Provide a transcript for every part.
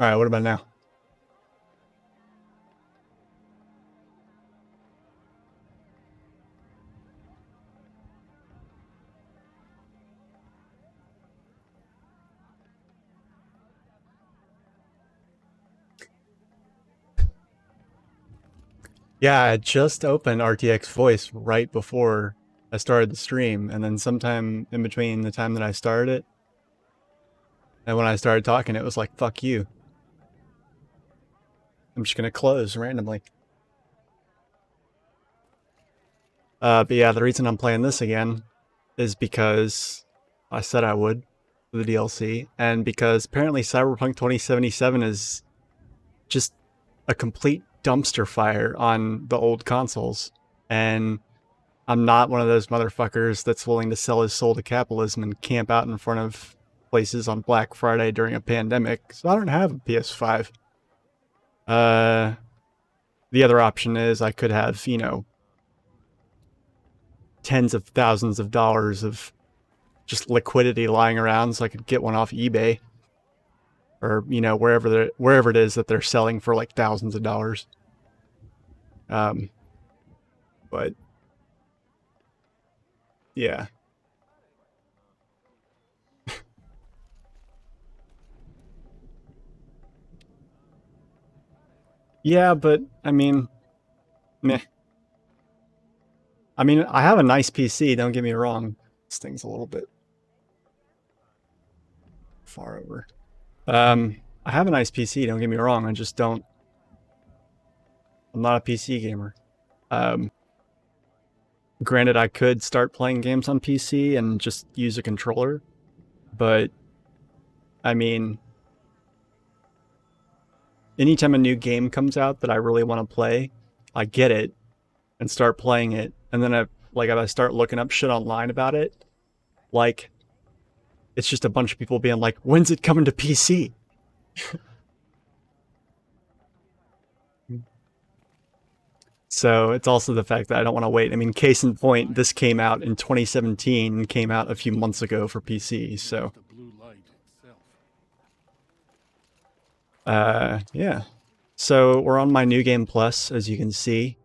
Alright, what about now? Yeah, I just opened RTX Voice right before I started the stream, and then sometime in between the time that I started it and when I started talking, it was like, fuck you. I'm just gonna close randomly. But yeah, the reason I'm playing this again is because I said I would for the DLC, and because apparently Cyberpunk 2077 is just a complete dumpster fire on the old consoles. And I'm not one of those motherfuckers that's willing to sell his soul to capitalism and camp out in front of places on Black Friday during a pandemic, so I don't have a PS5. Uh, the other option is I could have, you know, tens of thousands of dollars of just liquidity lying around so I could get one off eBay or, you know, wherever it is that they're selling for like thousands of dollars. Um, but yeah. Yeah, but I mean, meh. I mean, I have a nice PC, don't get me wrong. This thing's a little bit far over. I have a nice PC, don't get me wrong. I just don't. I'm not a PC gamer. Um, Granted, I could start playing games on PC and just use a controller, but I mean, anytime a new game comes out that I really want to play, I get it and start playing it, and then if I start looking up shit online about it, like it's just a bunch of people being like, "When's it coming to PC?" So it's also the fact that I don't want to wait. I mean, case in point, this came out in 2017 and came out a few months ago for PC. So, yeah. So we're on my new game plus, as you can see.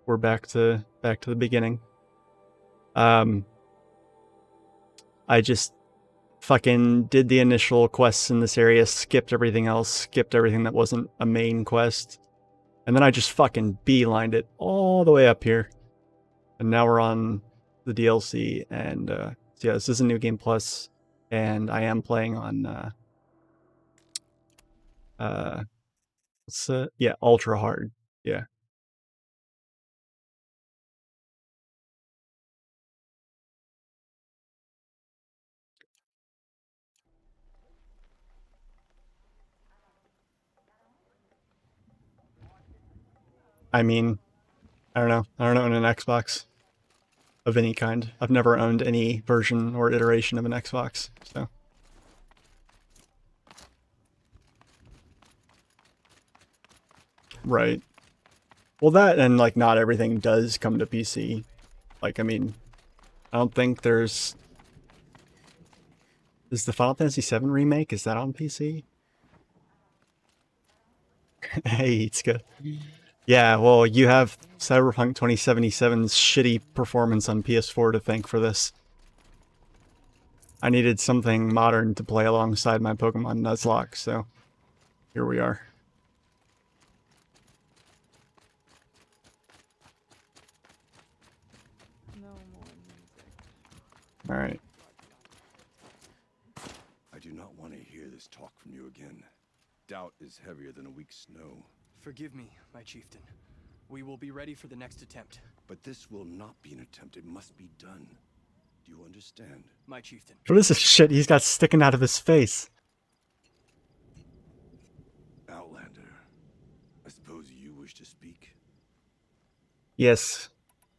We're back to the beginning. I just fucking did the initial quests in this area, skipped everything else, skipped everything that wasn't a main quest, and then I just fucking beelined it all the way up here. And now we're on the DLC, and so yeah, this is a new game plus, and I am playing on yeah, ultra hard. Yeah. I mean, I don't know. I don't own an Xbox of any kind. I've never owned any version or iteration of an Xbox, so. Right. Well, that and like not everything does come to PC. Like, I mean, I don't think there's. Is the Final Fantasy VII remake? Is that on PC? Hey, it's good. Yeah, well, you have Cyberpunk 2077's shitty performance on PS4 to thank for this. I needed something modern to play alongside my Pokemon Nuzlocke, so here we are. All right. I do not want to hear this talk from you again. Doubt is heavier than a week's snow. Forgive me, my chieftain. We will be ready for the next attempt. But this will not be an attempt. It must be done. Do you understand? My chieftain. What is this shit he's got sticking out of his face? Outlander, I suppose you wish to speak? Yes.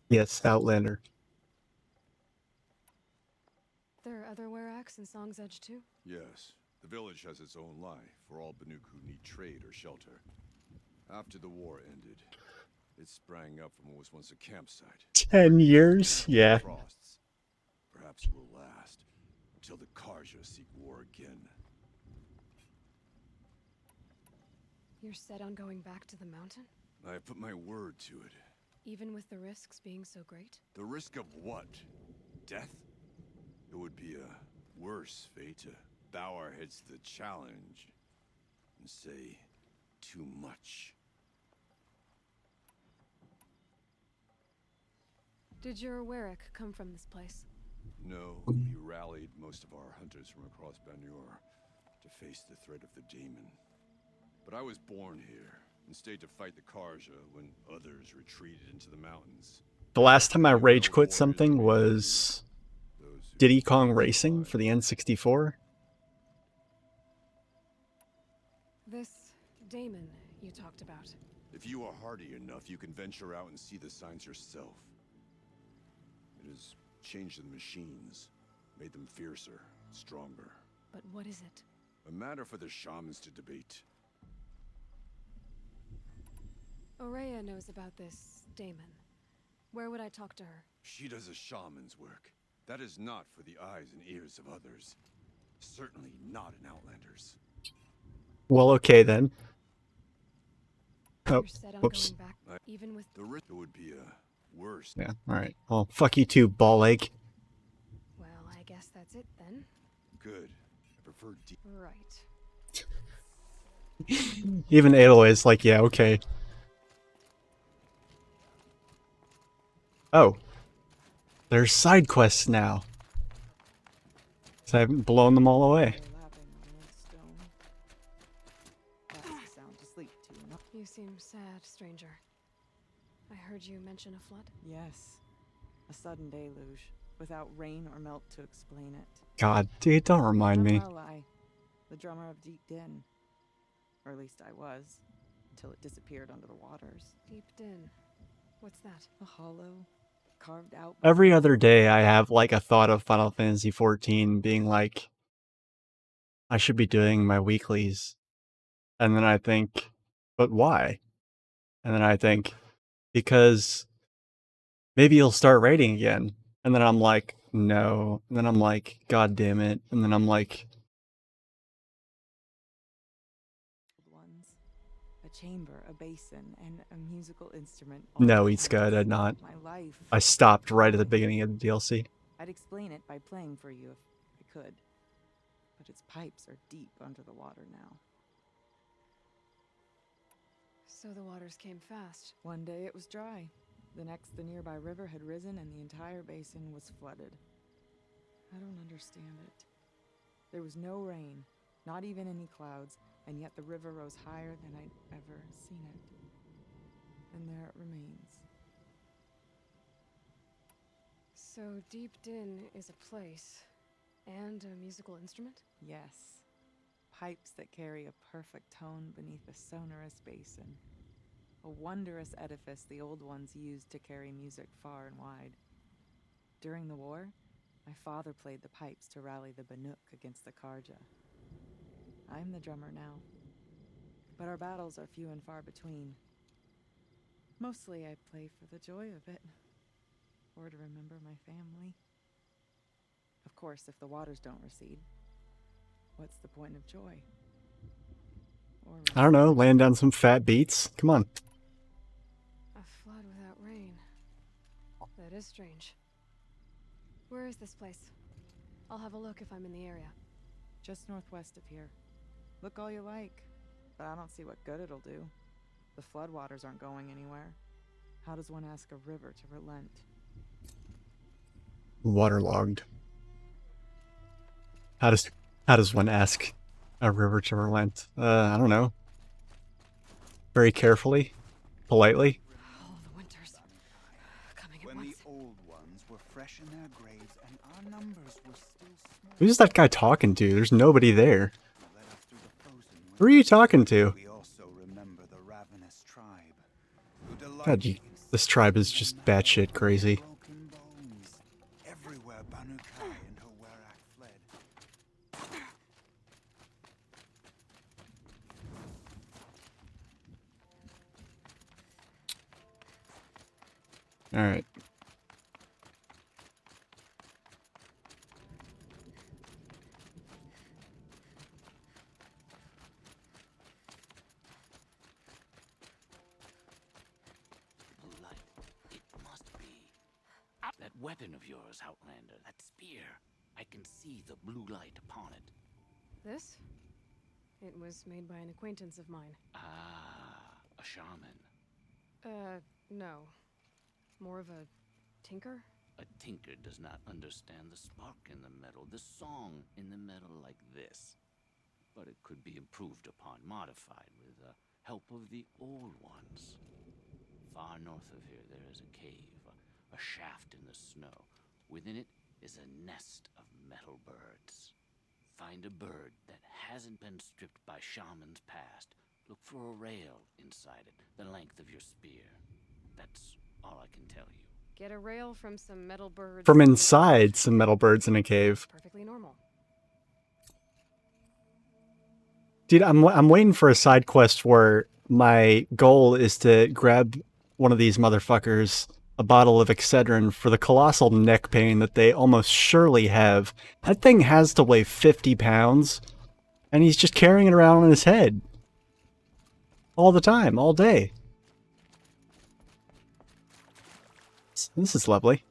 Yes, Outlander. There are other Werax in Song's Edge too? Yes. The village has its own life for all Banuk who need trade or shelter. After the war ended, it sprang up from what was once a campsite. 10 years? Yeah. Frosts. Perhaps it will last until the Karja seek war again. You're set on going back to the mountain? I have put my word to it. Even with the risks being so great? The risk of what? Death? It would be a worse fate to bow our heads to the challenge and say too much. Did your Warwick come from this place? No, we rallied most of our hunters from across Banur to face the threat of the Daemon. But I was born here and stayed to fight the Karja when others retreated into the mountains. The last time I rage quit something was Diddy Kong Racing for the N64. This Daemon you talked about. If you are hardy enough, you can venture out and see the signs yourself. It has changed the machines, made them fiercer, stronger. But what is it? A matter for the shamans to debate. Aurea knows about this Daemon. Where would I talk to her? She does a shaman's work. That is not for the eyes and ears of others. Certainly not an Outlander's. Well, okay then. Oh, You're set on whoops. going back, even with The risk would be a worse. Yeah, alright. Well, fuck you too, ball egg. Well, I guess that's it then. Good. I prefer deep. Right. Even Aloy is like, yeah, okay. Oh. There's side quests now. So I haven't blown them all away. You seem sad, stranger. I heard you mention a flood. Yes. A sudden deluge, without rain or melt to explain it. God, dude, don't remind me. I'm Lorelei, the drummer of Deep Din. Or at least I was, until it disappeared under the waters. Deep Din. What's that? A hollow, carved out by Every other day I have like a thought of Final Fantasy XIV being like, I should be doing my weeklies. And then I think, but why? And then I think, because maybe you'll start raiding again. And then I'm like, no. And then I'm like, God damn it. And then I'm like, ones. A chamber, a basin, and a musical instrument. no, all Eatska, I did not. my life. I stopped right at the beginning of the DLC. I'd explain it by playing for you if I could. But its pipes are deep under the water now. So the waters came fast. One day it was dry. The next, the nearby river had risen and the entire basin was flooded. I don't understand it. There was no rain, not even any clouds, and yet the river rose higher than I'd ever seen it. And there it remains. So Deep Din is a place and a musical instrument? Yes. Pipes that carry a perfect tone beneath a sonorous basin. A wondrous edifice the old ones used to carry music far and wide. During the war, my father played the pipes to rally the Banuk against the Karja. I'm the drummer now, but our battles are few and far between. Mostly I play for the joy of it, or to remember my family. Of course, if the waters don't recede, what's the point of joy? Or I don't know, laying down some fat beats. Come on. A flood without rain. That is strange. Where is this place? I'll have a look if I'm in the area. just northwest of here. Look all you like, but I don't see what good it'll do. The floodwaters aren't going anywhere. How does one ask a river to relent? Waterlogged. How does one ask a river to relent? I don't know. Very carefully, politely. All the winters coming at When once. the old ones were fresh in their graves and our numbers were still small. Who's that guy talking to? There's nobody there. Led us through the frozen Who are you talking to? We also remember the ravenous tribe, who God, delighted in this tribe is just batshit crazy. broken bones. Everywhere Banukai and her Werak fled. Alright. weapon of yours, Outlander, that spear. I can see the blue light upon it. This? It was made by an acquaintance of mine. Ah, a shaman. No. More of a tinker? A tinker does not understand the spark in the metal, the song in the metal like this. But it could be improved upon, modified with the help of the old ones. Far north of here there is a cave, a shaft in the snow. Within it is a nest of metal birds. Find a bird that hasn't been stripped by shamans past. Look for a rail inside it, the length of your spear. That's all I can tell you. Get a rail from some metal birds. From inside some metal birds in a cave. Perfectly normal. Dude, I'm waiting for a side quest where my goal is to grab one of these motherfuckers a bottle of Excedrin for the colossal neck pain that they almost surely have. That thing has to weigh 50 pounds, and he's just carrying it around on his head. All the time, all day. This is lovely.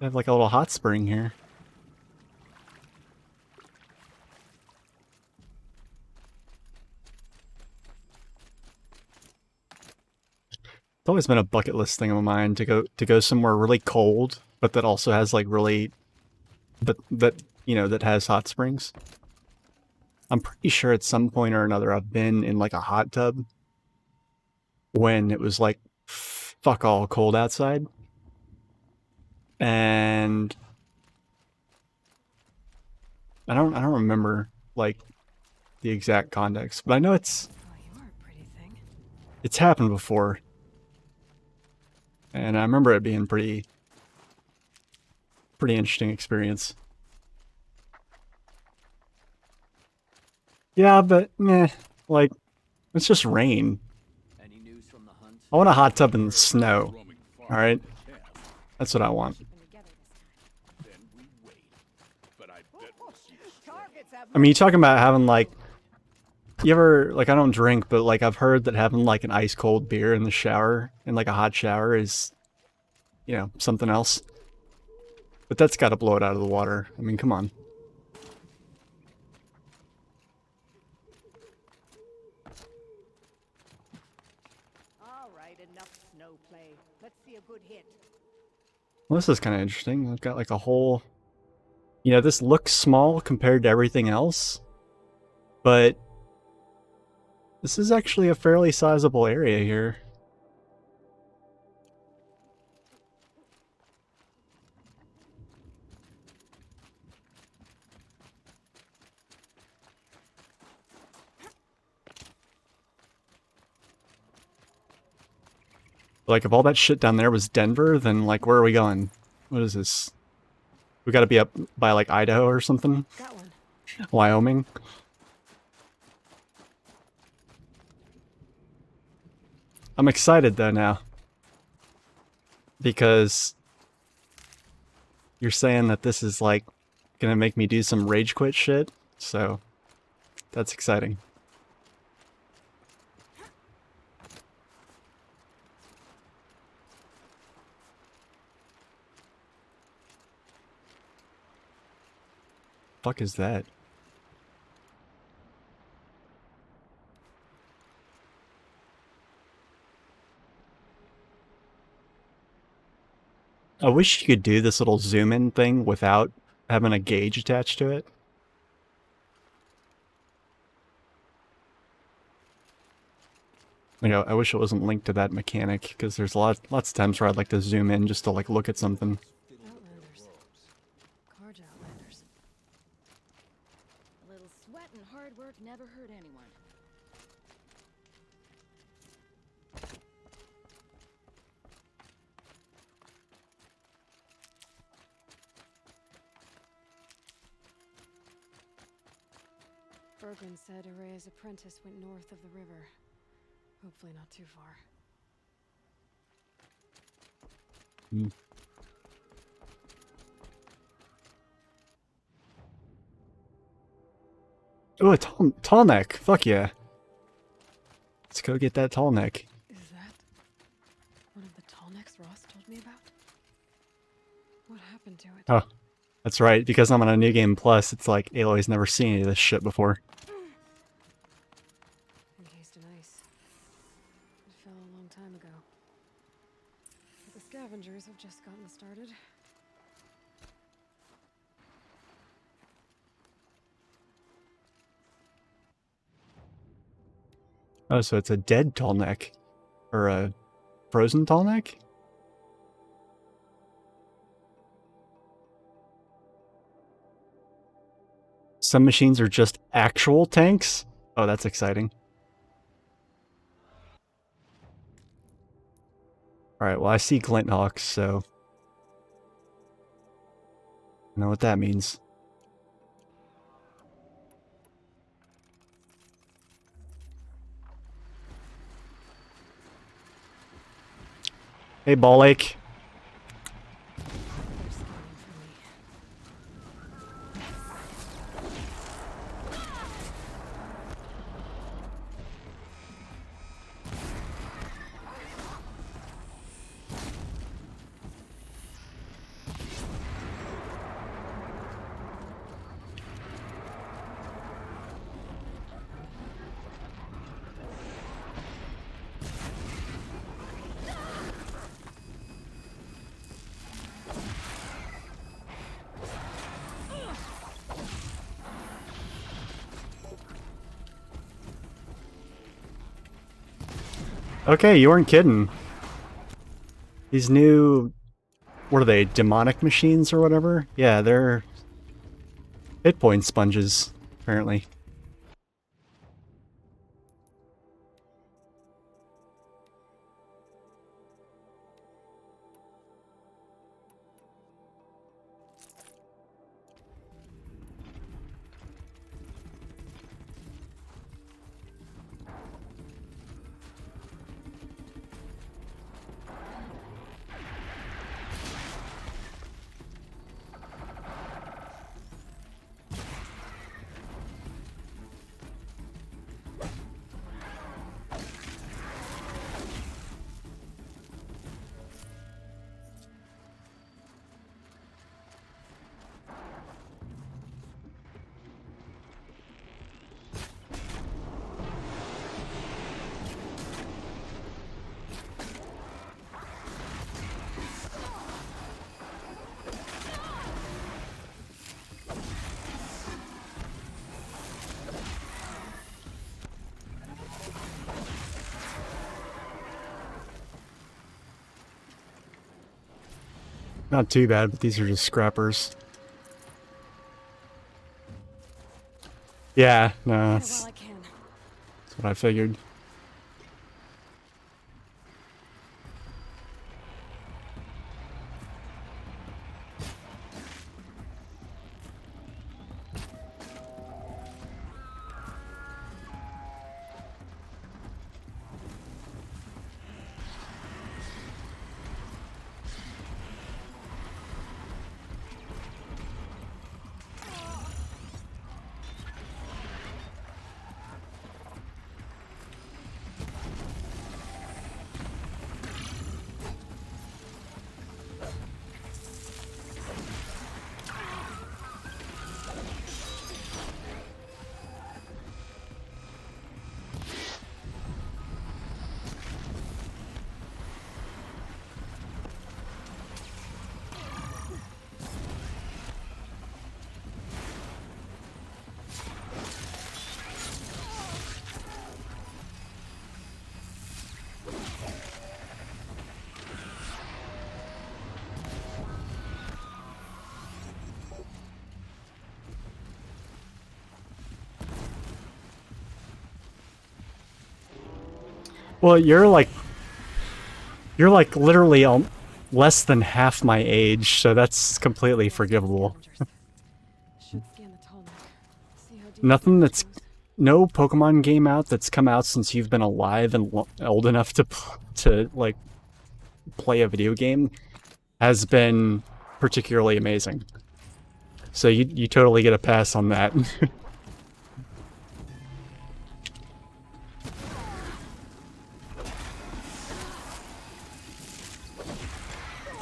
I have like a little hot spring here. It's always been a bucket list thing of mine to go somewhere really cold, but that also has like really, that you know, that has hot springs. I'm pretty sure at some point or another I've been in like a hot tub when it was like fuck all cold outside. And I don't remember like the exact context, but I know Oh, you are a pretty thing. it's happened before. And I remember it being pretty interesting experience. Yeah, but meh, like it's just rain. Any news from the hunt? I want a hot tub in the snow. All right, that's what I want. Then we wait. But I bet we'll see I mean, you talking about having like, you ever, like, I don't drink, but like I've heard that having like an ice cold beer in the shower, in like a hot shower, is, you know, something else. But that's got to blow it out of the water. I mean, come on. All right, enough snow play. Let's see a good hit. Well, this is kind of interesting. I've got like a whole, you know, this looks small compared to everything else, but this is actually a fairly sizable area here. Like, if all that shit down there was Denver, then, like, where are we going? What is this? We gotta be up by, like, Idaho or something? Got one. Wyoming? I'm excited, though, now. Because you're saying that this is, like, gonna make me do some rage quit shit, so that's exciting. Fuck is that? I wish you could do this little zoom in thing without having a gauge attached to it. You know, I wish it wasn't linked to that mechanic, because there's lots of times where I'd like to zoom in just to like look at something. Outlanders. Carja Outlanders. A little sweat and hard work never hurt anyone. Bergren said Araya's apprentice went north of the river. Hopefully not too far. Oh, a tall neck. Fuck yeah. Let's go get that tall neck. Is that one of the tall necks Ross told me about? What happened to it? Oh, that's right. Because I'm on a New Game Plus, it's like Aloy's never seen any of this shit before. Encased in ice. It fell a long time ago. But the scavengers have just gotten started. Oh, so it's a dead tall neck. Or a frozen tall neck? Some machines are just actual tanks? Oh, that's exciting. Alright, well I see Glint Hawks, so... I know what that means. Hey, Ball Lake. They're scanning for me. Okay, you weren't kidding. These new... What are they? Demonic machines or whatever? Yeah, they're... hit point sponges, apparently. Not too bad, but these are just scrappers. Yeah, no, While that's I can. what I figured. Well, you're like literally less than half my age, so that's completely forgivable. Should scan the tall neck. See how deep Nothing the that's goes. no Pokemon game out that's come out since you've been alive and old enough to like play a video game has been particularly amazing. So you totally get a pass on that.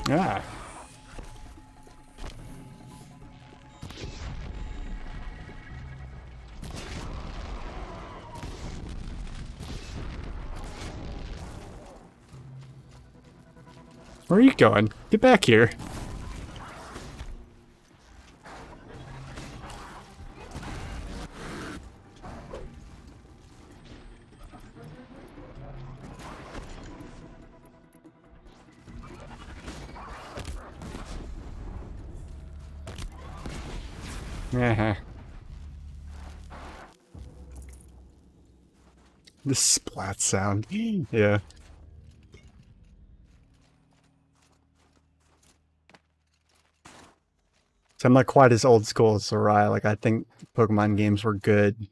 Ah. Where are you going? Get back here. Uh-huh. The splat sound. Yeah. So I'm not quite as old school as Sarai. Like, I think Pokemon games were good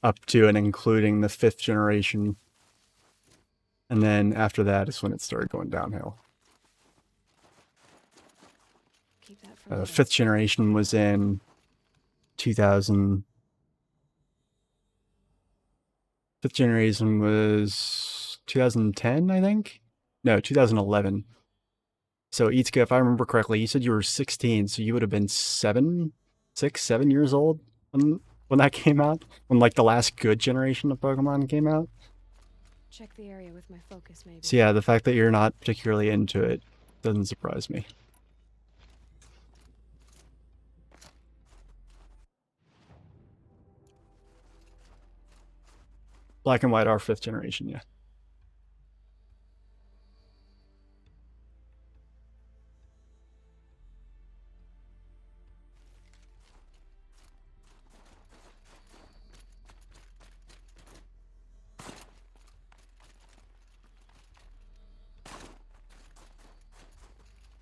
up to and including the 5th generation. And then after that is when it started going downhill. Keep that for later. 5th generation was in 2000. 5th generation was 2010, I think? No, 2011. So, Itsuka, if I remember correctly, you said you were 16, so you would have been 7 years old when that came out? When, like, the last good generation of Pokemon came out? Check the area with my focus, maybe. So yeah, the fact that you're not particularly into it doesn't surprise me. Black and White are 5th generation, yeah.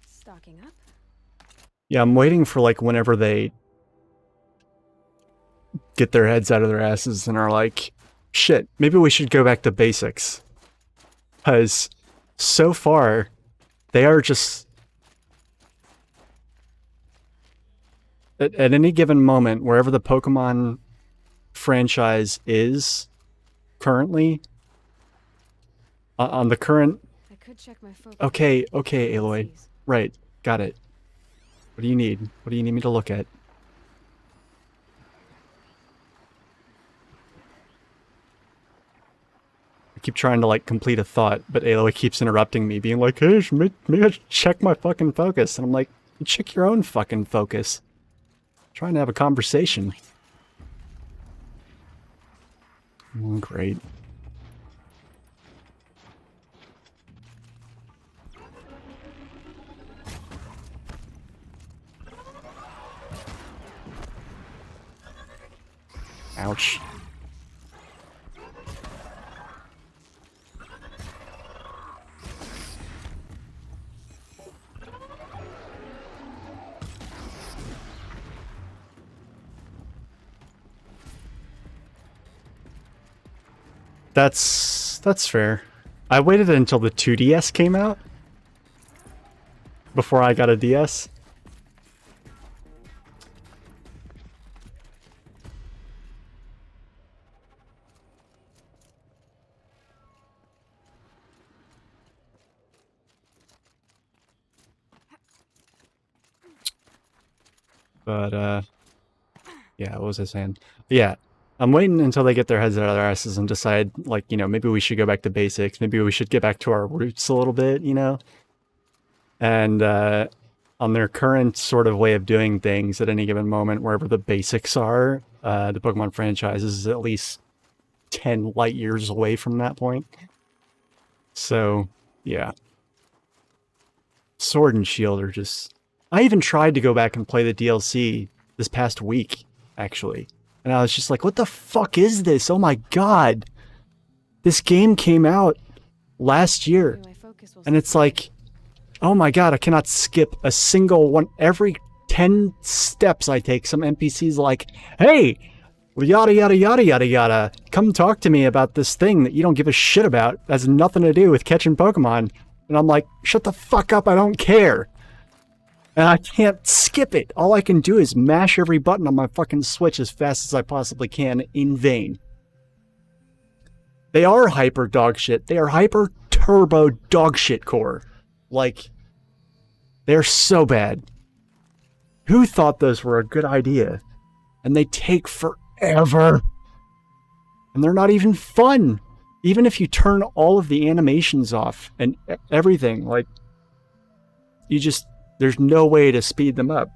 Stocking up. Yeah, I'm waiting for, like, whenever they get their heads out of their asses and are like, shit, maybe we should go back to basics. Because so far, they are just... At any given moment, wherever the Pokemon franchise is currently, on the current... I could check my focus. Okay, Aloy. Right, got it. What do you need? What do you need me to look at? I keep trying to, like, complete a thought, but Aloy keeps interrupting me, being like, hey, maybe I should check my fucking focus. And I'm like, check your own fucking focus. I'm trying to have a conversation. Oh, great. Ouch. That's fair. I waited until the 2DS came out before I got a DS. But, yeah, what was I saying? Yeah, I'm waiting until they get their heads out of their asses and decide, like, you know, maybe we should go back to basics. Maybe we should get back to our roots a little bit, you know? And, on their current sort of way of doing things at any given moment, wherever the basics are, the Pokemon franchise is at least 10 light years away from that point. So, yeah. Sword and Shield are just... I even tried to go back and play the DLC this past week, actually. And I was just like, what the fuck is this? Oh my god! This game came out last year. And it's like, oh my god, I cannot skip a single one. Every 10 steps I take, some NPC's like, hey! Yada yada yada yada yada. Come talk to me about this thing that you don't give a shit about. That has nothing to do with catching Pokemon. And I'm like, shut the fuck up, I don't care. And I can't skip it. All I can do is mash every button on my fucking Switch as fast as I possibly can in vain. They are hyper dog shit. They are hyper turbo dog shit core. Like, they're so bad. Who thought those were a good idea? And they take forever. And they're not even fun. Even if you turn all of the animations off and everything, like, there's no way to speed them up.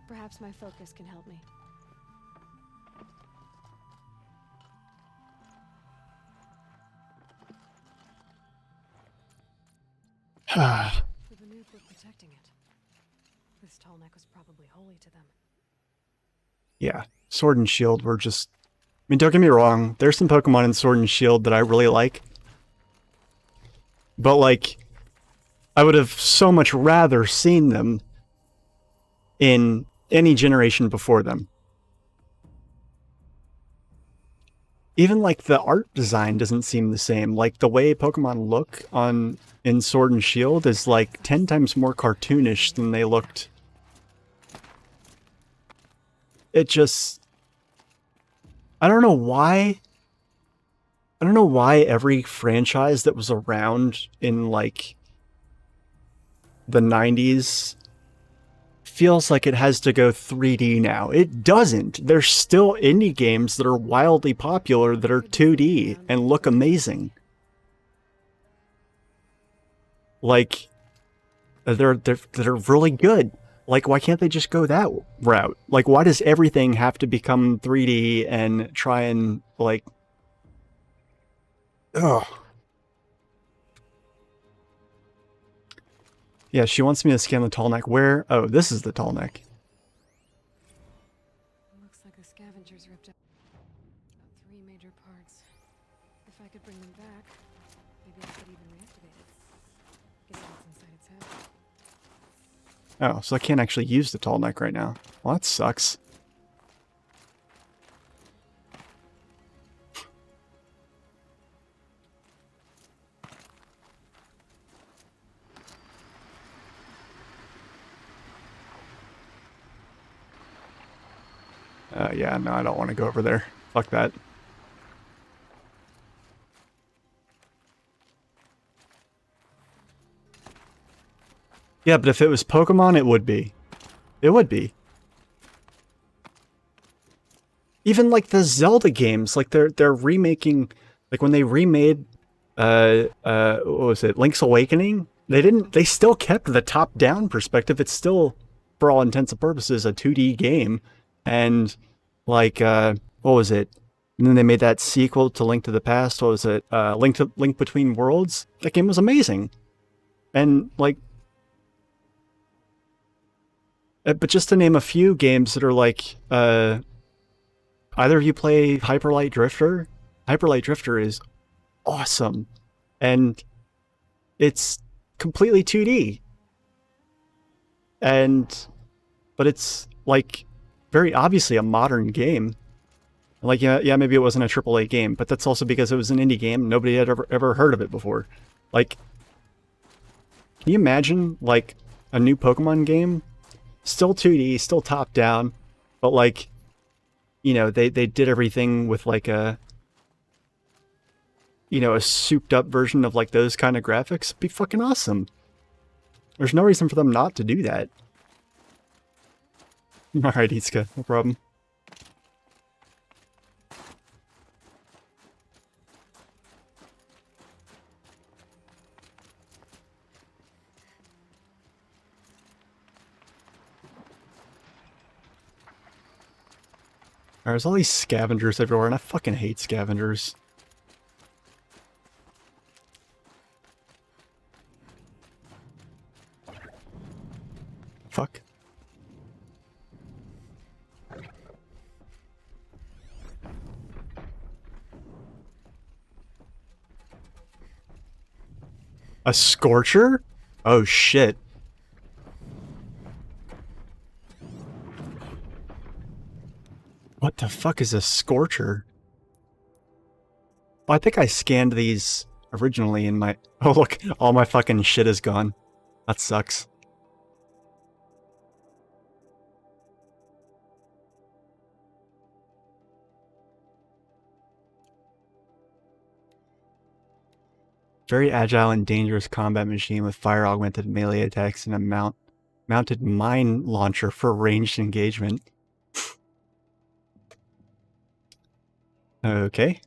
Perhaps my focus can help me. With the new book protecting it, this tall neck was probably holy to them. Yeah, Sword and Shield were just... I mean, don't get me wrong, there's some Pokemon in Sword and Shield that I really like. But, like, I would have so much rather seen them in any generation before them. Even, like, the art design doesn't seem the same. Like, the way Pokemon look in Sword and Shield is, like, 10 times more cartoonish than they looked. It just... I don't know why every franchise that was around in, like, the 90s feels like it has to go 3D now. It doesn't. There's still indie games that are wildly popular that are 2D and look amazing. Like, they're really good. Like, why can't they just go that route? Like, why does everything have to become 3D and try and, like... Ugh. Yeah, she wants me to scan the tall neck. Where? Oh, this is the tall neck. Looks like the scavengers ripped out 3 major parts. If I could bring them back, maybe I could even reactivate it. Get what's inside its head. Oh, so I can't actually use the tall neck right now. Well, that sucks. Yeah, no, I don't want to go over there. Fuck that. Yeah, but if it was Pokemon, it would be. It would be. Even like the Zelda games, like they're remaking, like when they remade what was it, Link's Awakening? They still kept the top-down perspective. It's still, for all intents and purposes, a 2D game. And like what was it? And then they made that sequel to Link to the Past. What was it? Link Between Worlds. That game was amazing. And like, but just to name a few games that are like, either of you play Hyper Light Drifter? Hyper Light Drifter is awesome. And it's completely 2D. But it's like very obviously a modern game. Like, yeah, maybe it wasn't a AAA game, but that's also because it was an indie game. Nobody had ever heard of it before. Like, can you imagine, like, a new Pokemon game? Still 2D, still top-down, but, like, you know, they did everything with, like, a souped-up version of, like, those kind of graphics. It'd be fucking awesome. There's no reason for them not to do that. Alright, Itsuka, no problem. There's all these scavengers everywhere, and I fucking hate scavengers. Fuck. A Scorcher? Oh shit. What the fuck is a Scorcher? Oh, I think I scanned these originally in my... Oh look, all my fucking shit is gone. That sucks. Very agile and dangerous combat machine with fire augmented melee attacks and a mounted mine launcher for ranged engagement. Okay.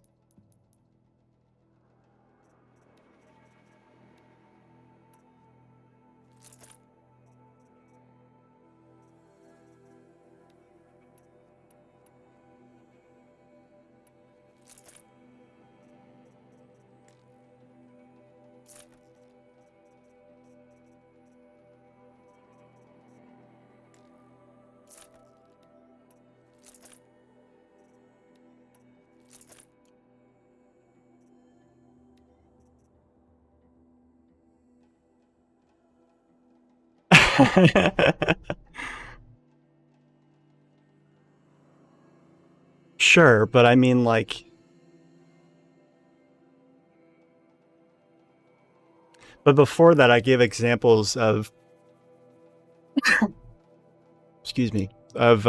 Sure, but I mean, like... But before that, I gave examples of... excuse me. Of,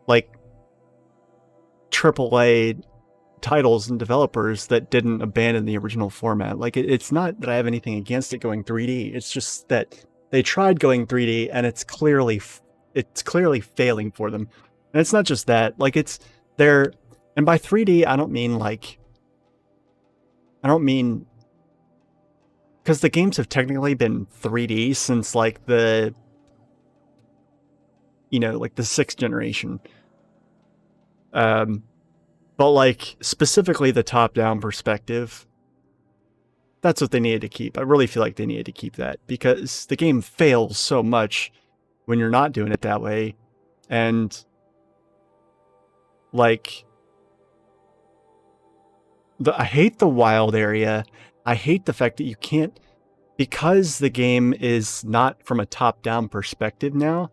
like, AAA titles and developers that didn't abandon the original format. Like, it's not that I have anything against it going 3D. It's just that they tried going 3D, and it's clearly failing for them. And it's not just that. Like, and by 3D, I don't mean because the games have technically been 3D since like the 6th generation. But like specifically the top-down perspective, that's what they needed to keep. I really feel like they needed to keep that because the game fails so much when you're not doing it that way. And like, I hate the wild area. I hate the fact that you can't, because the game is not from a top-down perspective now,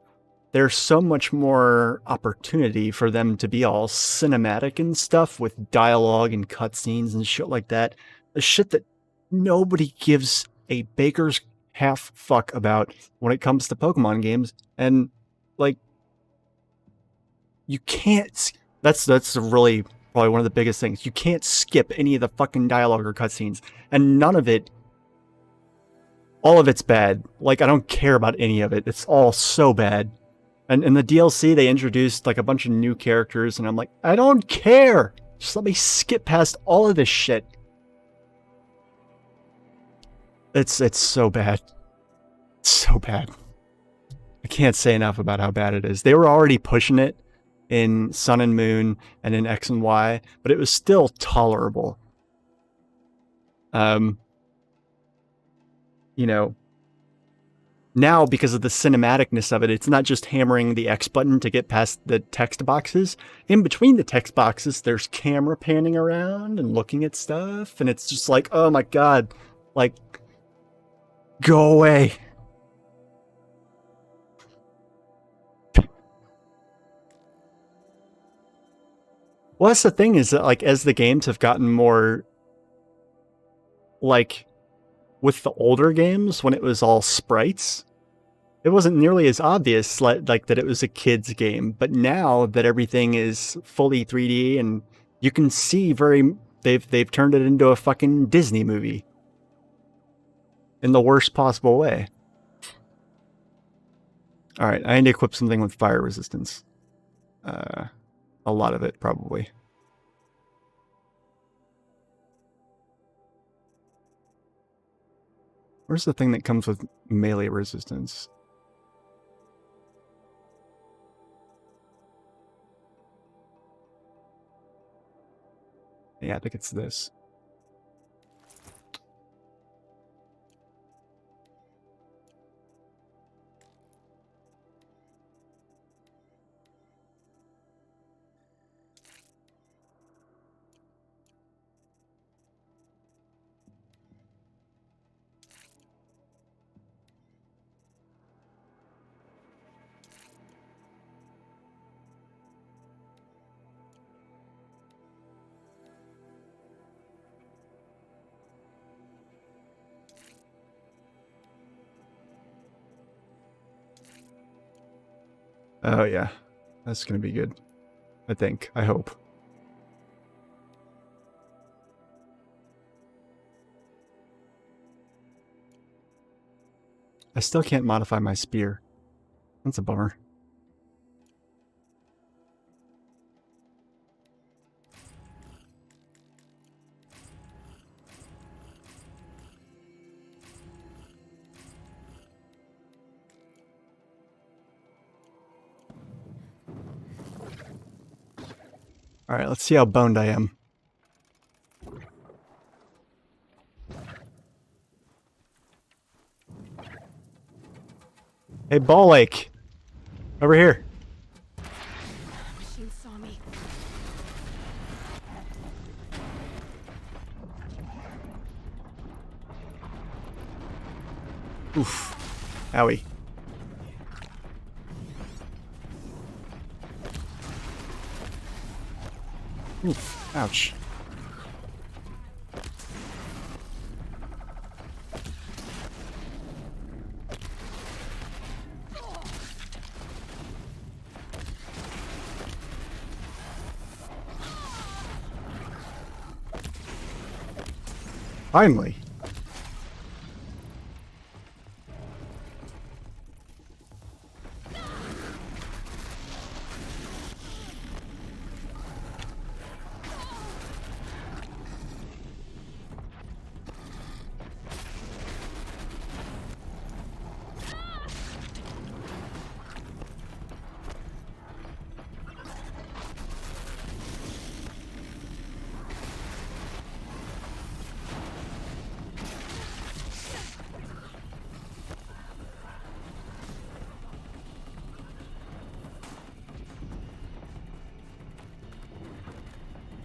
there's so much more opportunity for them to be all cinematic and stuff with dialogue and cutscenes and shit like that. The shit that nobody gives a baker's half fuck about when it comes to Pokemon games. And like, you can't. That's really probably one of the biggest things. You can't skip any of the fucking dialogue or cutscenes, and none of it. All of it's bad. Like, I don't care about any of it. It's all so bad. And in the DLC, they introduced like a bunch of new characters, and I'm like, I don't care. Just let me skip past all of this shit. It's so bad. It's so bad. I can't say enough about how bad it is. They were already pushing it in Sun and Moon and in X and Y, but it was still tolerable. Now, because of the cinematicness of it, it's not just hammering the X button to get past the text boxes. In between the text boxes, there's camera panning around and looking at stuff, and it's just like, oh my god, like, go away. Well, that's the thing, is that, like, as the games have gotten more, like, with the older games, when it was all sprites, it wasn't nearly as obvious like that it was a kid's game. But now that everything is fully 3D and you can see they've turned it into a fucking Disney movie in the worst possible way. All right, I need to equip something with fire resistance. A lot of it, probably. Where's the thing that comes with melee resistance? Yeah, I think it's this. Oh yeah, that's gonna be good. I think. I hope. I still can't modify my spear. That's a bummer. Alright, let's see how boned I am. Hey, Ball Lake! Over here. Machine saw me. Oof. Owie. Oof. Ouch. Finally.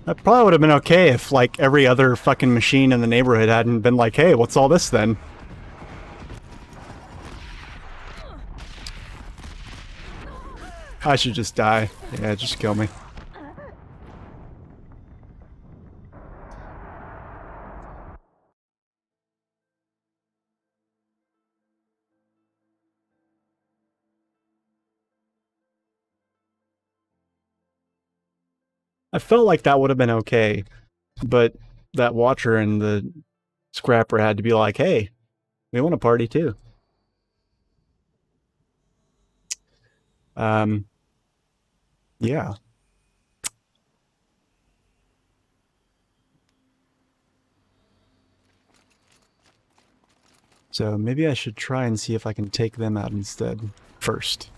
That probably would have been okay if, like, every other fucking machine in the neighborhood hadn't been like, hey, what's all this then? I should just die. Yeah, just kill me. I felt like that would have been okay, but that watcher and the scrapper had to be like, hey, we want to party too. Yeah. So maybe I should try and see if I can take them out instead first.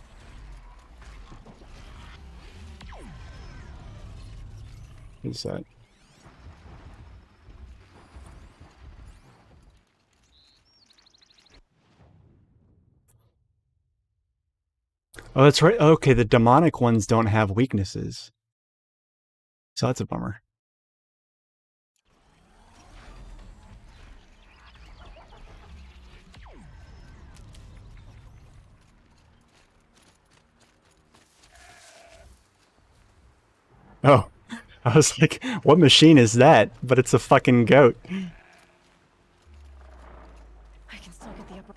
What is that? Oh, that's right. Okay, the demonic ones don't have weaknesses. So that's a bummer. Oh, I was like, what machine is that? But it's a fucking goat. I can still get the upper.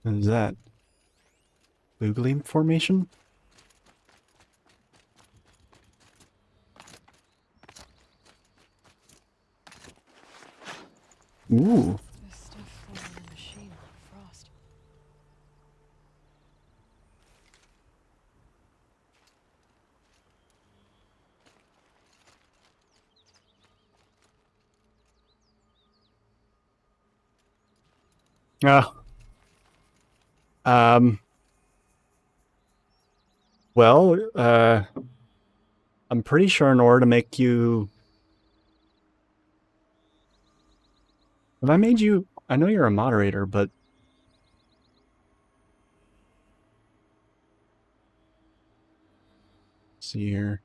What is that? Boogly formation? Ooh. This stuff formed in the machine like frost. Oh. Well, I'm pretty sure in order to make you... Have I made you... I know you're a moderator, but... Let's see here.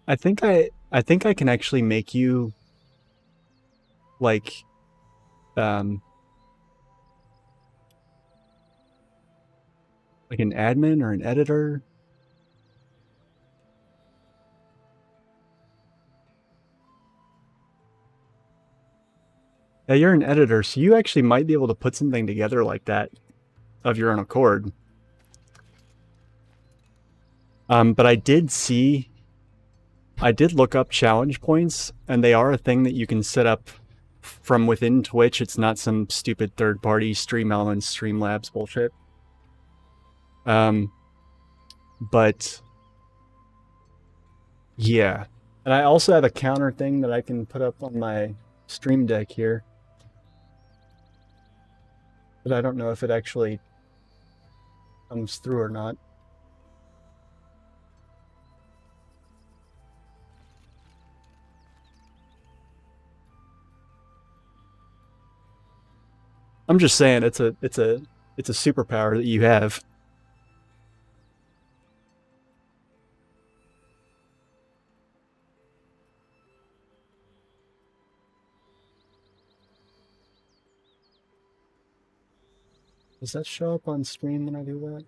I think I can actually make you like like an admin or an editor. Yeah, you're an editor, so you actually might be able to put something together like that of your own accord. But I did look up challenge points, and they are a thing that you can set up from within Twitch. It's not some stupid third-party Stream Elements, Streamlabs bullshit. But yeah, and I also have a counter thing that I can put up on my Stream Deck here, but I don't know if it actually comes through or not. I'm just saying it's a superpower that you have. Does that show up on screen when I do that?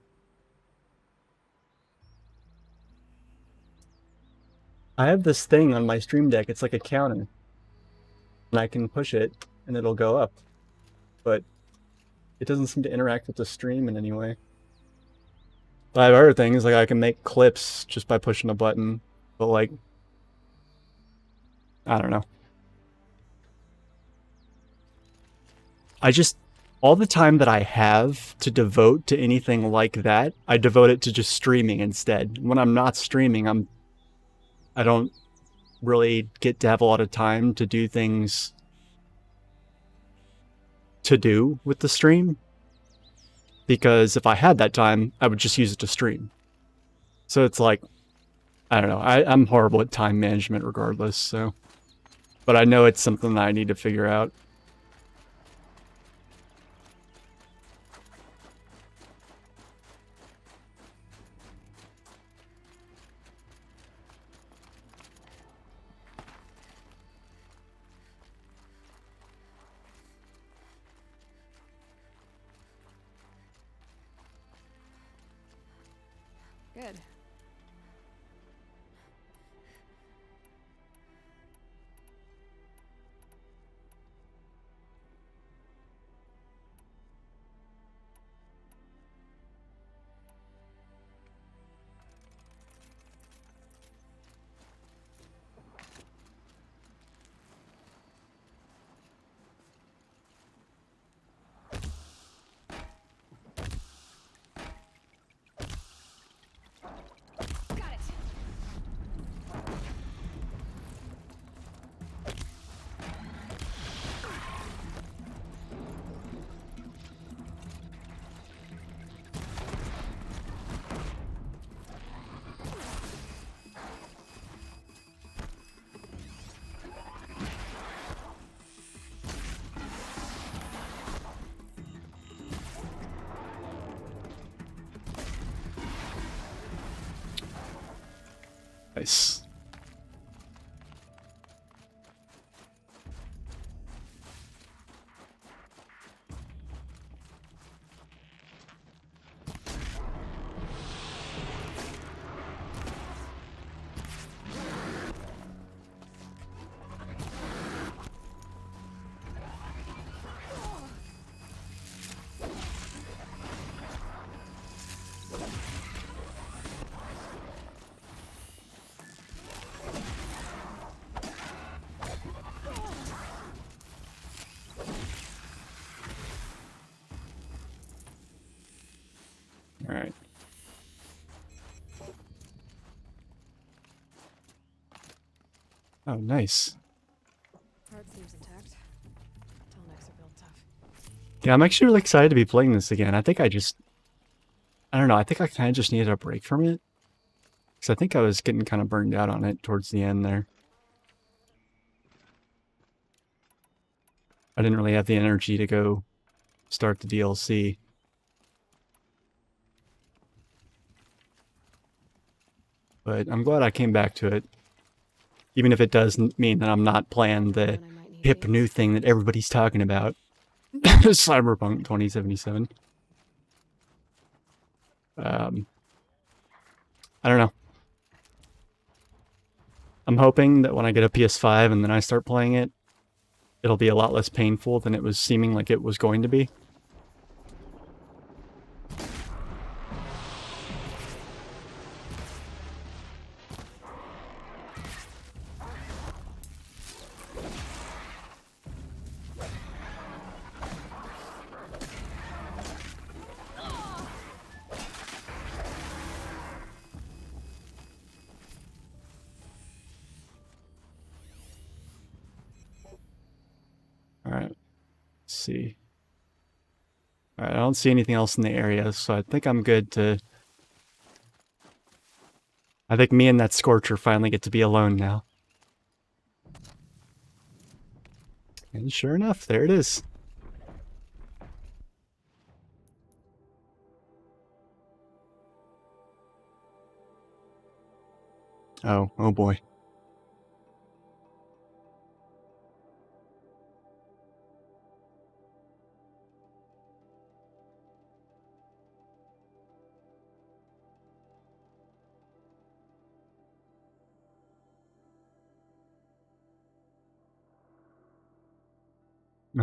I have this thing on my Stream Deck. It's like a counter. And I can push it, and it'll go up. But it doesn't seem to interact with the stream in any way. But I have other things, like I can make clips just by pushing a button. But like, I don't know. All the time that I have to devote to anything like that, I devote it to just streaming instead. When I'm not streaming, I don't really get to have a lot of time to do things to do with the stream. Because if I had that time, I would just use it to stream. So it's like, I don't know. I'm horrible at time management regardless, so. But I know it's something that I need to figure out. Good. Nice. All right. Oh, nice. Part seems intact. Tallnecks are built tough. Yeah, I'm actually really excited to be playing this again. I think I don't know. I think I kind of just needed a break from it. Because I think I was getting kind of burned out on it towards the end there. I didn't really have the energy to go start the DLC. But I'm glad I came back to it. Even if it does mean that I'm not playing the hip new thing that everybody's talking about. Cyberpunk 2077. I don't know. I'm hoping that when I get a PS5 and then I start playing it, it'll be a lot less painful than it was seeming like it was going to be. see. All right, I don't see anything else in the area, so I think I'm good to... I think me and that Scorcher finally get to be alone now. And sure enough, there it is. Oh boy.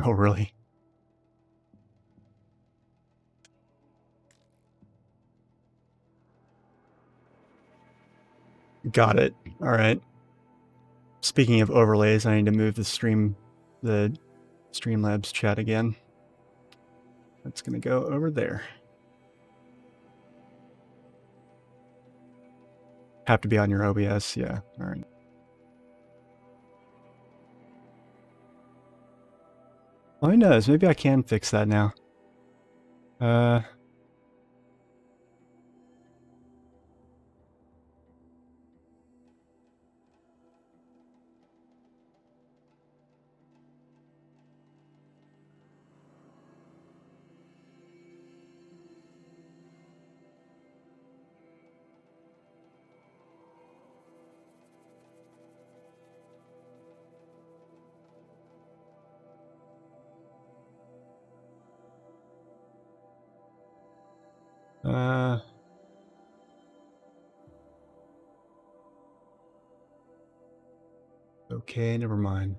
Oh, really? Got it. All right. Speaking of overlays, I need to move the Streamlabs chat again. That's gonna go over there. Have to be on your OBS, yeah. All right. Well, who knows? Maybe I can fix that now. Okay, never mind.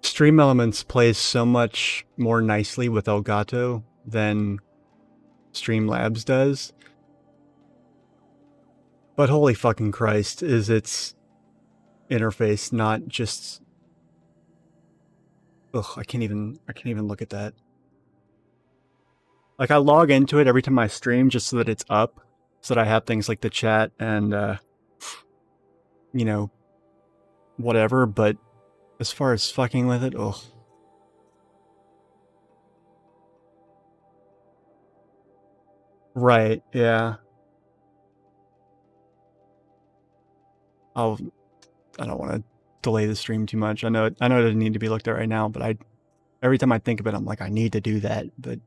Stream Elements plays so much more nicely with Elgato than Streamlabs does. But holy fucking Christ, is its interface not just... Ugh, I can't even look at that. Like, I log into it every time I stream just so that it's up, so that I have things like the chat and, you know, whatever, but as far as fucking with it, ugh. Right, yeah. I don't want to delay the stream too much. I know it doesn't need to be looked at right now, but every time I think of it, I'm like, I need to do that, but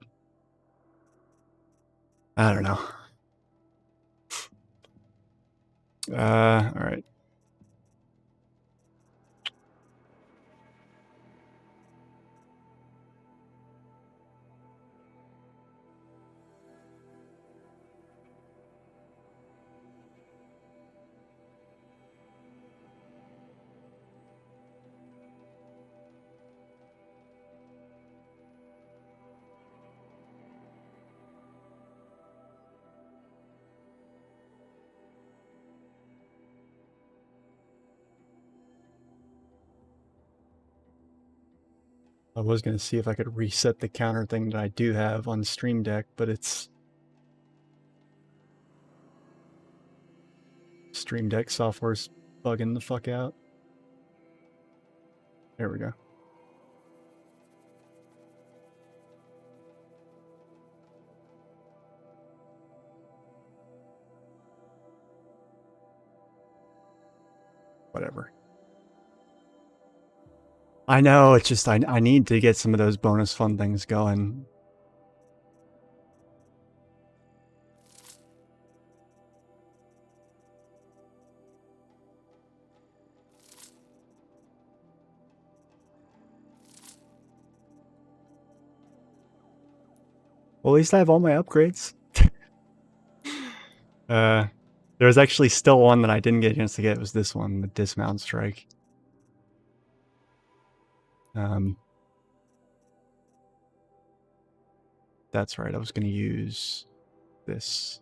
I don't know. All right. I was going to see if I could reset the counter thing that I do have on Stream Deck, but it's... Stream Deck software's bugging the fuck out. There we go. Whatever. I know, it's just I need to get some of those bonus fun things going. Well, at least I have all my upgrades. There's actually still one that I didn't get a chance to get. It was this one, the Dismount Strike. That's right, I was going to use this.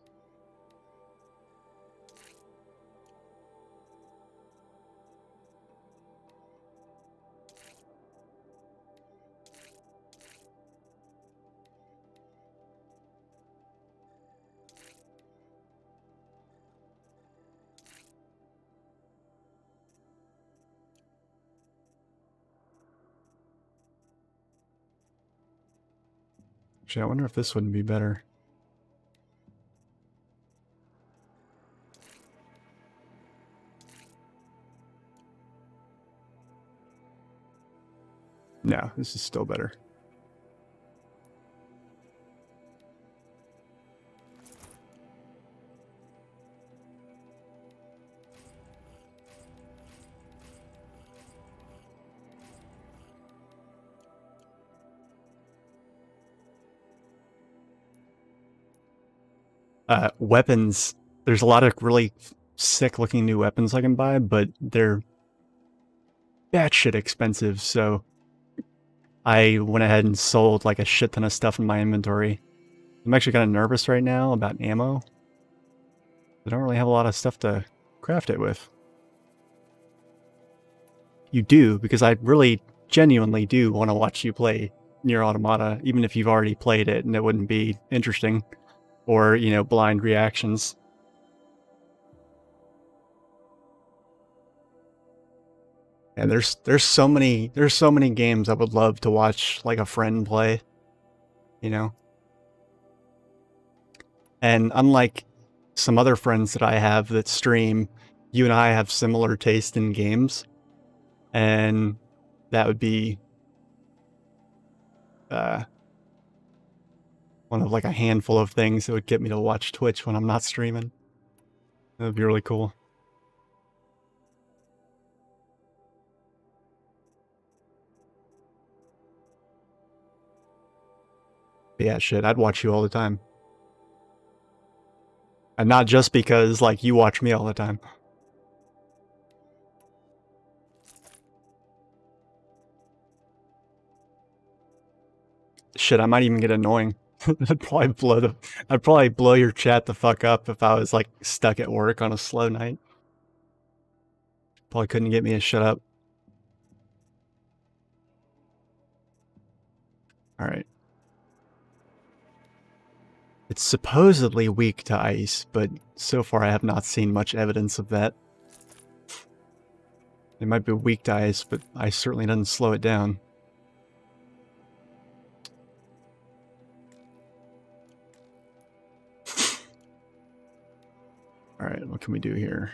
Actually, I wonder if this wouldn't be better. No, this is still better. Weapons. There's a lot of really sick looking new weapons I can buy, but they're batshit expensive, so I went ahead and sold like a shit ton of stuff in my inventory. I'm actually kind of nervous right now about ammo. I don't really have a lot of stuff to craft it with. You do, because I really genuinely do want to watch you play Nier Automata, even if you've already played it and it wouldn't be interesting. Or, you know, blind reactions. And there's so many games I would love to watch like a friend play, you know. And unlike some other friends that I have that stream, you and I have similar taste in games, and that would be one of like a handful of things that would get me to watch Twitch when I'm not streaming. That would be really cool. But yeah, shit, I'd watch you all the time. And not just because, like, you watch me all the time. Shit, I might even get annoying. I'd probably blow your chat the fuck up if I was, like, stuck at work on a slow night. Probably couldn't get me to shut up. Alright. It's supposedly weak to ice, but so far I have not seen much evidence of that. It might be weak to ice, but ice certainly doesn't slow it down. Alright, what can we do here?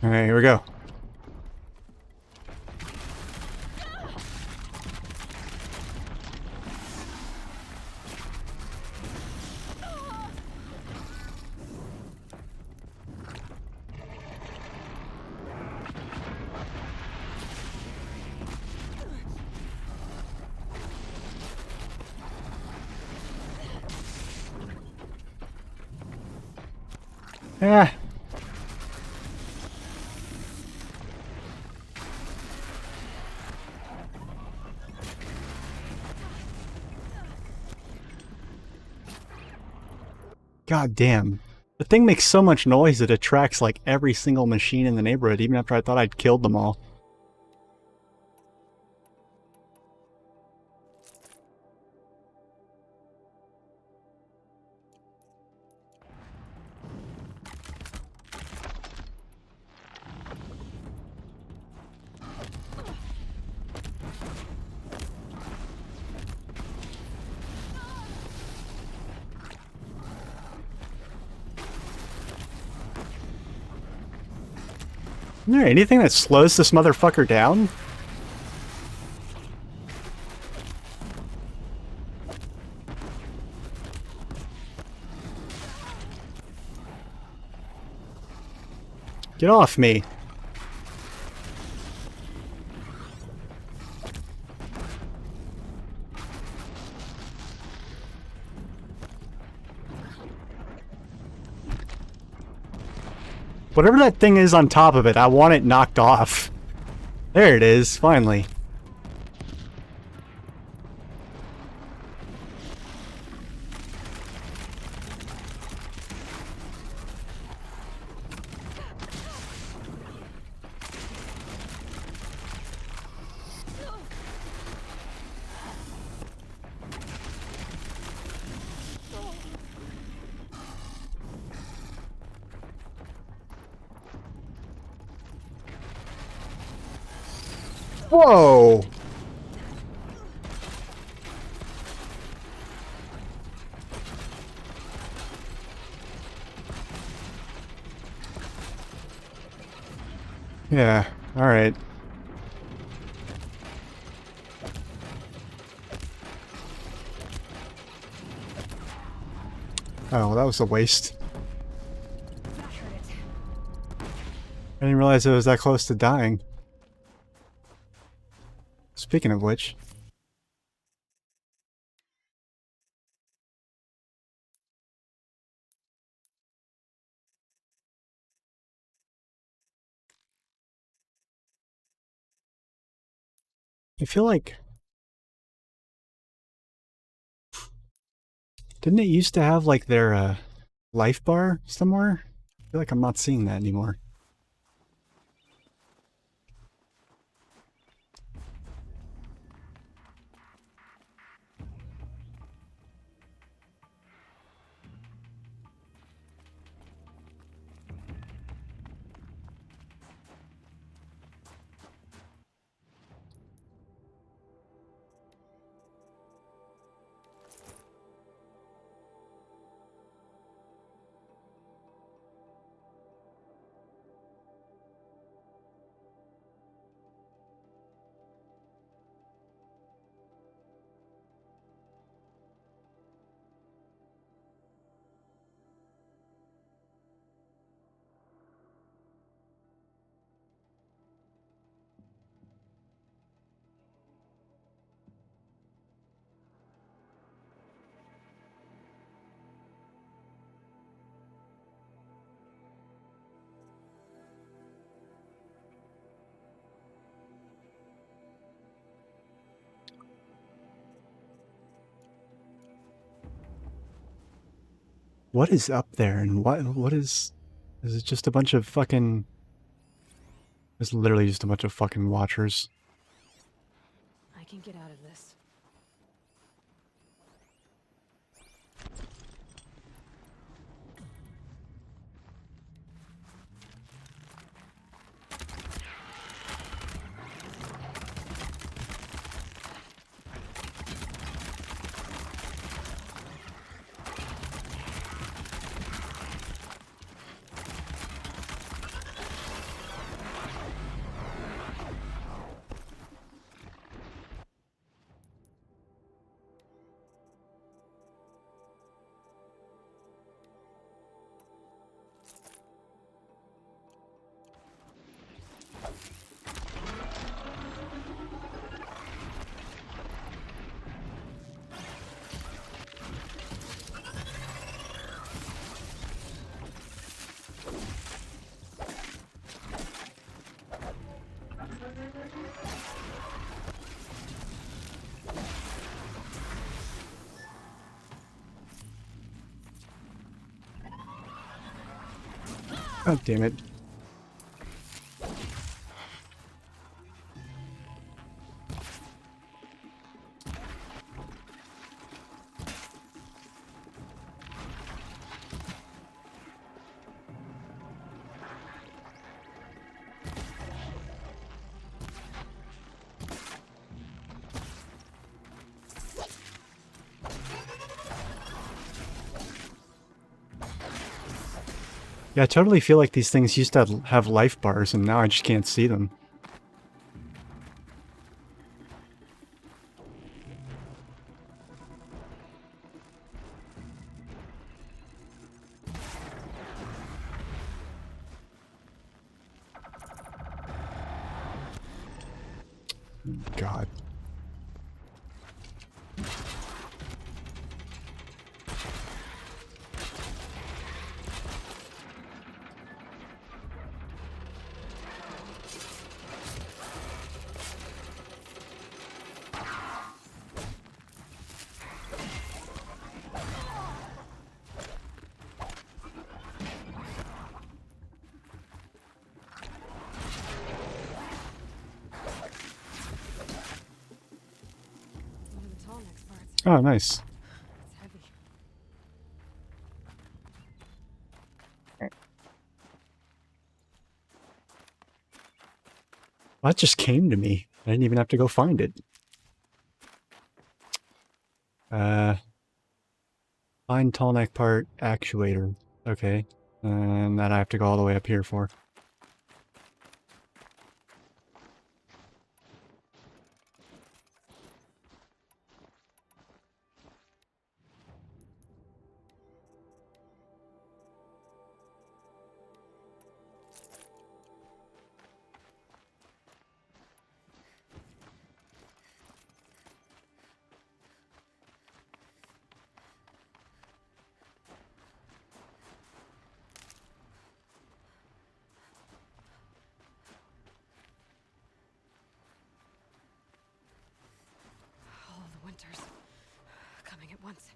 Alright, here we go. Yeah. God damn. The thing makes so much noise it attracts like every single machine in the neighborhood, even after I thought I'd killed them all. Isn't there anything that slows this motherfucker down? Get off me! Whatever that thing is on top of it, I want it knocked off. There it is, finally. Whoa! Yeah, alright. Oh, well, that was a waste. I didn't realize it was that close to dying. Speaking of which... I feel like... Didn't it used to have, like, their, life bar somewhere? I feel like I'm not seeing that anymore. What is up there, and what is... Is it just a bunch of fucking... It's literally just a bunch of fucking watchers. I can get out of this. God damn it. Yeah, I totally feel like these things used to have life bars, and now I just can't see them. God. One of the tall next parts. Oh, nice. It's heavy. Well, that just came to me. I didn't even have to go find it. Find tall neck part actuator. Okay. And that I have to go all the way up here for. All the winters coming at once.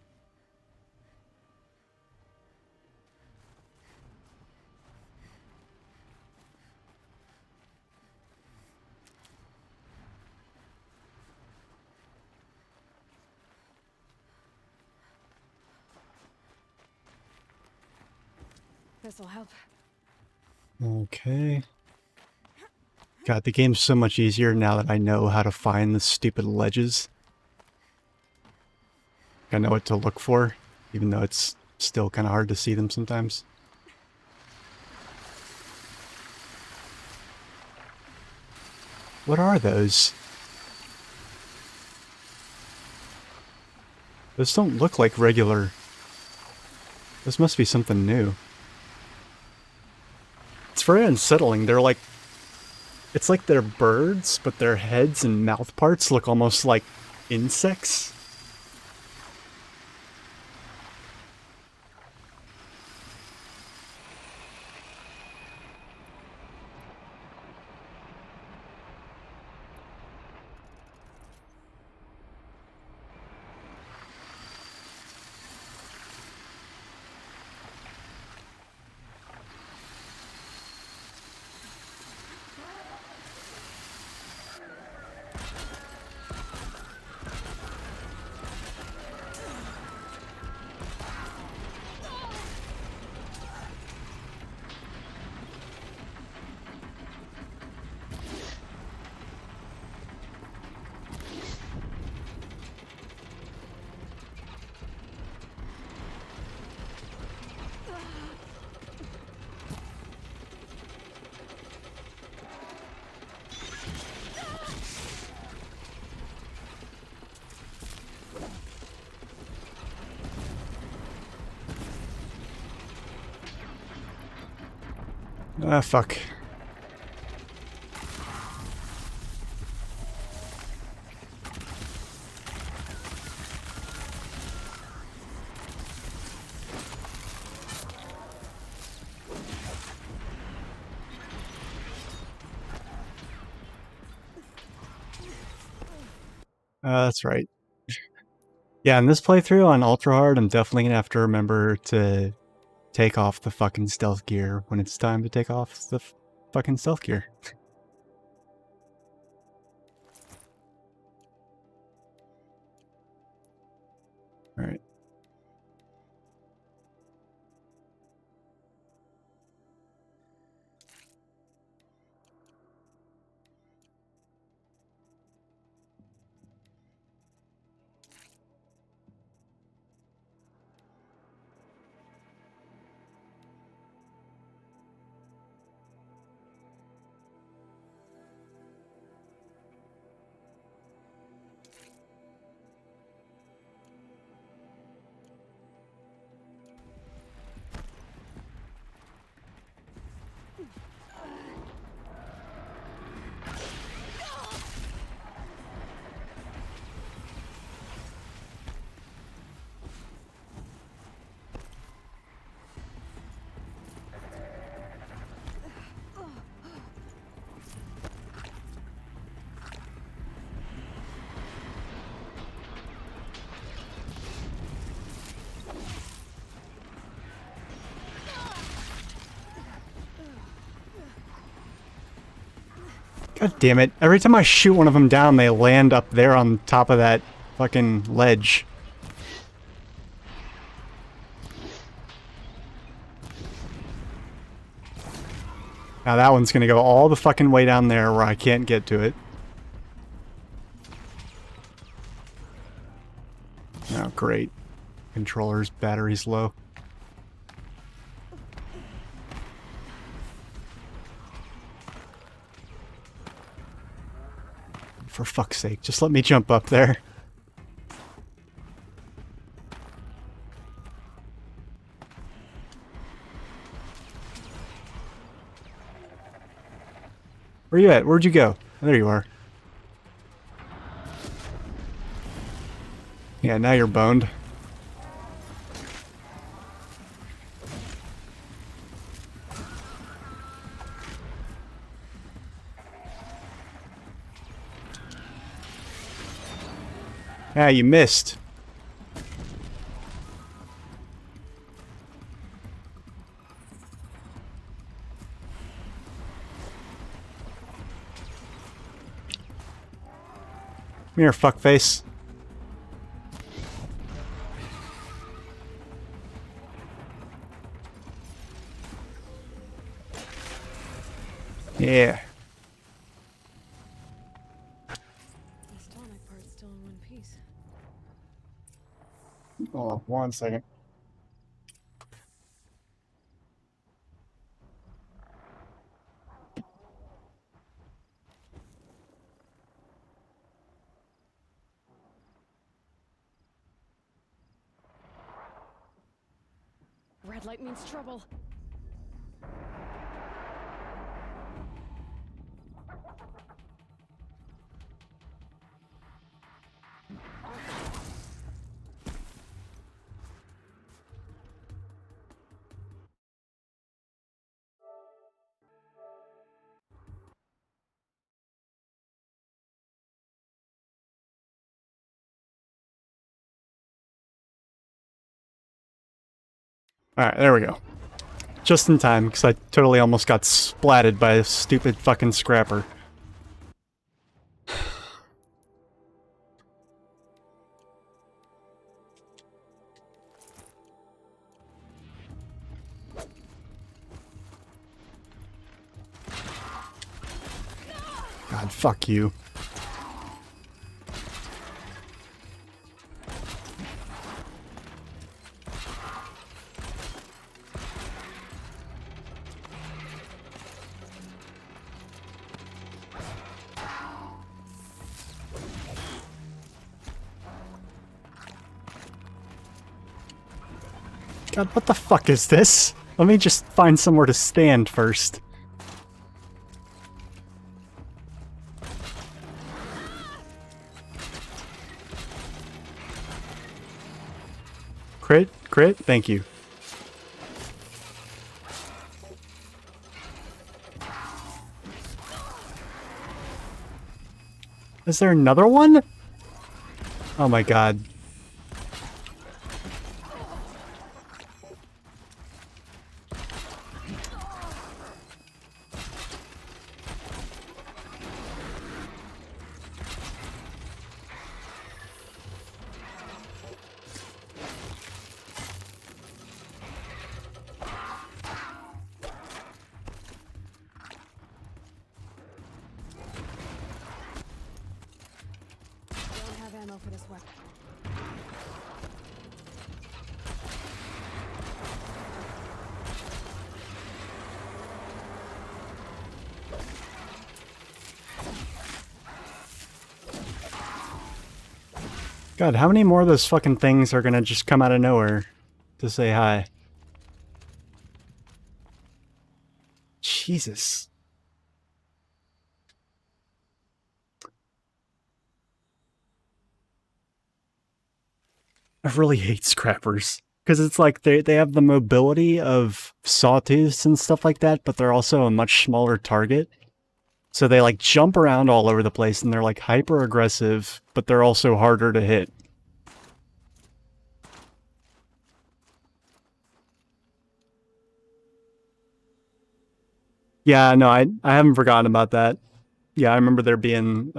This'll help. Okay. God, the game's so much easier now that I know how to find the stupid ledges. I know what to look for, even though it's still kind of hard to see them sometimes. What are those? Those don't look like regular. This must be something new. It's very unsettling. They're like... It's like they're birds, but their heads and mouth parts look almost like insects. Ah, fuck. That's right. Yeah, in this playthrough on Ultra Hard, I'm definitely gonna have to remember to take off the fucking stealth gear when it's time to take off the fucking stealth gear. Alright. God damn it. Every time I shoot one of them down, they land up there on top of that fucking ledge. Now that one's gonna go all the fucking way down there where I can't get to it. Oh, great. Controller's battery's low. For fuck's sake, just let me jump up there. Where you at? Where'd you go? There you are. Yeah, now you're boned. Yeah, you missed. Come here, fuckface. Yeah. This tonic part's still in one piece. Hold on 1 second. Red light means trouble. Alright, there we go. Just in time, because I totally almost got splatted by a stupid fucking scrapper. God, fuck you. God, what the fuck is this? Let me just find somewhere to stand first. Crit? Crit? Thank you. Is there another one? Oh my god. Don't have ammo for this weapon. God, how many more of those fucking things are gonna just come out of nowhere to say hi? Jesus. I really hate scrappers. Because it's like they have the mobility of sawtooths and stuff like that, but they're also a much smaller target. So they like jump around all over the place and they're like hyper aggressive, but they're also harder to hit. Yeah, no, I haven't forgotten about that. Yeah, I remember there being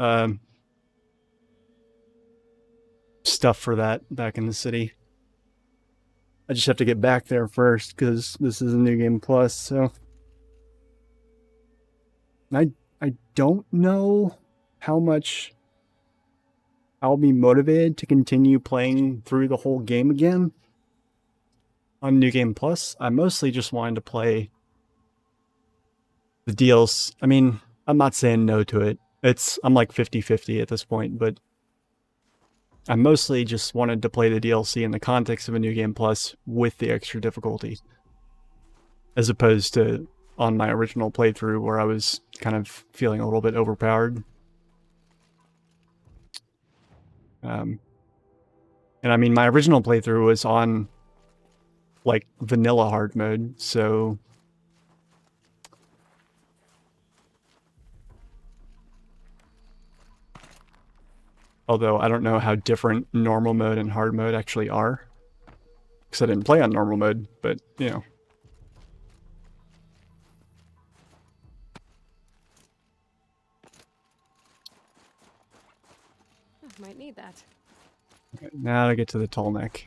stuff for that back in the city. I just have to get back there first because this is a New Game Plus. So I don't know how much I'll be motivated to continue playing through the whole game again on New Game Plus. I mostly just wanted to play the DLC. I mean, I'm not saying no to it. I'm like 50-50 at this point, but I mostly just wanted to play the DLC in the context of a New Game Plus with the extra difficulty, as opposed to on my original playthrough where I was kind of feeling a little bit overpowered. And I mean, my original playthrough was on like vanilla hard mode, so although I don't know how different normal mode and hard mode actually are, because I didn't play on normal mode, but you know. Might need that. Okay, now to get to the tall neck.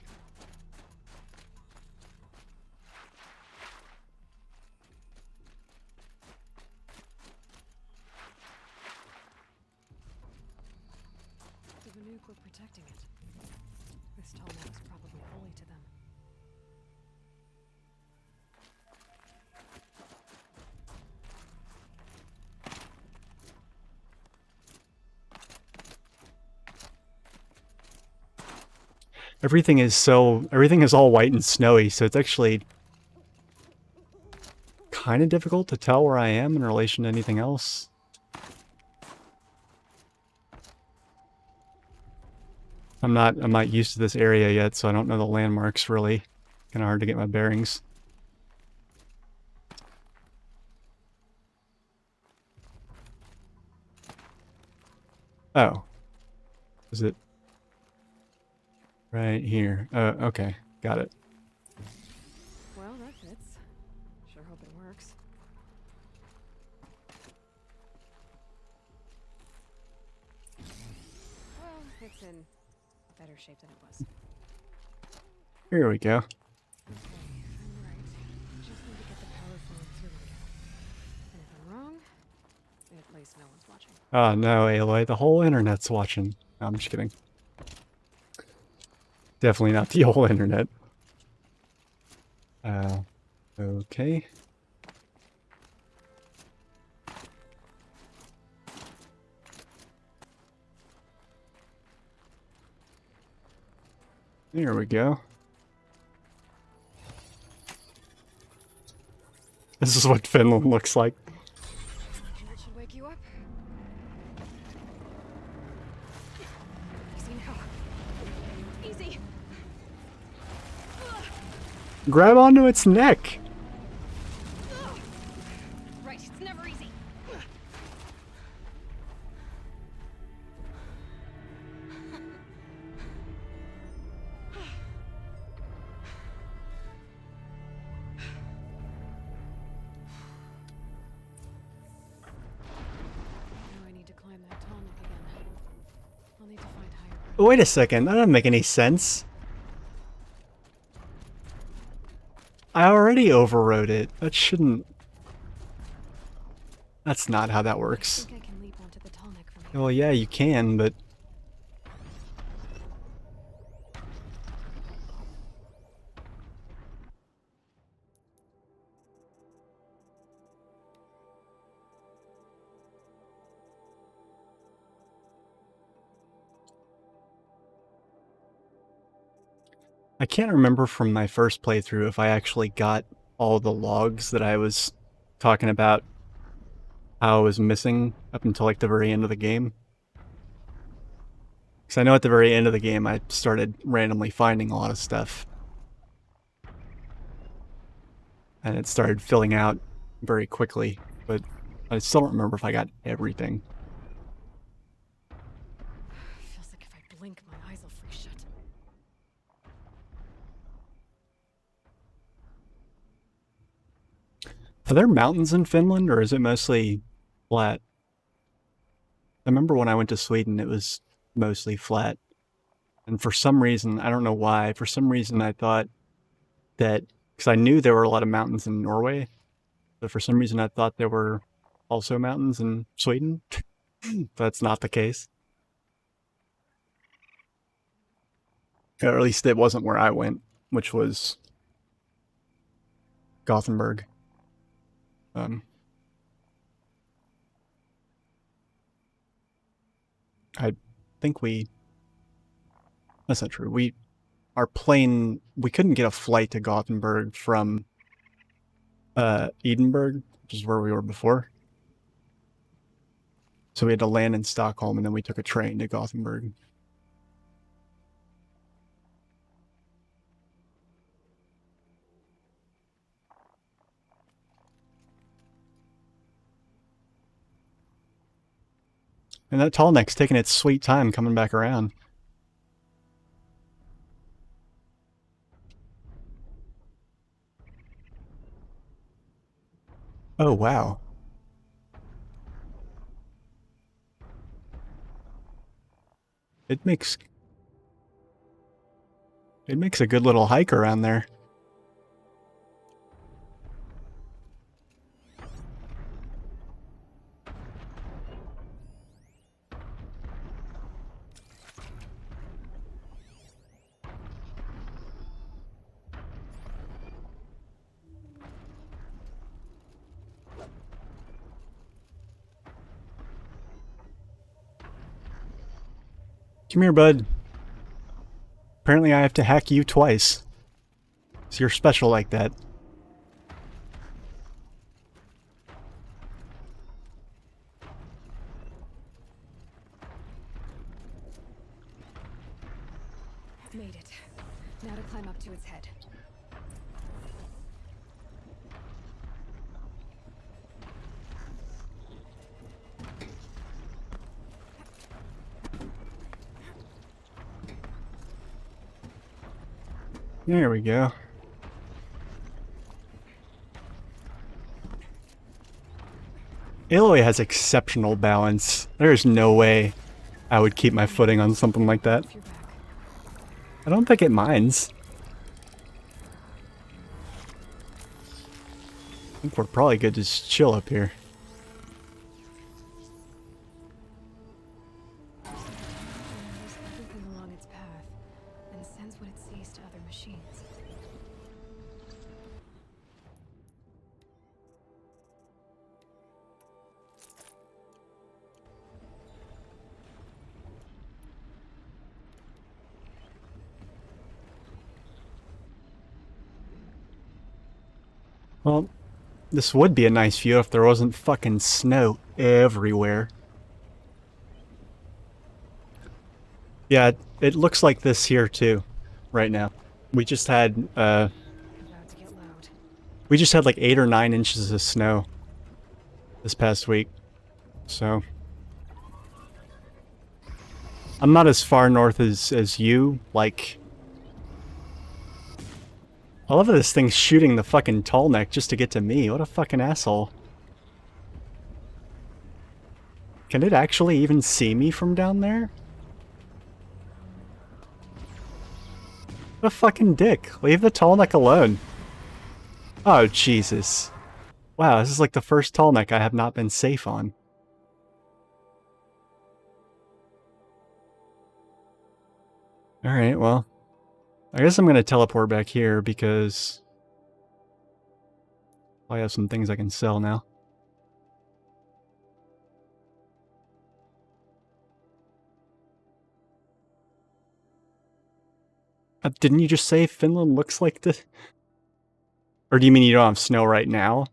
The Vanook were protecting it. This tall neck was probably holy to them. Everything is all white and snowy, so it's actually kind of difficult to tell where I am in relation to anything else. I'm not used to this area yet, so I don't know the landmarks really. Kind of hard to get my bearings. Oh. Is it right here? Okay. Got it. Well, that fits. Sure hope it works. Well, it's in better shape than it was. Here we go. Okay, I'm right. Just need to get the power flowing through again. And if I'm wrong, at least no one's watching. Oh no, Aloy, the whole internet's watching. No, I'm just kidding. Definitely not the whole internet. Okay. There we go. This is what Finland looks like. That should wake you up. Easy now. Easy. Grab onto its neck. Right, it's never easy. Now I need to climb that tall neck again. I'll need to find higher ground. Wait a second, that doesn't make any sense. I already overrode it. That shouldn't... That's not how that I works. think I can leap onto the tall neck from here. Well, yeah, you can, but... I can't remember from my first playthrough if I actually got all the logs that I was talking about how I was missing up until like the very end of the game. Because I know at the very end of the game I started randomly finding a lot of stuff. And it started filling out very quickly, but I still don't remember if I got everything. Feels like if I blink, my eyes will freeze shut. Are there mountains in Finland, or is it mostly flat? I remember when I went to Sweden, it was mostly flat. And for some reason, I don't know why, for some reason I thought that, because I knew there were a lot of mountains in Norway, but for some reason I thought there were also mountains in Sweden. That's not the case. Or at least it wasn't where I went, which was Gothenburg. I think that's not true. Our plane, we couldn't get a flight to Gothenburg from Edinburgh, which is where we were before. So we had to land in Stockholm, and then we took a train to Gothenburg. And that tall neck's taking its sweet time coming back around. Oh, wow. It makes a good little hike around there. Come here, bud. Apparently I have to hack you twice. So you're special like that. Made it. Now to climb up to its head. There we go. Aloy has exceptional balance. There's no way I would keep my footing on something like that. If you're back. I don't think it minds. I think we're probably good to just chill up here. It knows everything along its path and sends what it sees to other machines. Well, this would be a nice view if there wasn't fucking snow everywhere. Yeah, it looks like this here too, right now. We just had, About to get loud. we just had like 8 or 9 inches of snow this past week. So I'm not as far north as you, like... I love that this thing's shooting the fucking tall neck just to get to me. What a fucking asshole. Can it actually even see me from down there? What a fucking dick. Leave the tall neck alone. Oh, Jesus. Wow, this is like the first tall neck I have not been safe on. Alright, well. I guess I'm gonna teleport back here because I have some things I can sell now. Didn't you just say Finland looks like this? Or do you mean you don't have snow right now?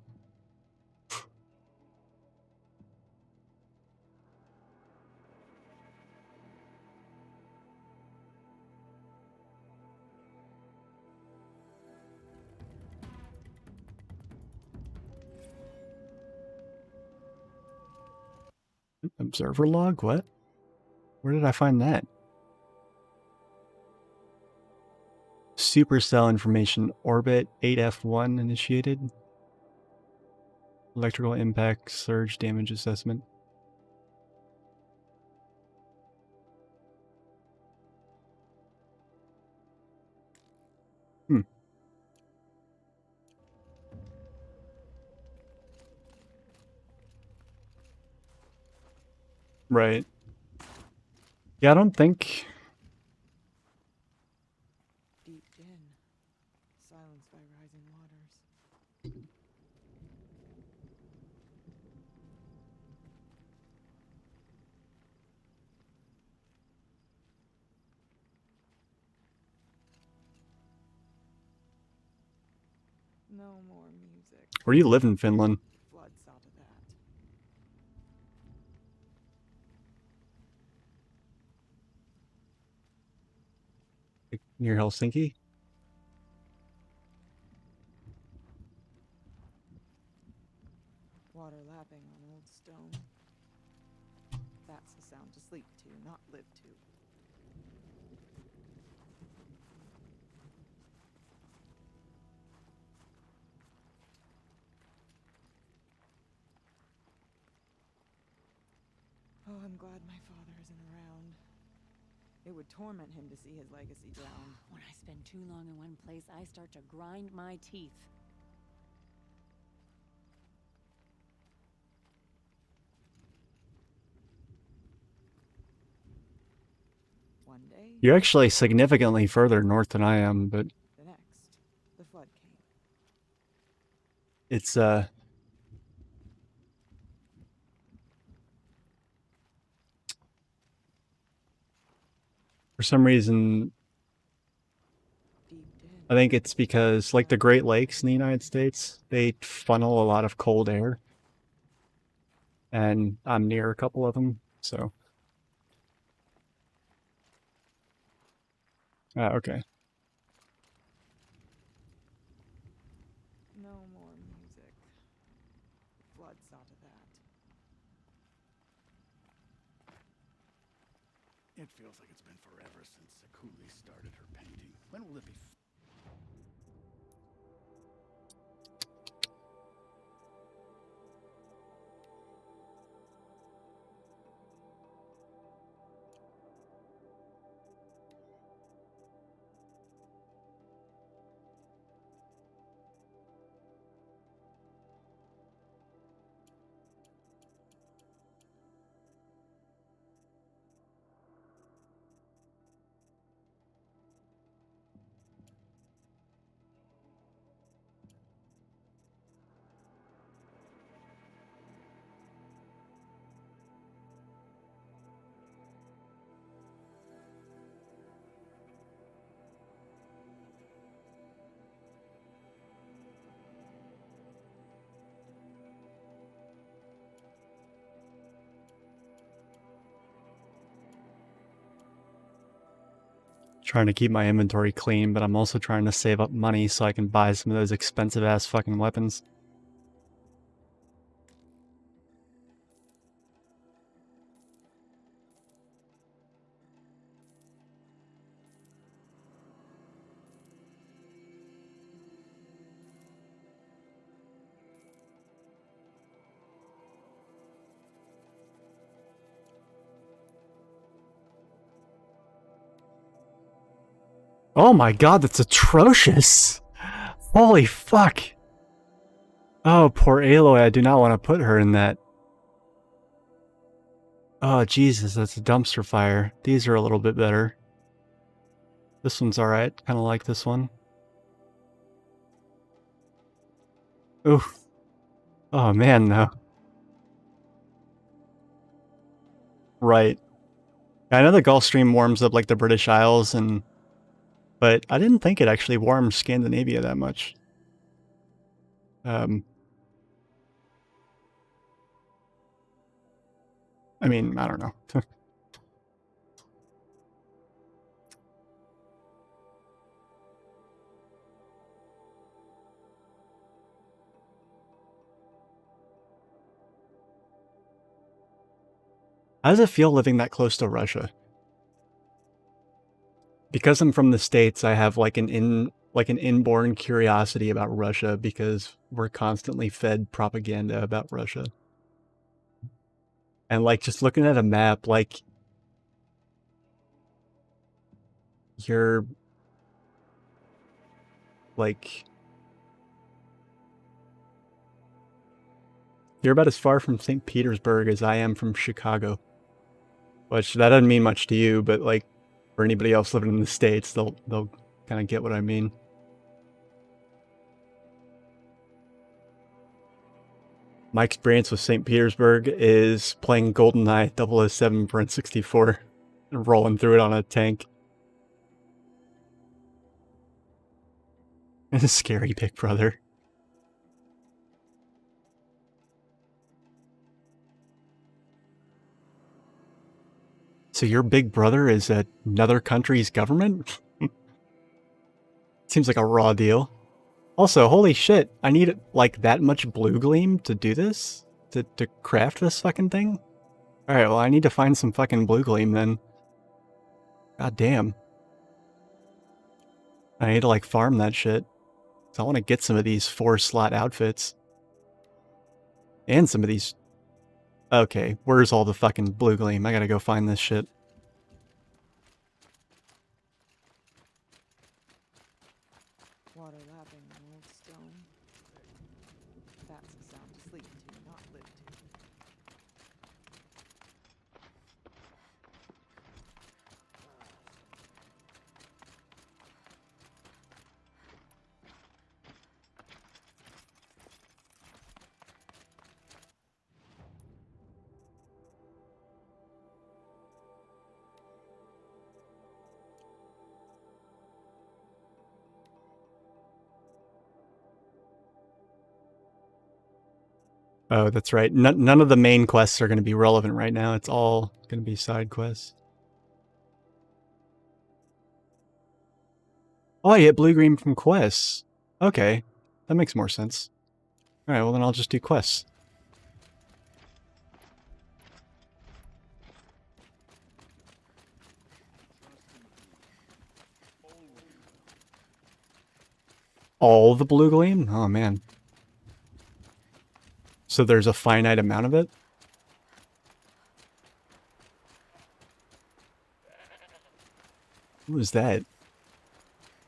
Observer log? What? Where did I find that? Supercell information. Orbit 8F1 initiated. Electrical impact surge damage assessment. Right. Yeah, I don't think... Deep din, silenced by rising waters. No more music. Where do you live in Finland? Flood saw to that. Near Helsinki? Water lapping on old stone. That's a sound to sleep to, not live to. Oh, I'm glad my father isn't around. It would torment him to see his legacy drown. When I spend too long in one place, I start to grind my teeth. One day, You're actually significantly further north than I am, but the next, the flood came. it's, for some reason, Deep din. I think it's because, like the Great Lakes in the United States, they funnel a lot of cold air. And I'm near a couple of them, so. Okay. No more music. Flood saw to that. It feels like it's been forever since Sakuli started her painting. When will it be? Trying to keep my inventory clean, but I'm also trying to save up money so I can buy some of those expensive ass fucking weapons. Oh my god, that's atrocious! Holy fuck! Oh, poor Aloy, I do not want to put her in that. Oh, Jesus, that's a dumpster fire. These are a little bit better. This one's alright, kind of like this one. Oof. Oh man, no. Right. I know the Gulf Stream warms up like the British Isles, but I didn't think it actually warmed Scandinavia that much. I mean, I don't know. How does it feel living that close to Russia? Because I'm from the States, I have like an inborn curiosity about Russia because we're constantly fed propaganda about Russia. And like just looking at a map, like you're about as far from St. Petersburg as I am from Chicago. Which that doesn't mean much to you, but like for anybody else living in the States, they'll kind of get what I mean. My experience with St. Petersburg is playing GoldenEye 007 for N64 and rolling through it on a tank. Scary Big Brother. So your big brother is another country's government? Seems like a raw deal. Also, holy shit, I need like that much blue gleam to do this? To craft this fucking thing? Alright, well I need to find some fucking blue gleam then. God damn. I need to like farm that shit. So I want to get some of these 4-slot outfits. And some of these... Okay, where's all the fucking blue gleam? I gotta go find this shit. Water lapping on old stone. That's a sound to sleep to, not live to. Oh, that's right. None of the main quests are going to be relevant right now. It's all going to be side quests. Oh, I get blue green from quests. Okay, that makes more sense. Alright, well then I'll just do quests. All the blue gleam? Oh man. So there's a finite amount of it? What was that?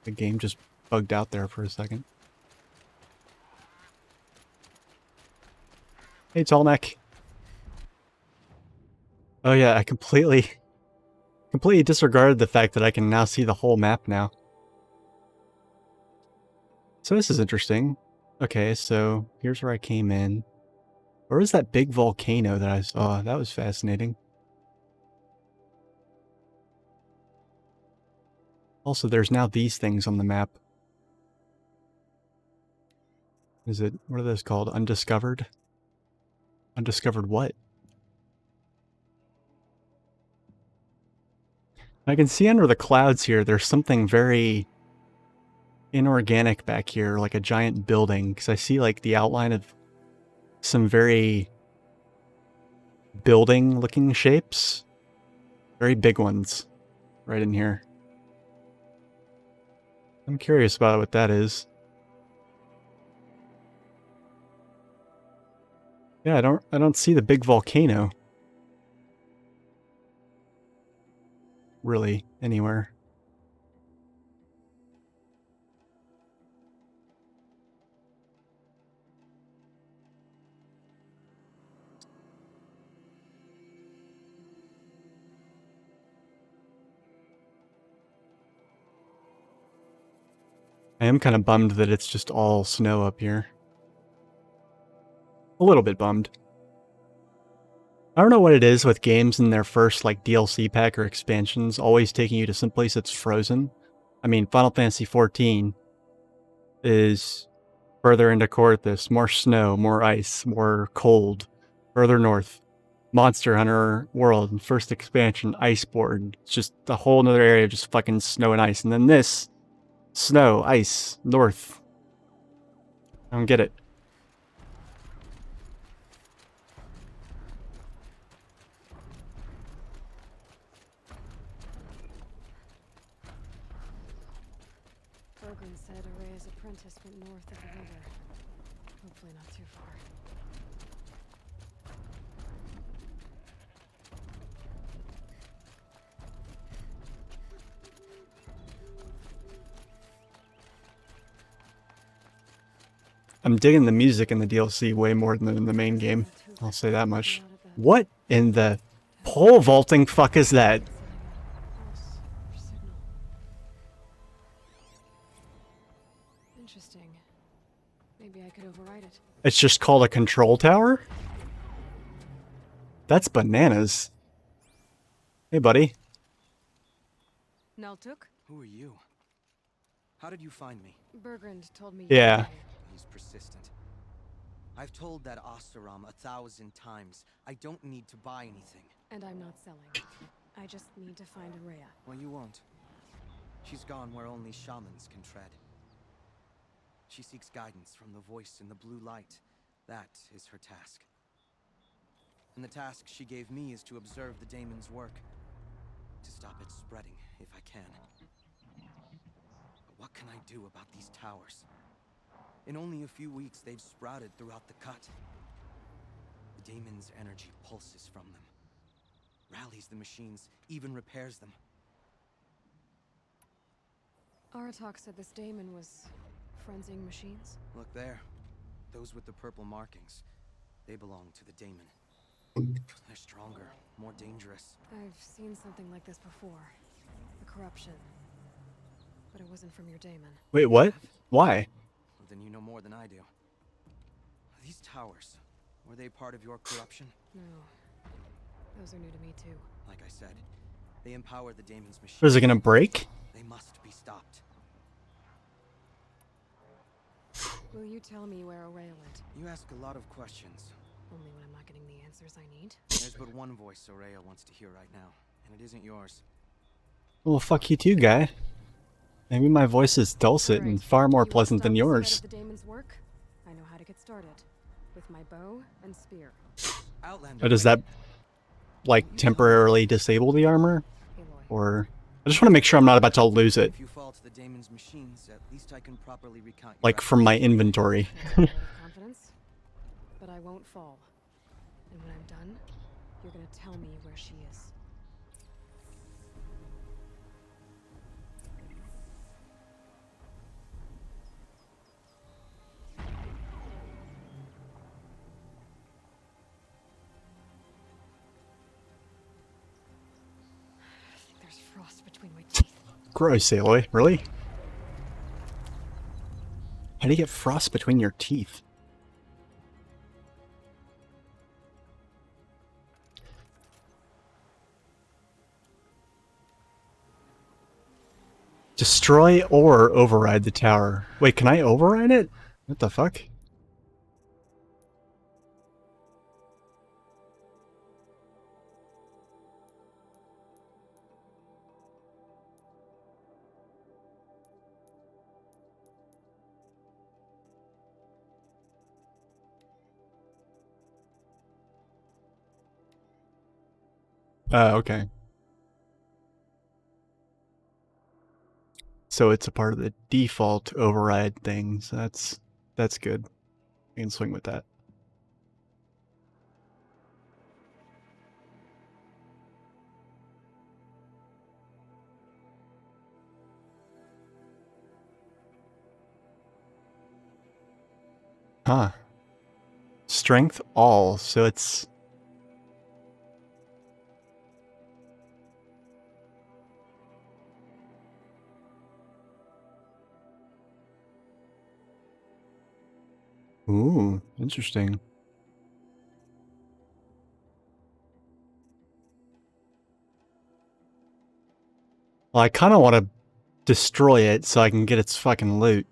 The game just bugged out there for a second. Hey, Tallneck. Oh yeah, I completely disregarded the fact that I can now see the whole map now. So this is interesting. Okay, so here's where I came in. Where was that big volcano that I saw? That was fascinating. Also, there's now these things on the map. Is it, what are those called? Undiscovered? Undiscovered what? I can see under the clouds here, there's something very inorganic back here, like a giant building, because I see like the outline of some very building-looking shapes. Very big ones right in here. I'm curious about what that is. Yeah, I don't see the big volcano. Really, anywhere. I am kind of bummed that it's just all snow up here. A little bit bummed. I don't know what it is with games in their first like DLC pack or expansions always taking you to some place that's frozen. I mean, Final Fantasy XIV is further into Coerthas, more snow, more ice, more cold, further north. Monster Hunter World, first expansion, Iceborne. It's just a whole nother area of just fucking snow and ice. And then this, snow, ice, north. I don't get it. Brogan said Araya's apprentice went north of the river. Hopefully not too far. I'm digging the music in the DLC way more than in the main game. I'll say that much. What in the pole vaulting fuck is that? Pulse or signal. Interesting. Maybe I could override it. It's just called a control tower? That's bananas. Hey, buddy. Naltuk? Who are you? How did you find me? Bergrand told me. Yeah. He's persistent. I've told that Oseram 1,000 times. I don't need to buy anything. And I'm not selling. I just need to find Araya. Well, you won't. She's gone where only shamans can tread. She seeks guidance from the voice in the blue light. That is her task. And the task she gave me is to observe the daemon's work. To stop it spreading, if I can. But what can I do about these towers? In only a few weeks, they've sprouted throughout the cut. The daemon's energy pulses from them. Rallies the machines, even repairs them. Aratak said this daemon was frenzying machines. Look there. Those with the purple markings. They belong to the daemon. They're stronger, more dangerous. I've seen something like this before. The corruption. But it wasn't from your daemon. Wait, what? Why? Well, then you know more than I do. These towers, were they part of your corruption? No. Those are new to me too. Like I said, they empower the daemon's machine. Is it gonna break? They must be stopped. Will you tell me where Araya went? You ask a lot of questions. Only when I'm not getting the answers I need. There's but one voice Araya wants to hear right now, and it isn't yours. Well, fuck you too, guy. Maybe my voice is dulcet and far more pleasant than yours. The daemon's work? I know how to get started. With my bow and spear. Or does that, like, temporarily disable the armor? Or... I just want to make sure I'm not about to lose it. If you fall to the daemon's machines, at least I can properly recount your Like, from my inventory. Confidence, but I won't fall. And when I'm done, you're gonna tell me where she is. There's frost between my teeth. Gross, Aloy. Really? How do you get frost between your teeth? Destroy or override the tower. Wait, can I override it? What the fuck? Okay. So it's a part of the default override thing, so that's good. I can swing with that. Huh. Strength all, so it's... Ooh, interesting. Well, I kind of want to destroy it so I can get its fucking loot.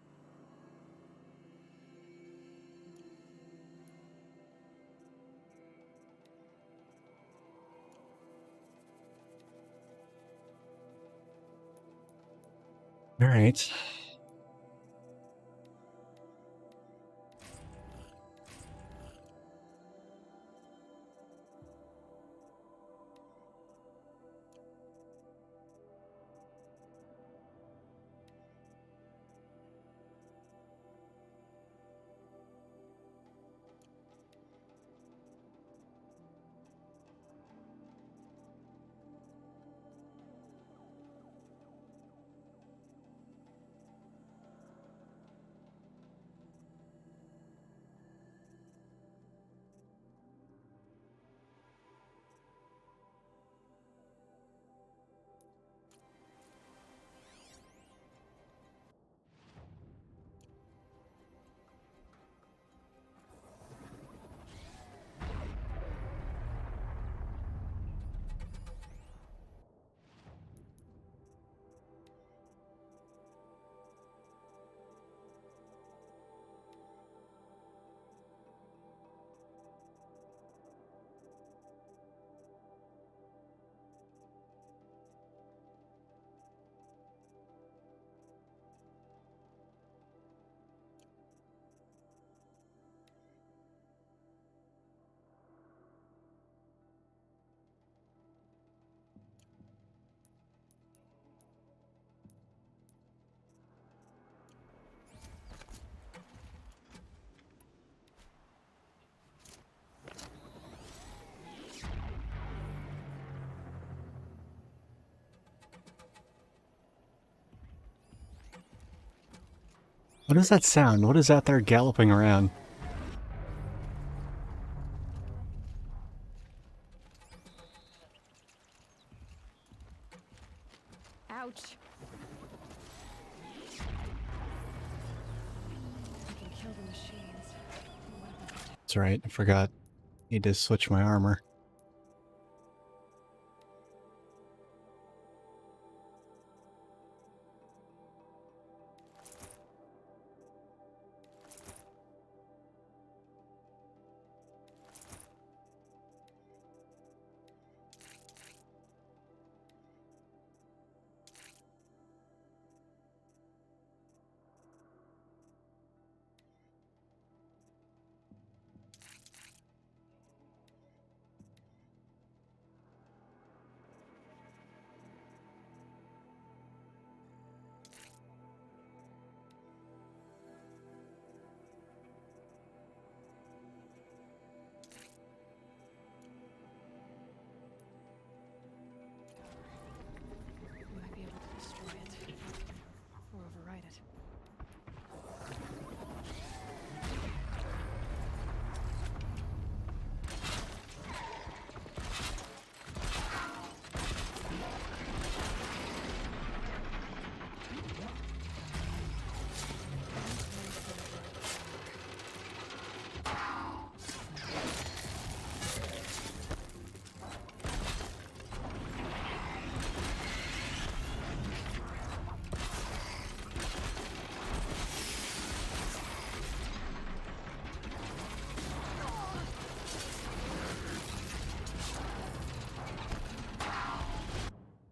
All right. What is that sound? What is out there galloping around? Ouch. I can kill the machines. That's right, I forgot. Need to switch my armor. We might be able to destroy it. Or override it.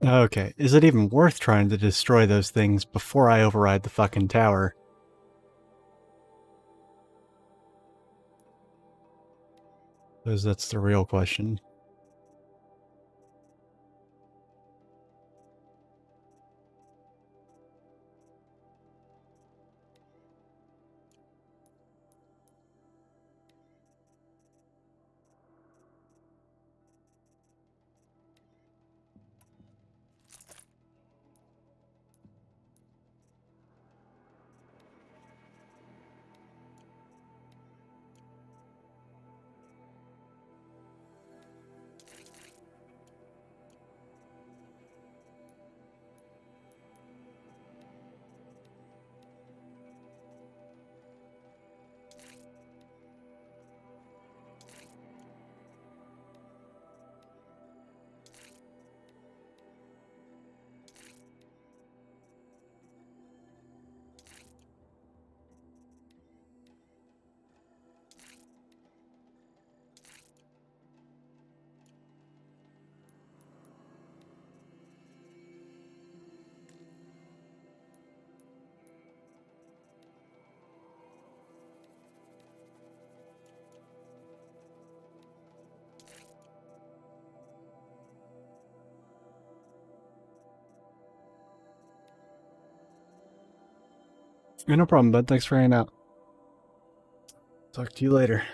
Okay, is it even worth trying to destroy those things before I override the fucking tower? Because that's the real question. Yeah, no problem, bud. Thanks for hanging out. Talk to you later.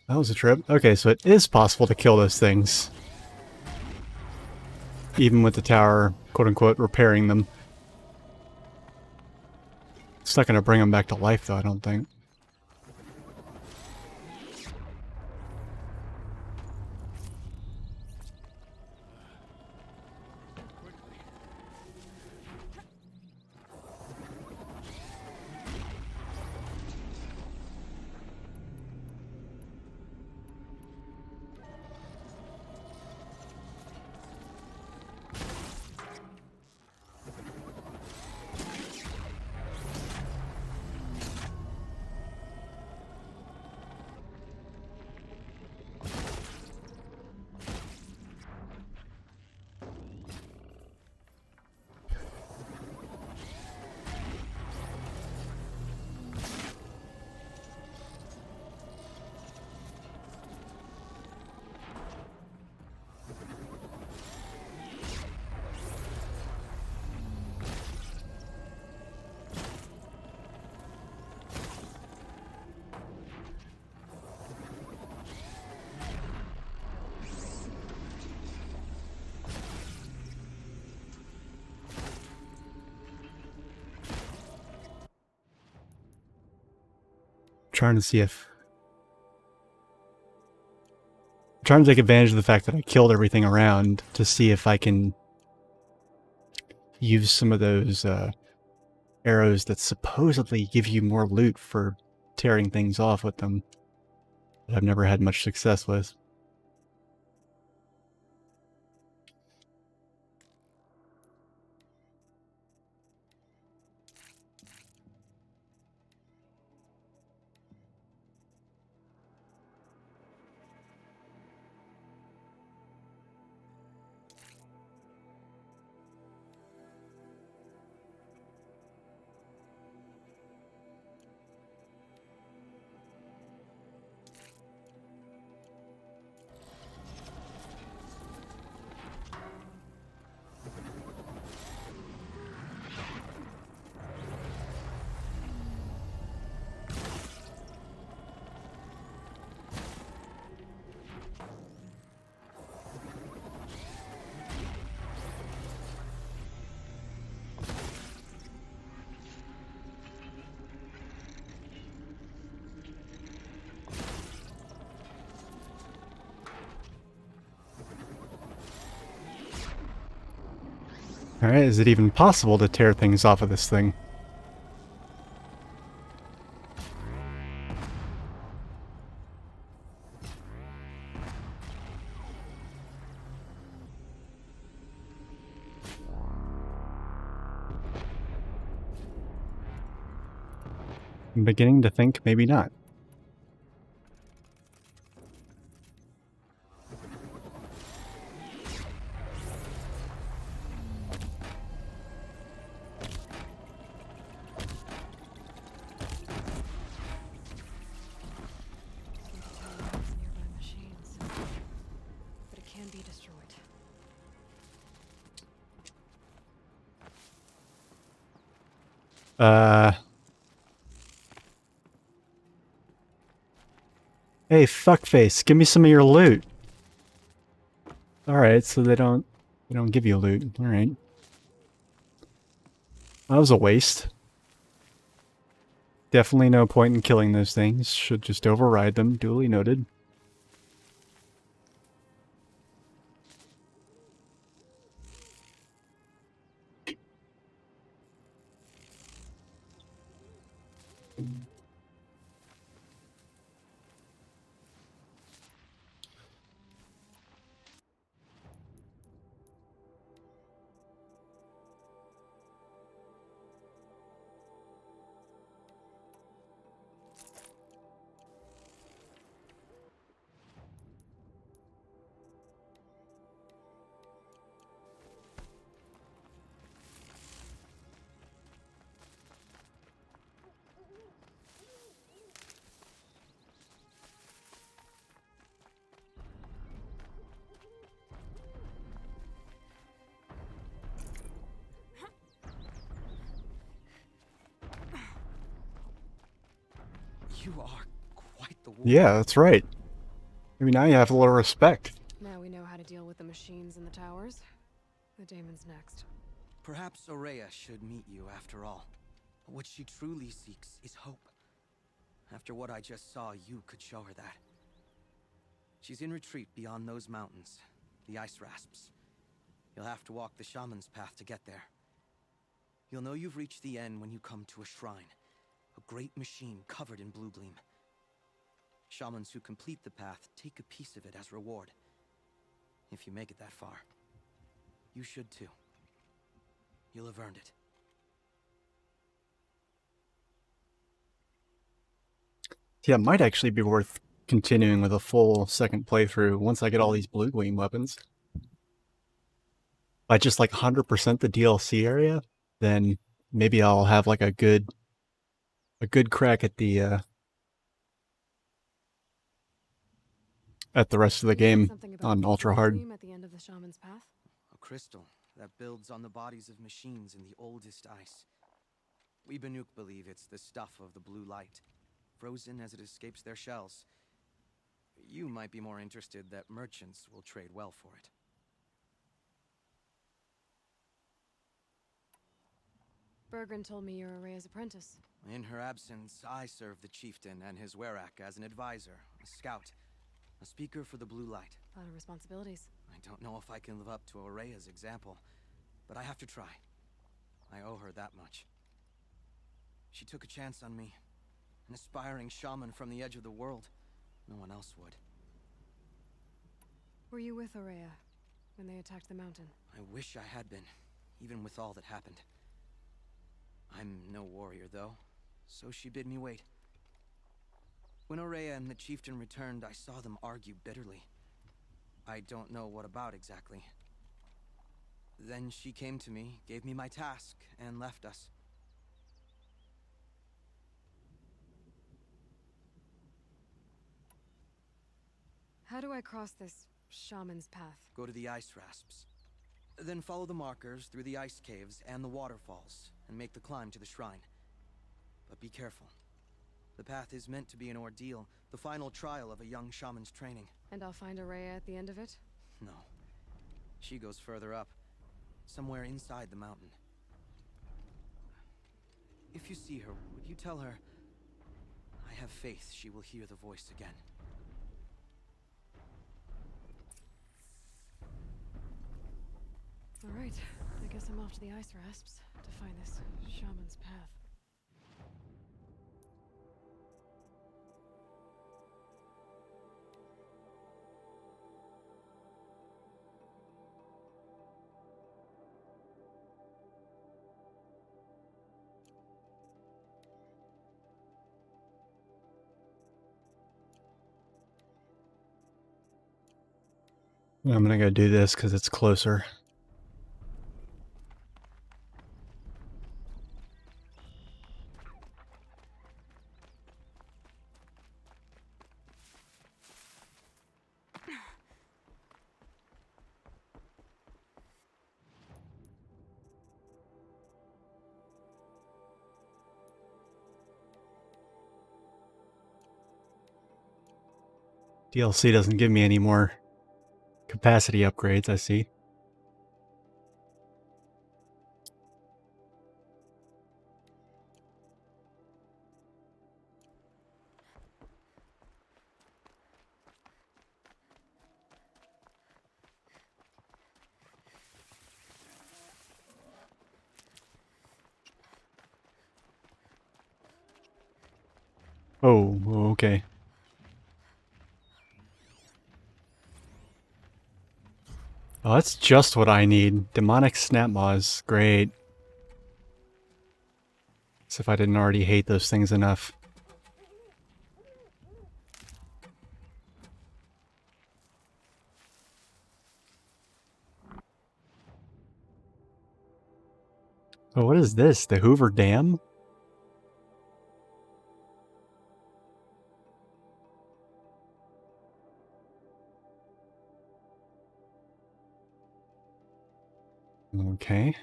That was a trip. Okay, so it is possible to kill those things. Even with the tower, quote-unquote, repairing them. It's not going to bring them back to life, though, I don't think. Trying to see if... I'm trying to take advantage of the fact that I killed everything around to see if I can use some of those arrows that supposedly give you more loot for tearing things off with them. That I've never had much success with. Alright, is it even possible to tear things off of this thing? I'm beginning to think maybe not. Nearby machines, but it can be destroyed. Hey, fuckface, give me some of your loot. Alright, so they don't give you loot. Alright. That was a waste. Definitely no point in killing those things. Should just override them, duly noted. You are quite the warrior. Yeah, that's right. Maybe now you have a little respect. Now we know how to deal with the machines in the towers. The daemon's next. Perhaps Aurea should meet you after all. What she truly seeks is hope. After what I just saw, you could show her that. She's in retreat beyond those mountains, the ice rasps. You'll have to walk the shaman's path to get there. You'll know you've reached the end when you come to a shrine, a great machine covered in blue gleam. Shamans who complete the path take a piece of it as reward. If you make it that far, you should too. You'll have earned it. Yeah, it might actually be worth continuing with a full second playthrough once I get all these blue gleam weapons. If I just like 100% the DLC area, then maybe I'll have like a good crack at the rest of the game Something about on the ultra blue hard. gleam at the end of the shaman's path. A crystal that builds on the bodies of machines in the oldest ice. We Banuk believe it's the stuff of the blue light, frozen as it escapes their shells. You might be more interested that merchants will trade well for it. Bergren told me you're Aurea's apprentice. In her absence, I serve the chieftain and his werak as an advisor, a scout, a speaker for the blue light. A lot of responsibilities. I don't know if I can live up to Aurea's example, but I have to try. I owe her that much. She took a chance on me, an aspiring shaman from the edge of the world. No one else would. Were you with Aurea when they attacked the mountain? I wish I had been, even with all that happened. I'm no warrior, though, so she bid me wait. When Aurea and the chieftain returned, I saw them argue bitterly. I don't know what about exactly. Then she came to me, gave me my task, and left us. How do I cross this shaman's path? Go to the ice rasps. Then follow the markers through the ice caves and the waterfalls, and make the climb to the shrine. But be careful. The path is meant to be an ordeal, the final trial of a young shaman's training. And I'll find Aurea at the end of it? No. She goes further up, somewhere inside the mountain. If you see her, would you tell her, I have faith she will hear the voice again. All right, I guess I'm off to the ice rasps to find this shaman's path. I'm gonna go do this because it's closer. DLC doesn't give me any more capacity upgrades, I see. Oh, okay. Oh, that's just what I need. Demonic Snapmaws. Great. As if I didn't already hate those things enough. Oh, what is this? The Hoover Dam? Okay.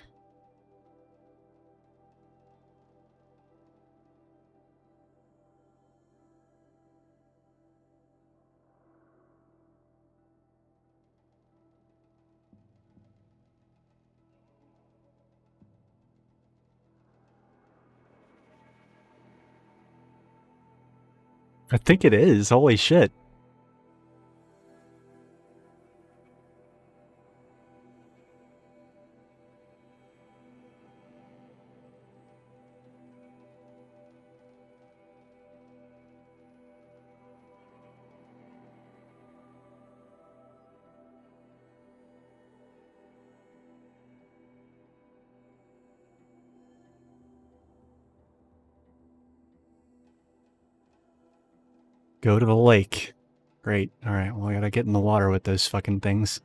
I think it is. Holy shit. Go to the lake. Great. Alright, well I gotta get in the water with those fucking things.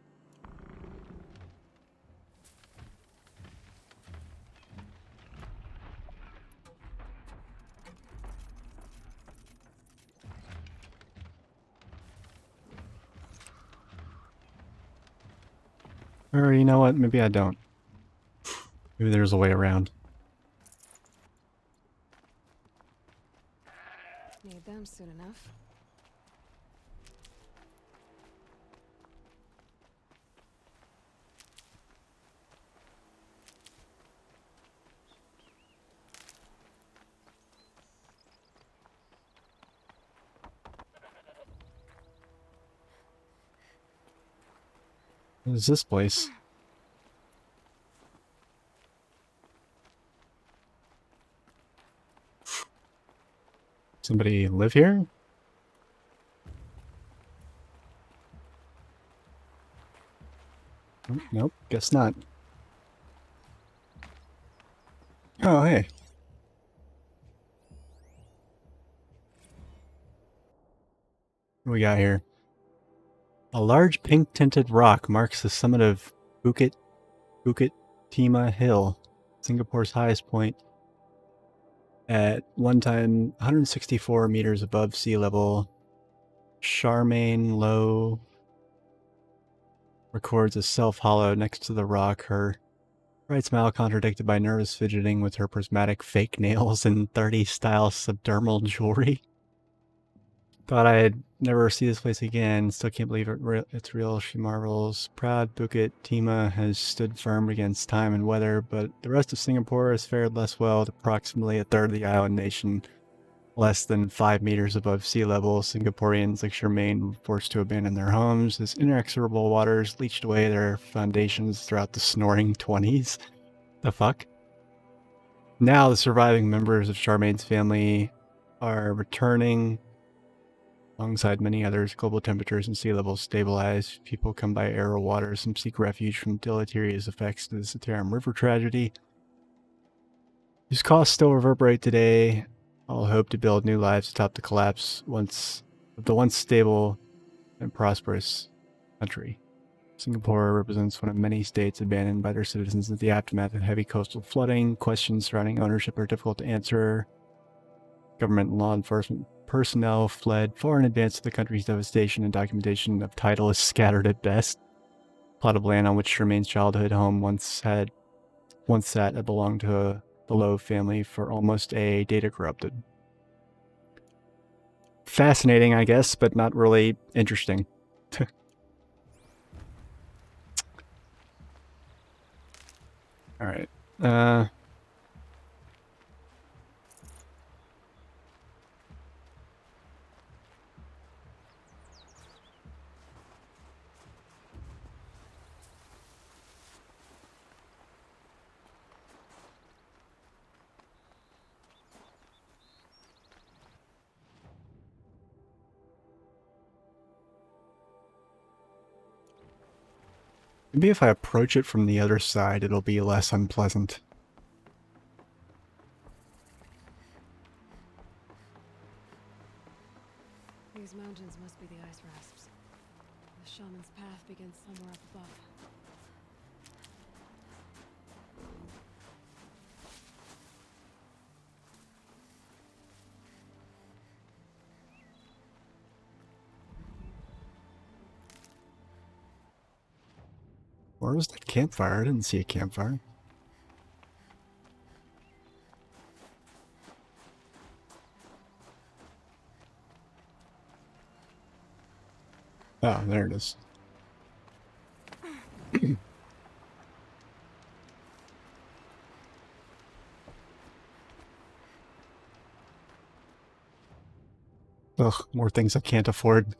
Or you know what? Maybe I don't. Maybe there's a way around. Need them soon enough. What is this place? Somebody live here? Oh, nope, guess not. Oh, hey. What we got here? A large pink-tinted rock marks the summit of Bukit Timah Hill, Singapore's highest point. At one time 164 meters above sea level, Charmaine Low records a self-hollow next to the rock, her bright smile contradicted by nervous fidgeting with her prismatic fake nails and 30s-style subdermal jewelry. Thought I'd never see this place again. Still can't believe it's real, she marvels. Proud Bukit Timah has stood firm against time and weather, but the rest of Singapore has fared less well, with approximately a third of the island nation less than 5 meters above sea level. Singaporeans like Charmaine were forced to abandon their homes as inexorable waters leached away their foundations throughout the snoring 20s. The fuck? Now the surviving members of Charmaine's family are returning. Alongside many others, global temperatures and sea levels stabilize. People come by air or water. Some seek refuge from deleterious effects of the Sataram River tragedy, whose costs still reverberate today. All hope to build new lives atop the collapse of the once stable and prosperous country. Singapore represents one of many states abandoned by their citizens in the aftermath of heavy coastal flooding. Questions surrounding ownership are difficult to answer. Government and law enforcement personnel fled far in advance of the country's devastation, and documentation of title is scattered at best. Plot of land on which Charmaine's childhood home once sat had belonged to the Lowe family for almost a data corrupted. Fascinating, I guess, but not really interesting. Alright. Maybe if I approach it from the other side, it'll be less unpleasant. These mountains must be the ice rasps. The shaman's path begins somewhere up above. Where was that campfire? I didn't see a campfire. Oh, there it is. Ugh, more things I can't afford.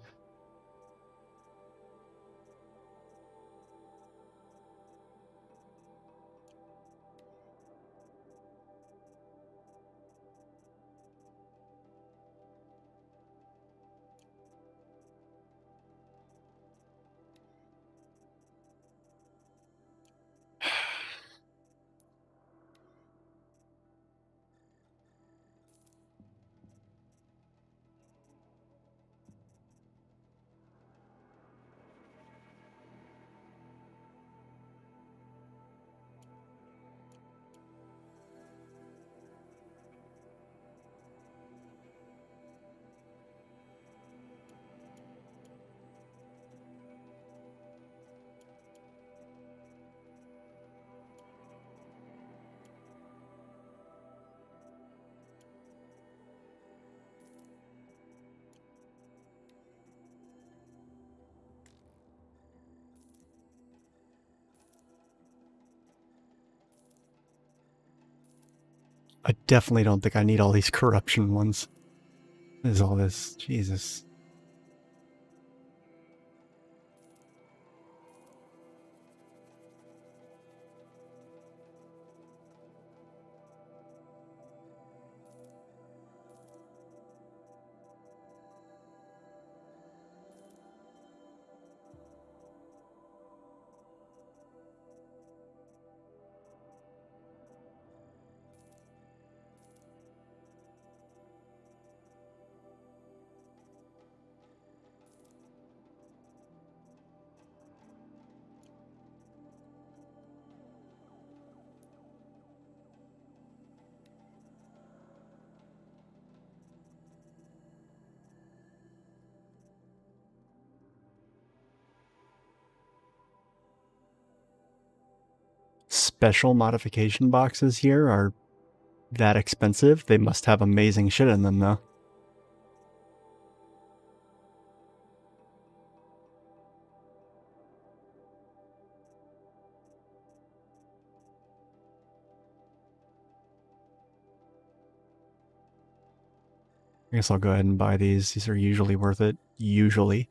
I definitely don't think I need all these corruption ones. What is all this? Jesus. Special modification boxes here are that expensive. They must have amazing shit in them, though. I guess I'll go ahead and buy these. These are usually worth it. Usually.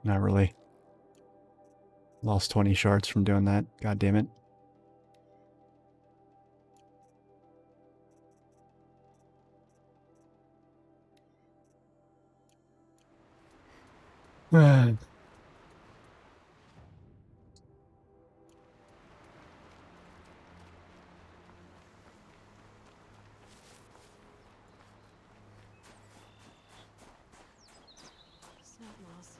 Not really. Lost 20 shards from doing that. God damn it. Snot moss.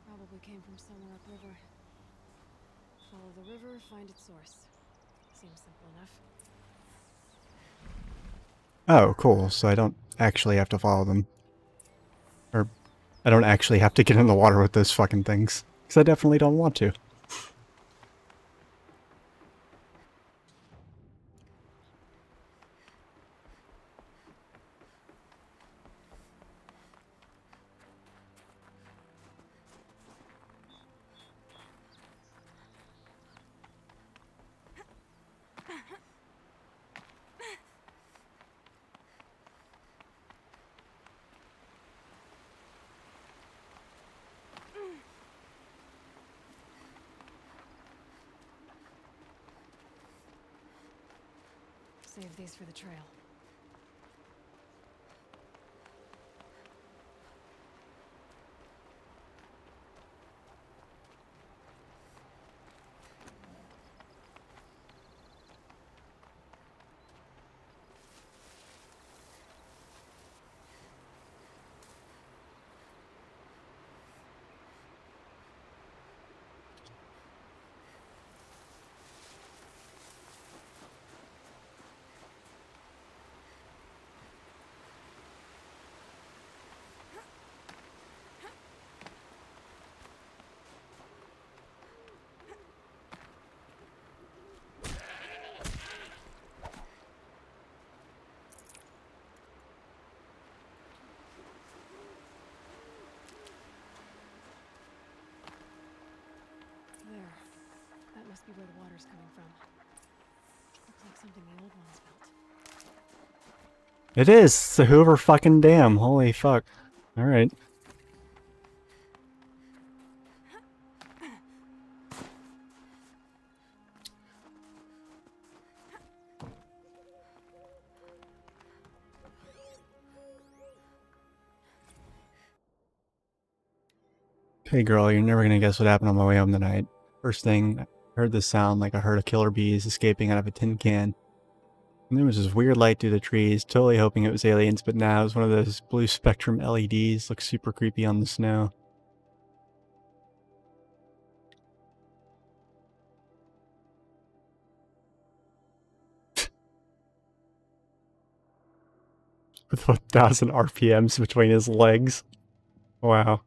Probably came from somewhere upriver. Follow the river, find its source. Seems simple enough. Oh, cool. So I don't actually have to follow them. Or I don't actually have to get in the water with those fucking things. Because I definitely don't want to. Save these for the trail. whisper's coming from. Looks like something the old ones built. It is! It's the Hoover fucking Dam. Holy fuck. Alright. Hey girl, you're never gonna guess what happened on my way home tonight. First thing, I heard this sound like I heard a killer bees escaping out of a tin can. And there was this weird light through the trees, totally hoping it was aliens, but now it was one of those blue spectrum LEDs, looks super creepy on the snow. With 1,000 RPMs between his legs. Wow.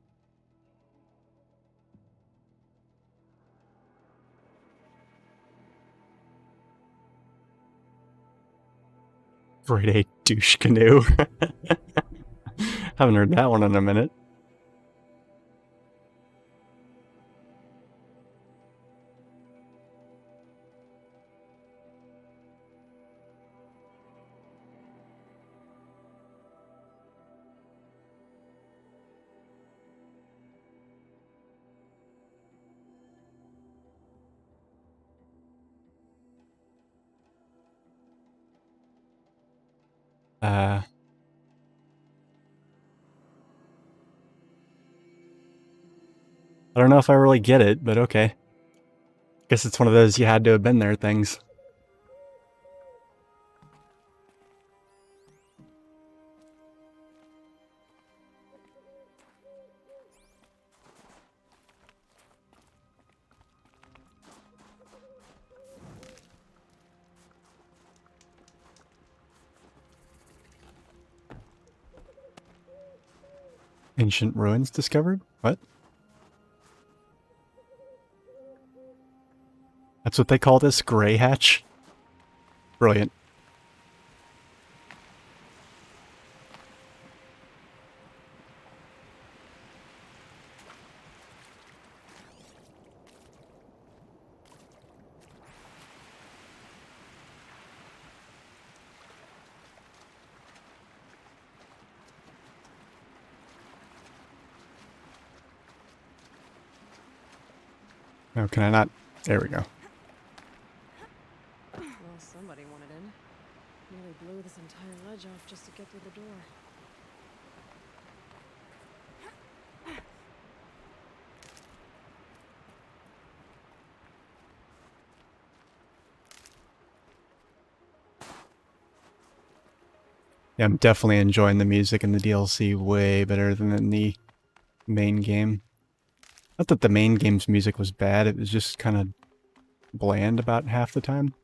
Grade 8 douche canoe. Haven't heard that one in a minute. I don't know if I really get it, but okay. Guess it's one of those you had to have been there things. Ancient ruins discovered? What? That's what they call this? Grey hatch? Brilliant. Oh, can I not? There we go. Well, somebody wanted in. Nearly blew this entire ledge off just to get through the door. Yeah, I'm definitely enjoying the music in the DLC way better than in the main game. Not that the main game's music was bad, it was just kind of bland about half the time.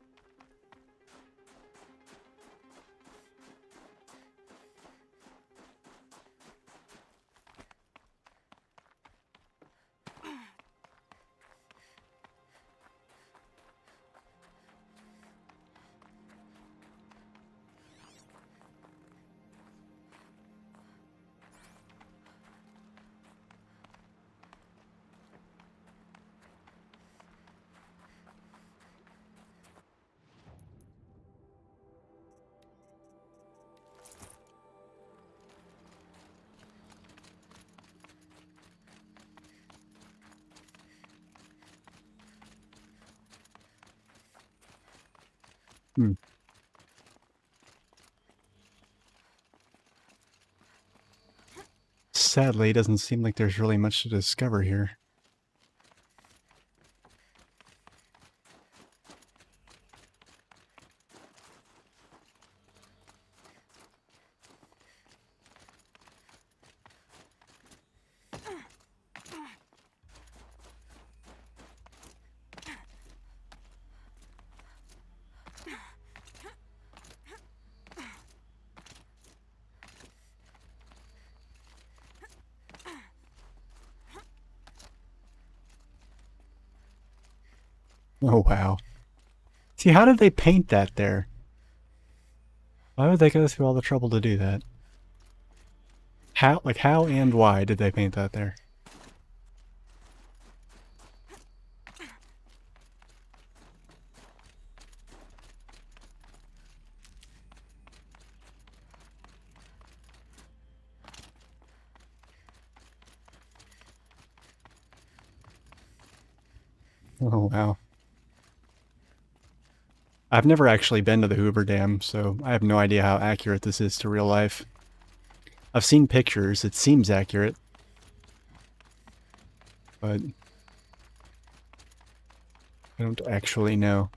Sadly, it doesn't seem like there's really much to discover here. Oh, wow. See, how did they paint that there? Why would they go through all the trouble to do that? How and why did they paint that there? Oh, wow. I've never actually been to the Hoover Dam, so I have no idea how accurate this is to real life. I've seen pictures, it seems accurate. But I don't actually know.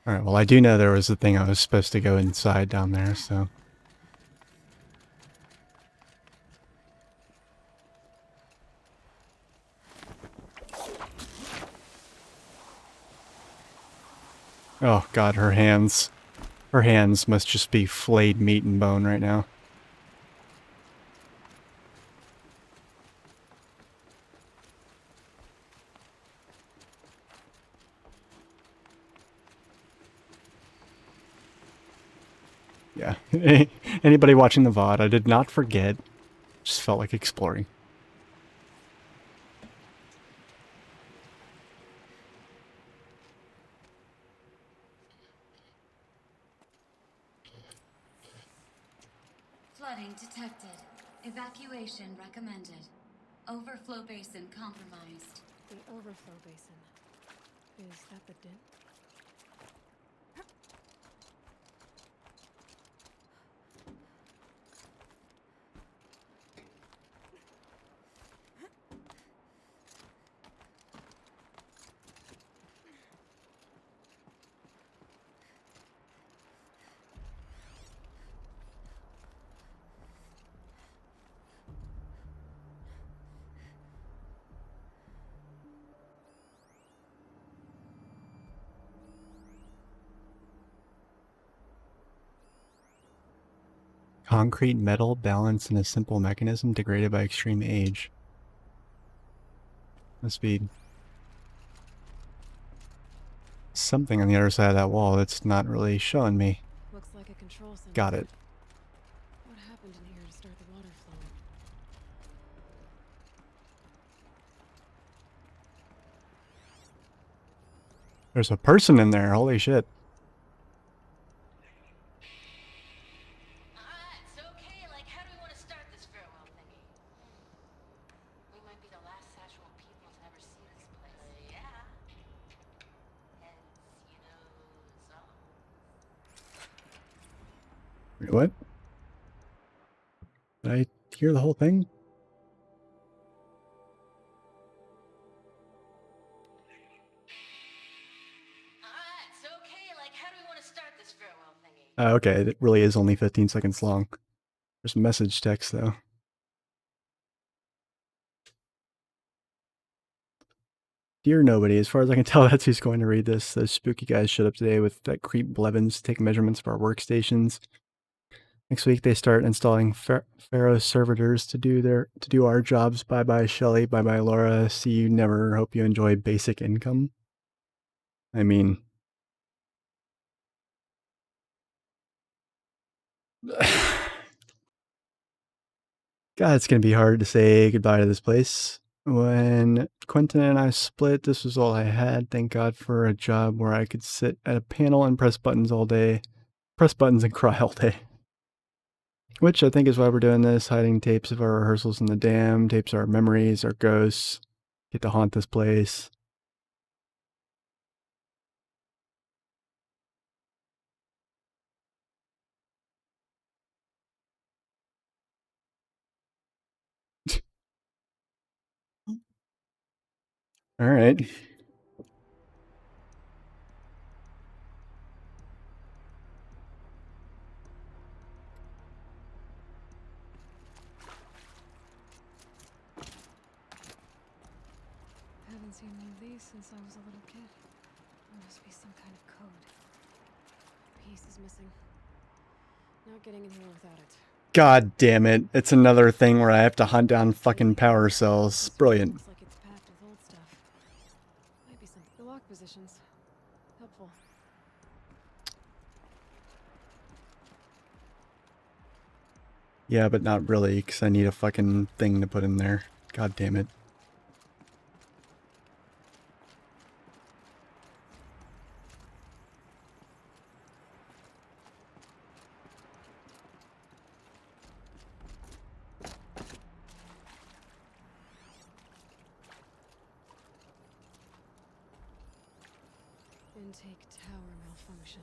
Alright, well I do know there was a thing I was supposed to go inside down there, so... Oh god, her hands. Her hands must just be flayed meat and bone right now. Yeah. Anybody watching the VOD, I did not forget. Just felt like exploring. Flooding detected. Evacuation recommended. Overflow basin compromised. The overflow basin. Is that the dip? Concrete metal balanced in a simple mechanism degraded by extreme age. Must be something on the other side of that wall that's not really showing me. Looks like a control center. Got it. What happened in here to start the water flowing? There's a person in there, holy shit. Alright, so okay, like how do we want to start this farewell thingy? We might be the last Szechuan people to ever see this place. Yeah. Hence, you know, song. Wait, what? Did I hear the whole thing? Alright, so okay, like how do we want to start this farewell thingy? Okay, it really is only 15 seconds long. There's message text, though. Dear nobody, as far as I can tell, that's who's going to read this. Those spooky guys showed up today with that creep Blevins to take measurements of our workstations. Next week they start installing Pharaoh servitors to do our jobs. Bye bye Shelly, bye bye Laura. See you never. Hope you enjoy basic income. I mean, God, it's gonna be hard to say goodbye to this place. When Quentin and I split, this was all I had. Thank God for a job where I could sit at a panel and press buttons all day. Press buttons and cry all day. Which I think is why we're doing this, hiding tapes of our rehearsals in the dam, tapes of our memories, our ghosts, get to haunt this place. All right. Haven't seen one of these since I was a little kid. There must be some kind of code. A piece is missing. Not getting in here without it. God damn it. It's another thing where I have to hunt down fucking power cells. Brilliant. Looks like it's packed with old stuff. Might be some the lock positions. Helpful. Yeah, but not really, because I need a fucking thing to put in there. God damn it. Intake tower malfunction.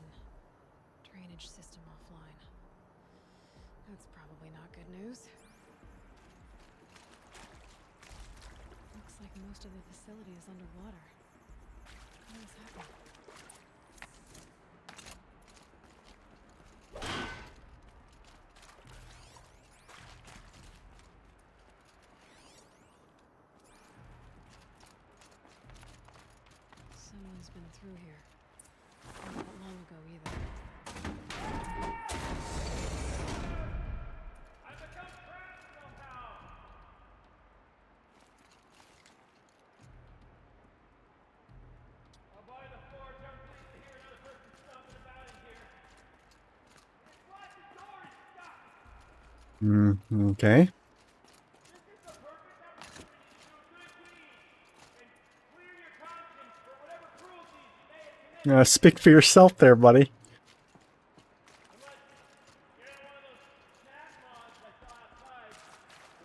Drainage system offline. That's probably not good news. Looks like most of the facility is underwater. How did this happen? Someone's been through here. Not that long ago either. Okay. Speak for yourself there, buddy.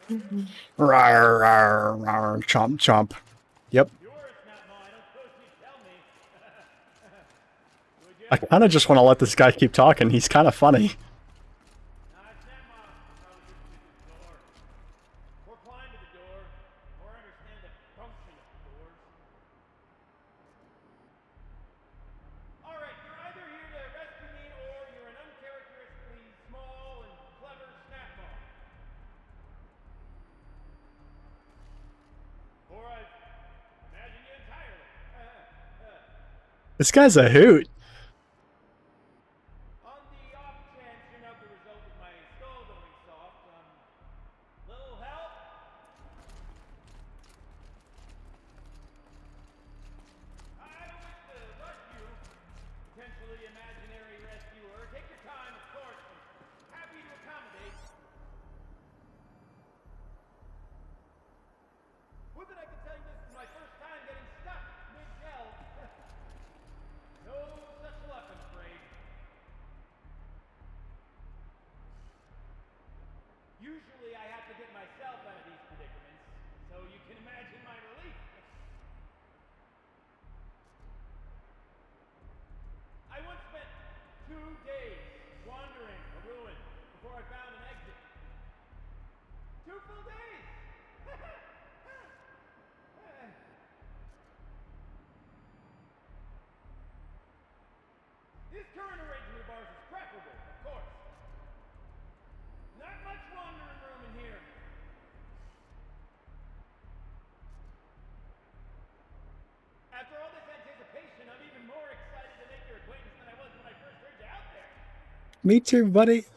Rawr, rawr, rawr, chomp, chomp. Yep. I kind of just want to let this guy keep talking. He's kind of funny. This guy's a hoot. On the off chance you're not the result of my skull going soft, little help? I don't wish to rush you, potentially imaginary rescuer. Take your time, of course. I'm happy to accommodate. Would that I could tell you this is my first time getting stuck mid-gel. No such luck, I'm afraid. Usually I have to get myself out of these predicaments, so you can imagine my relief. I once spent 2 days wandering a ruin before I found an exit. 2 full days! This current arrangement of ours is preferable, of course. Not much wandering room in here. After all this anticipation, I'm even more excited to make your acquaintance than I was when I first heard you out there. Me too, buddy.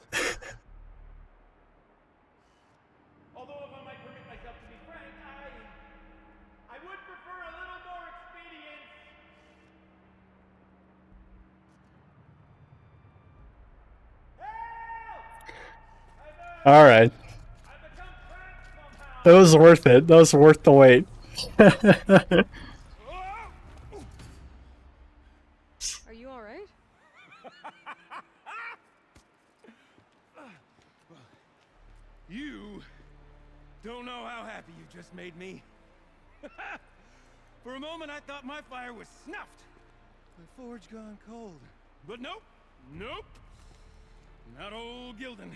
Although if I might permit myself to be frank, I would prefer a little more expedience. All right. That was worth it. That was worth the wait. Are you all right? You don't know how happy you just made me. For a moment, I thought my fire was snuffed. My forge gone cold. But nope, nope. Not old Gildan.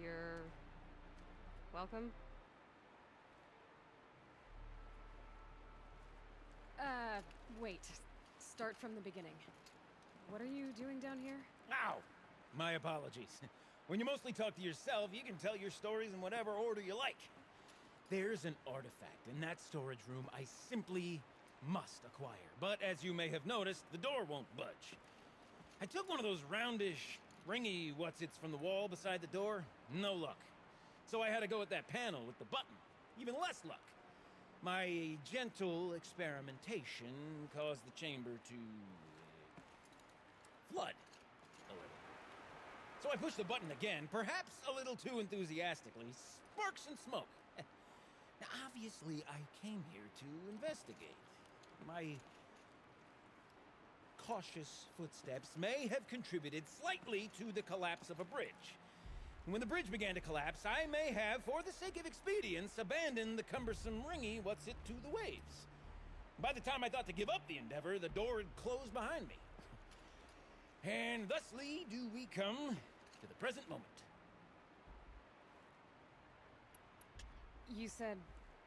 You're welcome. Wait. Start from the beginning. What are you doing down here? Ow! My apologies. When you mostly talk to yourself, you can tell your stories in whatever order you like. There's an artifact in that storage room I simply must acquire. But as you may have noticed, the door won't budge. I took one of those roundish ringy what's-its from the wall beside the door. No luck. So I had to go with that panel with the button. Even less luck. My gentle experimentation caused the chamber to flood a little. So I pushed the button again, perhaps a little too enthusiastically. Sparks and smoke. Now, obviously, I came here to investigate. My cautious footsteps may have contributed slightly to the collapse of a bridge. When the bridge began to collapse, I may have, for the sake of expedience, abandoned the cumbersome ringy what's-it to the waves. By the time I thought to give up the endeavor, the door had closed behind me. And thusly do we come to the present moment. You said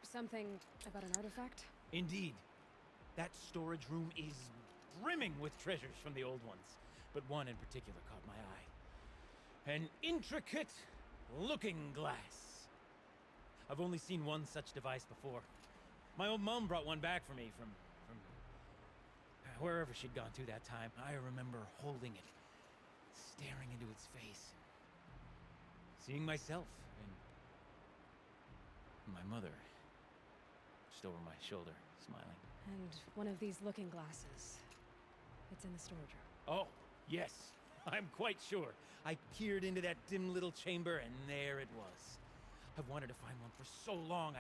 something about an artifact? Indeed. That storage room is brimming with treasures from the old ones, but one in particular caught my eye. An intricate looking glass. I've only seen one such device before. My old mom brought one back for me from wherever she'd gone to that time. I remember holding it, staring into its face, seeing myself and my mother just over my shoulder, smiling. And one of these looking glasses. It's in the storage room. Oh, yes. I'm quite sure. I peered into that dim little chamber, and there it was. I've wanted to find one for so long.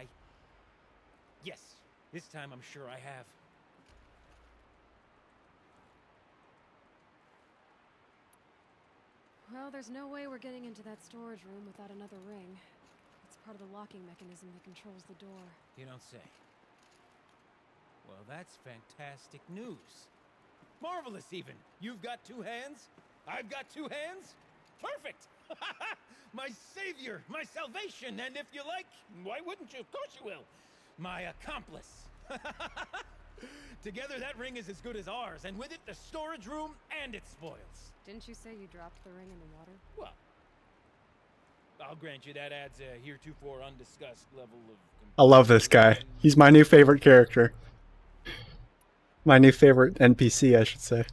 Yes, this time I'm sure I have. Well, there's no way we're getting into that storage room without another ring. It's part of the locking mechanism that controls the door. You don't say. Well, that's fantastic news. Marvelous, even. You've got two hands. I've got two hands. Perfect. My savior, my salvation, and if you like, why wouldn't you? Of course you will. My accomplice. Together, that ring is as good as ours, and with it, the storage room and its spoils. Didn't you say you dropped the ring in the water? Well, I'll grant you that adds a heretofore undiscussed level of... I love this guy. He's my new favorite character. My new favorite NPC, I should say.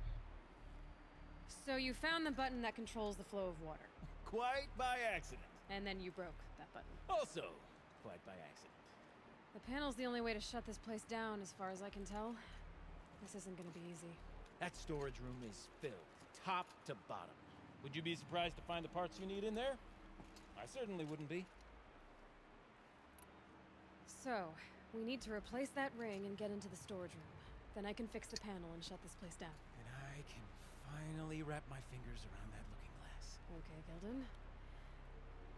So you found the button that controls the flow of water. Quite by accident. And then you broke that button. Also, quite by accident. The panel's the only way to shut this place down, as far as I can tell. This isn't gonna be easy. That storage room is filled, top to bottom. Would you be surprised to find the parts you need in there? I certainly wouldn't be. So, we need to replace that ring and get into the storage room. Then I can fix the panel and shut this place down. And I can finally wrap my fingers around that looking glass. Okay, Gilden.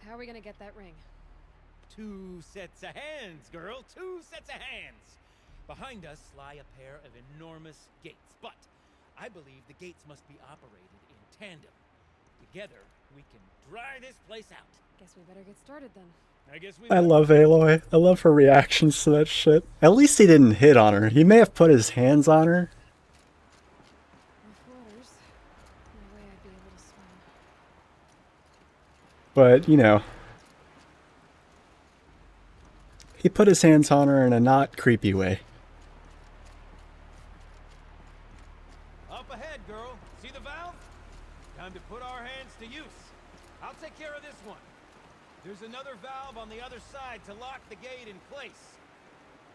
How are we gonna get that ring? 2 sets of hands, girl. 2 sets of hands. Behind us lie a pair of enormous gates, but I believe the gates must be operated in tandem. Together, we can dry this place out. Guess we better get started then. I love Aloy. I love her reactions to that shit. At least he didn't hit on her. He may have put his hands on her. With waters, no way I'd be able to swim. But, you know. He put his hands on her in a not creepy way. Up ahead, girl. See the valve? Time to put our hands to use. I'll take care of this one. There's another valve on the other side to lock the gate in place.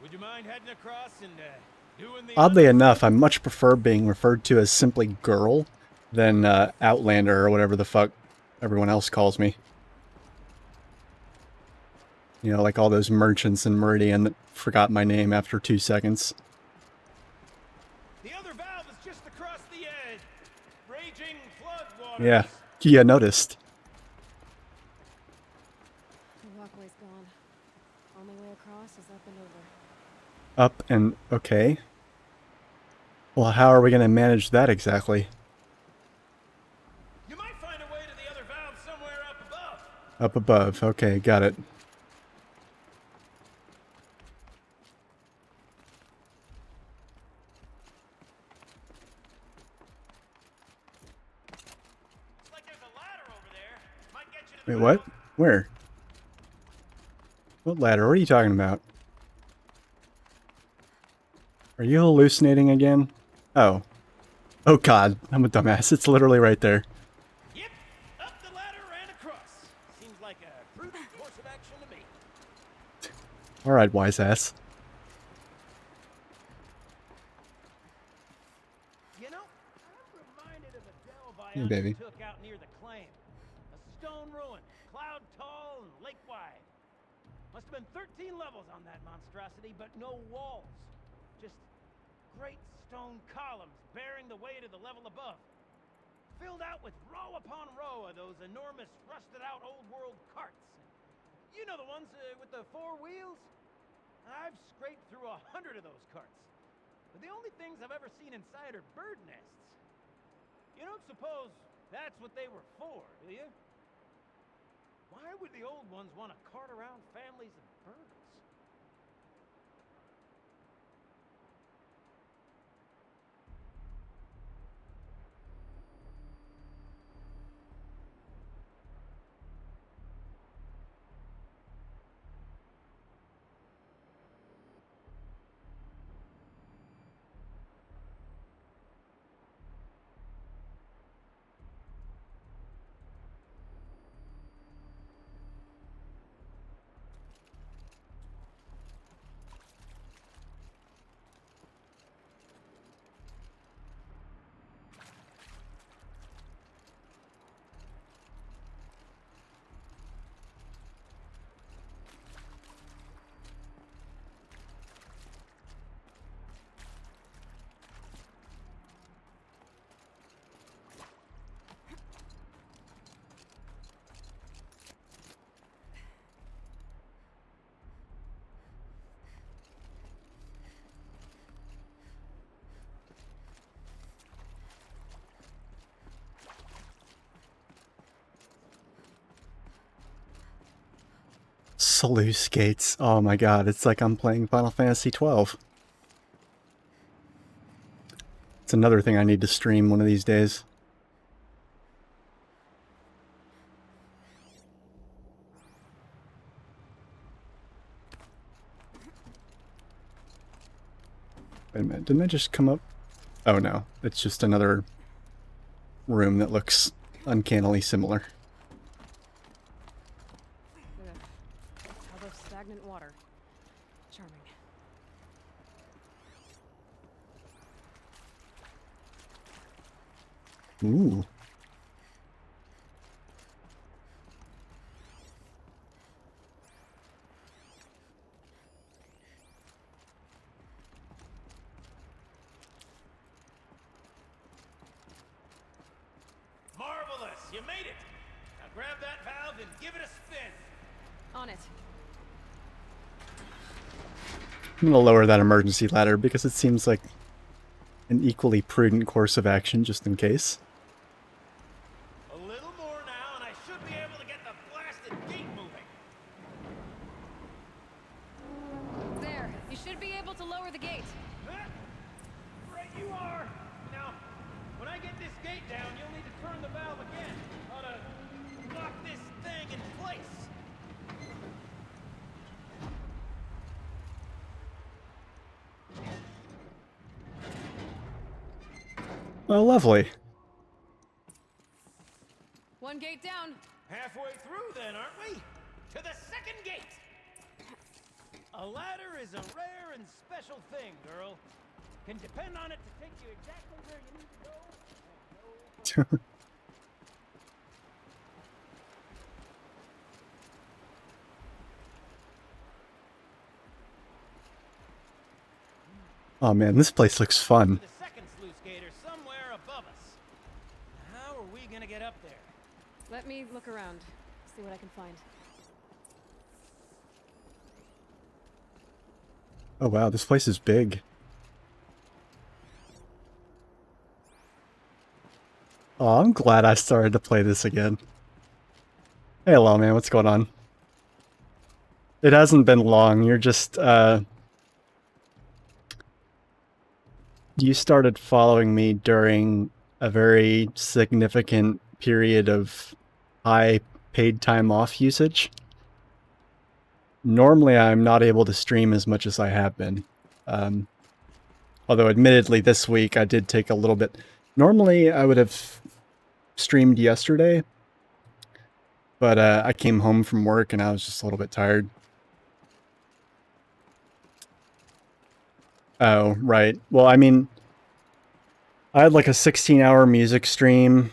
Would you mind heading across and doing the... Oddly enough, I much prefer being referred to as simply girl than Outlander or whatever the fuck everyone else calls me. You know, like all those merchants in Meridian that forgot my name after 2 seconds. The other valve is just across the edge. Raging floodwaters. Yeah, you noticed. The walkway's gone. Only way across is up and over. Up and... okay. Well, how are we going to manage that exactly? You might find a way to the other valve somewhere up above. Up above. Okay, got it. Looks like there's a ladder over there. Might get you to the Wait, what? Where? What ladder? What are you talking about? Are you hallucinating again? Oh. Oh god, I'm a dumbass. It's literally right there. Yep, Alright, wise ass. You know, I'm reminded of a delve I Hey, baby. undertook out near the claim. A stone ruin, cloud tall and lake wide. Must have been 13 levels on that monstrosity, but no walls. Just great stone columns bearing the weight of the level above. Filled out with row upon row of those enormous rusted out old world carts. You know the ones with the 4 wheels? I've scraped through 100 of those carts. But the only things I've ever seen inside are bird nests. You don't suppose that's what they were for, do you? Why would the old ones want to cart around families of birds? Sluice gates. Oh my god, it's like I'm playing Final Fantasy 12. It's another thing I need to stream one of these days. Wait a minute, didn't I just come up? Oh no, it's just another room that looks uncannily similar. Tub of stagnant water. Charming. Ooh. Marvelous! You made it! Now grab that valve and give it a spin! On it. I'm gonna lower that emergency ladder because it seems like an equally prudent course of action just in case. A little more now and I should be able to get the blasted gate moving. There. You should be able to lower the gate. Right you are! Now, when I get this gate down, you'll need to turn the valve again. Ought to lock this thing in place. Oh, lovely. One gate down. Halfway through then, aren't we? To the second gate! A ladder is a rare and special thing, girl. Can depend on it to take you exactly where you need to go. Oh man, this place looks fun. The second sluice gate are somewhere above us. How are we gonna get up there? Let me look around. See what I can find. Oh wow, this place is big. Oh, I'm glad I started to play this again. Hey, hello man, what's going on? It hasn't been long, you're just, you started following me during a very significant period of high paid time off usage. Normally I'm not able to stream as much as I have been. Although admittedly this week I did take a little bit. Normally I would have streamed yesterday, but I came home from work and I was just a little bit tired. Oh, right. Well, I mean, I had like a 16-hour music stream.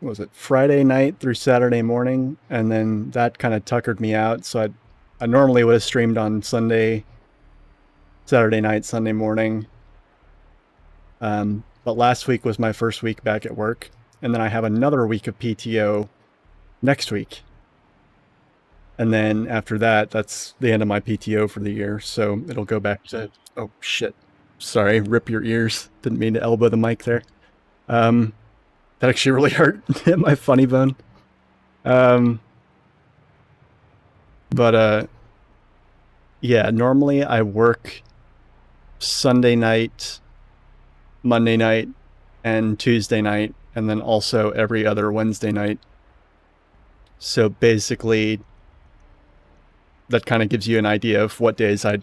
What was it, Friday night through Saturday morning, and then that kind of tuckered me out. So I normally would have streamed on Sunday, Saturday night, Sunday morning. But last week was my first week back at work, and then I have another week of PTO next week. And then after that, that's the end of my PTO for the year. So it'll go back to, oh shit. Sorry, rip your ears. Didn't mean to elbow the mic there. That actually really hurt. Hit my funny bone. But yeah, normally I work Sunday night, Monday night, and Tuesday night, and then also every other Wednesday night. So basically, that kind of gives you an idea of what days I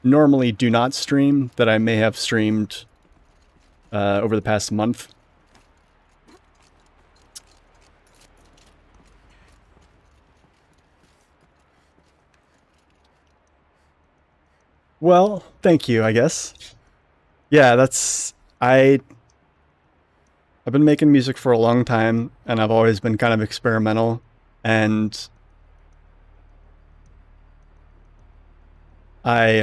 normally do not stream that I may have streamed over the past month. Well, thank you, I guess. Yeah, I've been making music for a long time, and I've always been kind of experimental, and I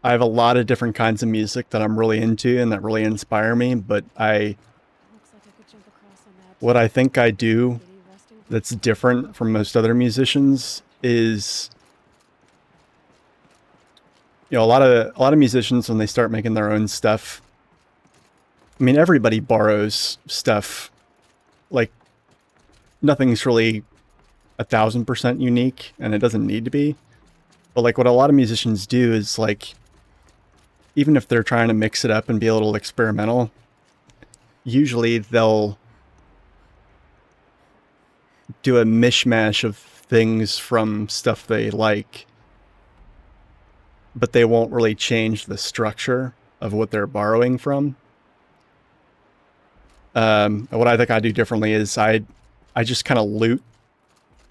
have a lot of different kinds of music that I'm really into and that really inspire me, but what I think I do that's different from most other musicians is, you know, a lot of musicians, when they start making their own stuff, I mean, everybody borrows stuff. Like, nothing's really 1,000% unique, and it doesn't need to be. But like, what a lot of musicians do is, like, even if they're trying to mix it up and be a little experimental, usually they'll do a mishmash of things from stuff they like, but they won't really change the structure of what they're borrowing from. What I think I do differently is I just kind of loot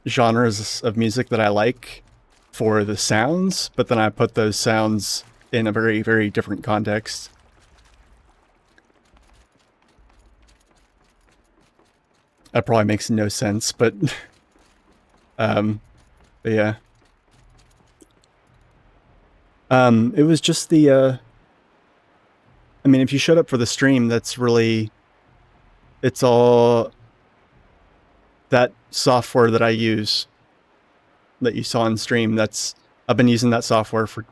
genres of music that I like for the sounds, but then I put those sounds in a very, very different context. That probably makes no sense, but yeah. It was just the I mean, if you showed up for the stream, that's really, it's all that software that I use that you saw on stream. I've been using that software for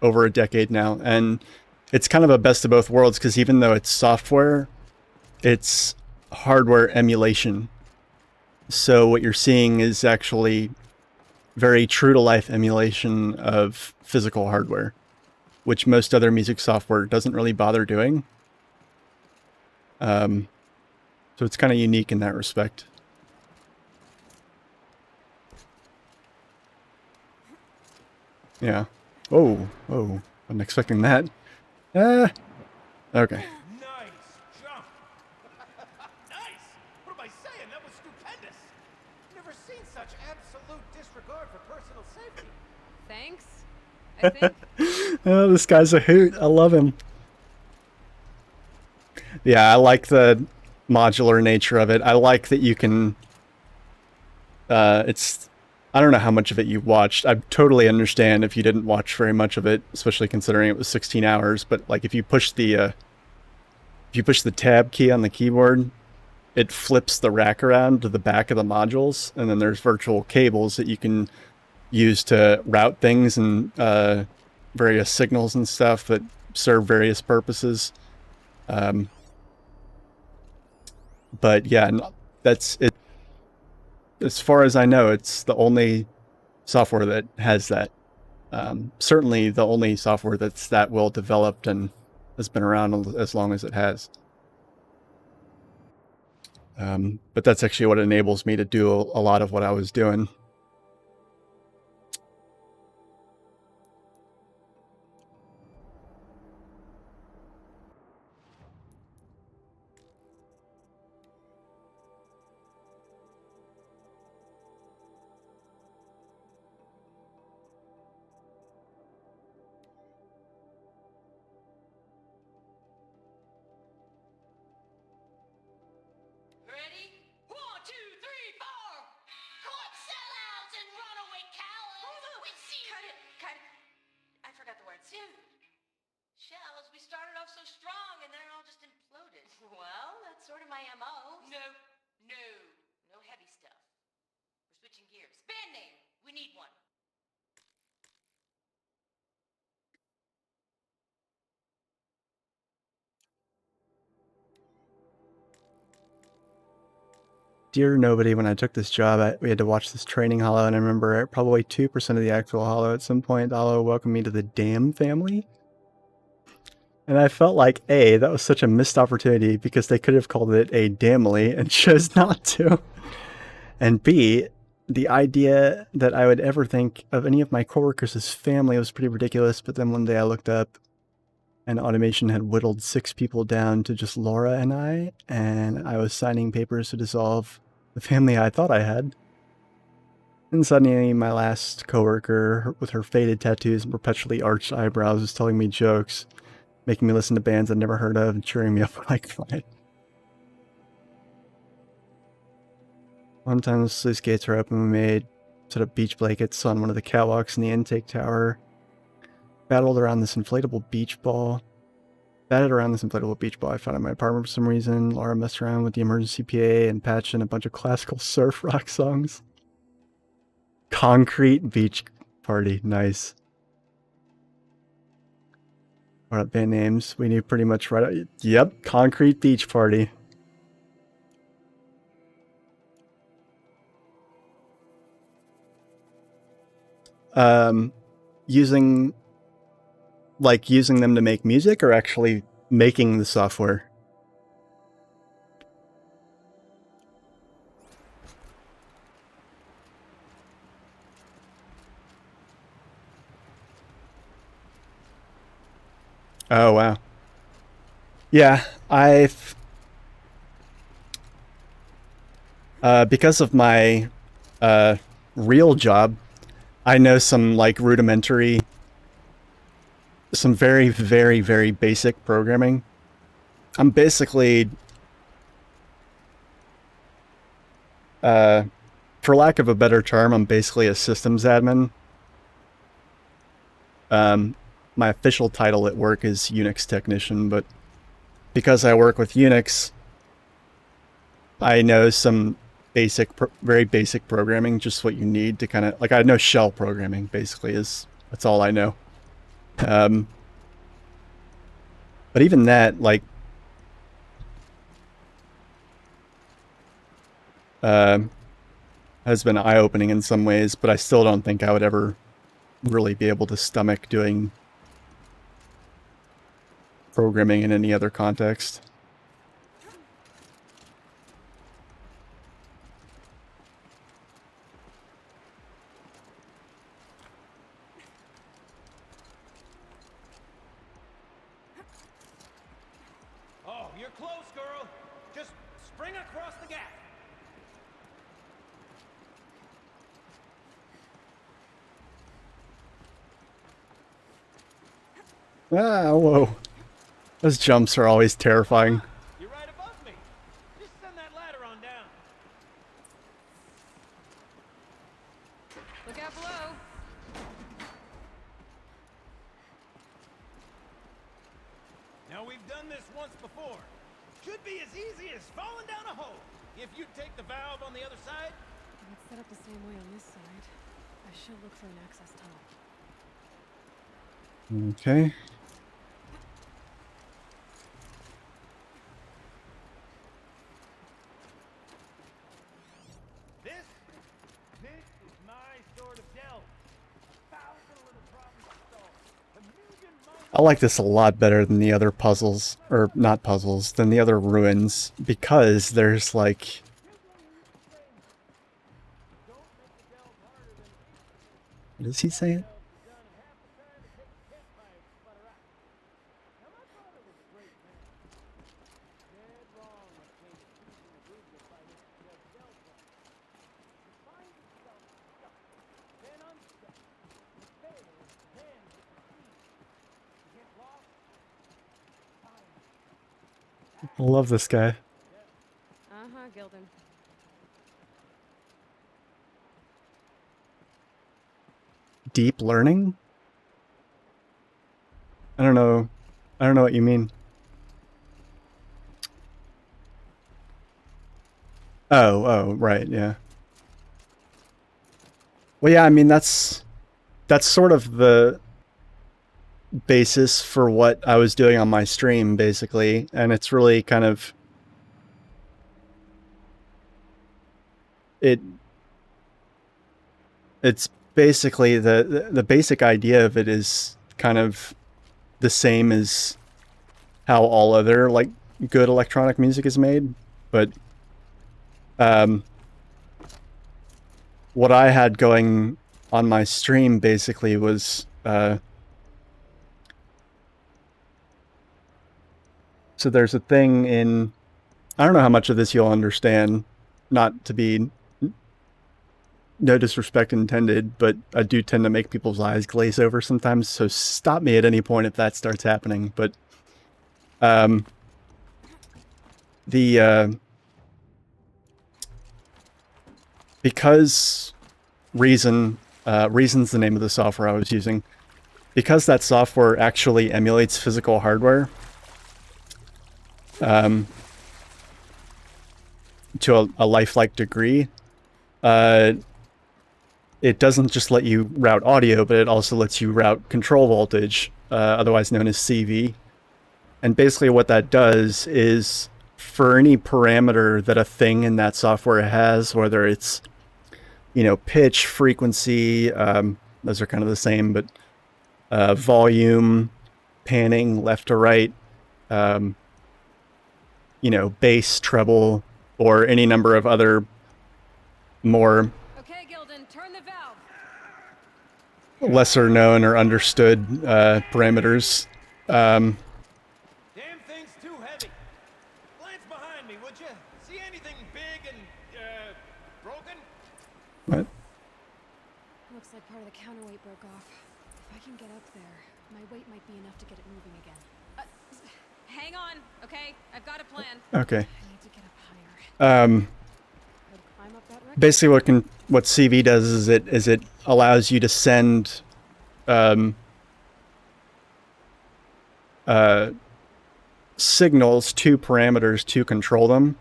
over a decade now, and it's kind of a best of both worlds, because even though it's software, it's hardware emulation. So what you're seeing is actually very true to life emulation of physical hardware, which most other music software doesn't really bother doing. So it's kind of unique in that respect. Yeah. Oh, wasn't expecting that. Okay. Nice jump. Nice. What am I saying? That was stupendous. Never seen such absolute disregard for personal safety. Thanks, I think. Oh, this guy's a hoot. I love him. Yeah, I like the modular nature of it. I like that you can... I don't know how much of it you watched. I totally understand if you didn't watch very much of it, especially considering it was 16 hours. But like, if you push the tab key on the keyboard, it flips the rack around to the back of the modules, and then there's virtual cables that you can use to route things and various signals and stuff that serve various purposes. But yeah, that's it. As far as I know, it's the only software that has that. Certainly the only software that's that well developed and has been around as long as it has. But that's actually what enables me to do a lot of what I was doing. away, cowards! We see you! Cut it. I forgot the words. Dude. Shells, we started off so strong and then it all just imploded. Well, that's sort of my MO. No heavy stuff. We're switching gears. Band name. We need one. Dear nobody, when I took this job, we had to watch this training holo, and I remember probably 2% of the actual holo. At some point, holo welcomed me to the Damn family. And I felt like, A, that was such a missed opportunity because they could have called it a Damily and chose not to. And B, the idea that I would ever think of any of my coworkers as family was pretty ridiculous, but then one day I looked up and automation had whittled 6 people down to just Laura and I was signing papers to dissolve the family I thought I had. And suddenly my last coworker with her faded tattoos and perpetually arched eyebrows was telling me jokes, making me listen to bands I'd never heard of and cheering me up like fine. One time the sluice gates were open, we made set up beach blankets on one of the catwalks in the intake tower. Batted around this inflatable beach ball I found in my apartment for some reason. Laura messed around with the emergency PA and patched in a bunch of classical surf rock songs. Concrete Beach Party, nice. What up, band names? We knew pretty much right. Yep, Concrete Beach Party. Using them to make music or actually making the software? Oh, wow. Yeah, because of my real job, I know some like rudimentary, some very, very, very basic programming. I'm basically, for lack of a better term, I'm basically a systems admin. My official title at work is Unix technician, but because I work with Unix, I know some basic, very basic programming, just what you need to kind of, like, I know shell programming, basically, that's all I know. But even that, like, has been eye-opening in some ways, but I still don't think I would ever really be able to stomach doing programming in any other context. Oh, you're close, girl. Just spring across the gap. Ah, whoa. Those jumps are always terrifying. You're right above me. Just send that ladder on down. Look out below. Now, we've done this once before. Should be as easy as falling down a hole. If you take the valve on the other side. If it's set up the same way on this side, I should look for an access tunnel. Okay. This is my sort of delve. 1,000 little problems to solve. A million minds. I like this a lot better than the other puzzles, or not puzzles, than the other ruins, because there's like... What is he saying? I love this guy. Uh-huh, Gildan. Deep learning? I don't know. I don't know what you mean. Oh, right, yeah. Well, yeah, I mean, that's sort of the basis for what I was doing on my stream, basically, and it's really kind of it's basically the basic idea of it is kind of the same as how all other like good electronic music is made, but what I had going on my stream basically was so there's a thing in, I don't know how much of this you'll understand, not to be no disrespect intended, but I do tend to make people's eyes glaze over sometimes, so stop me at any point if that starts happening. But because Reason's the name of the software I was using, because that software actually emulates physical hardware to a lifelike degree, it doesn't just let you route audio, but it also lets you route control voltage, otherwise known as CV. And basically what that does is, for any parameter that a thing in that software has, whether it's, you know, pitch, frequency, those are kind of the same, but volume, panning, left to right, you know, bass, treble, or any number of other more lesser known or understood parameters. Damn thing's too heavy. Glance behind me, would you? See anything big and broken? What? Looks like part of the counterweight broke off. If I can get up there, my weight might be enough to get it moving again. Hang on, okay? I've got a plan. Okay. I need to get up higher. Basically what CV does is it allows you to send signals to parameters to control them,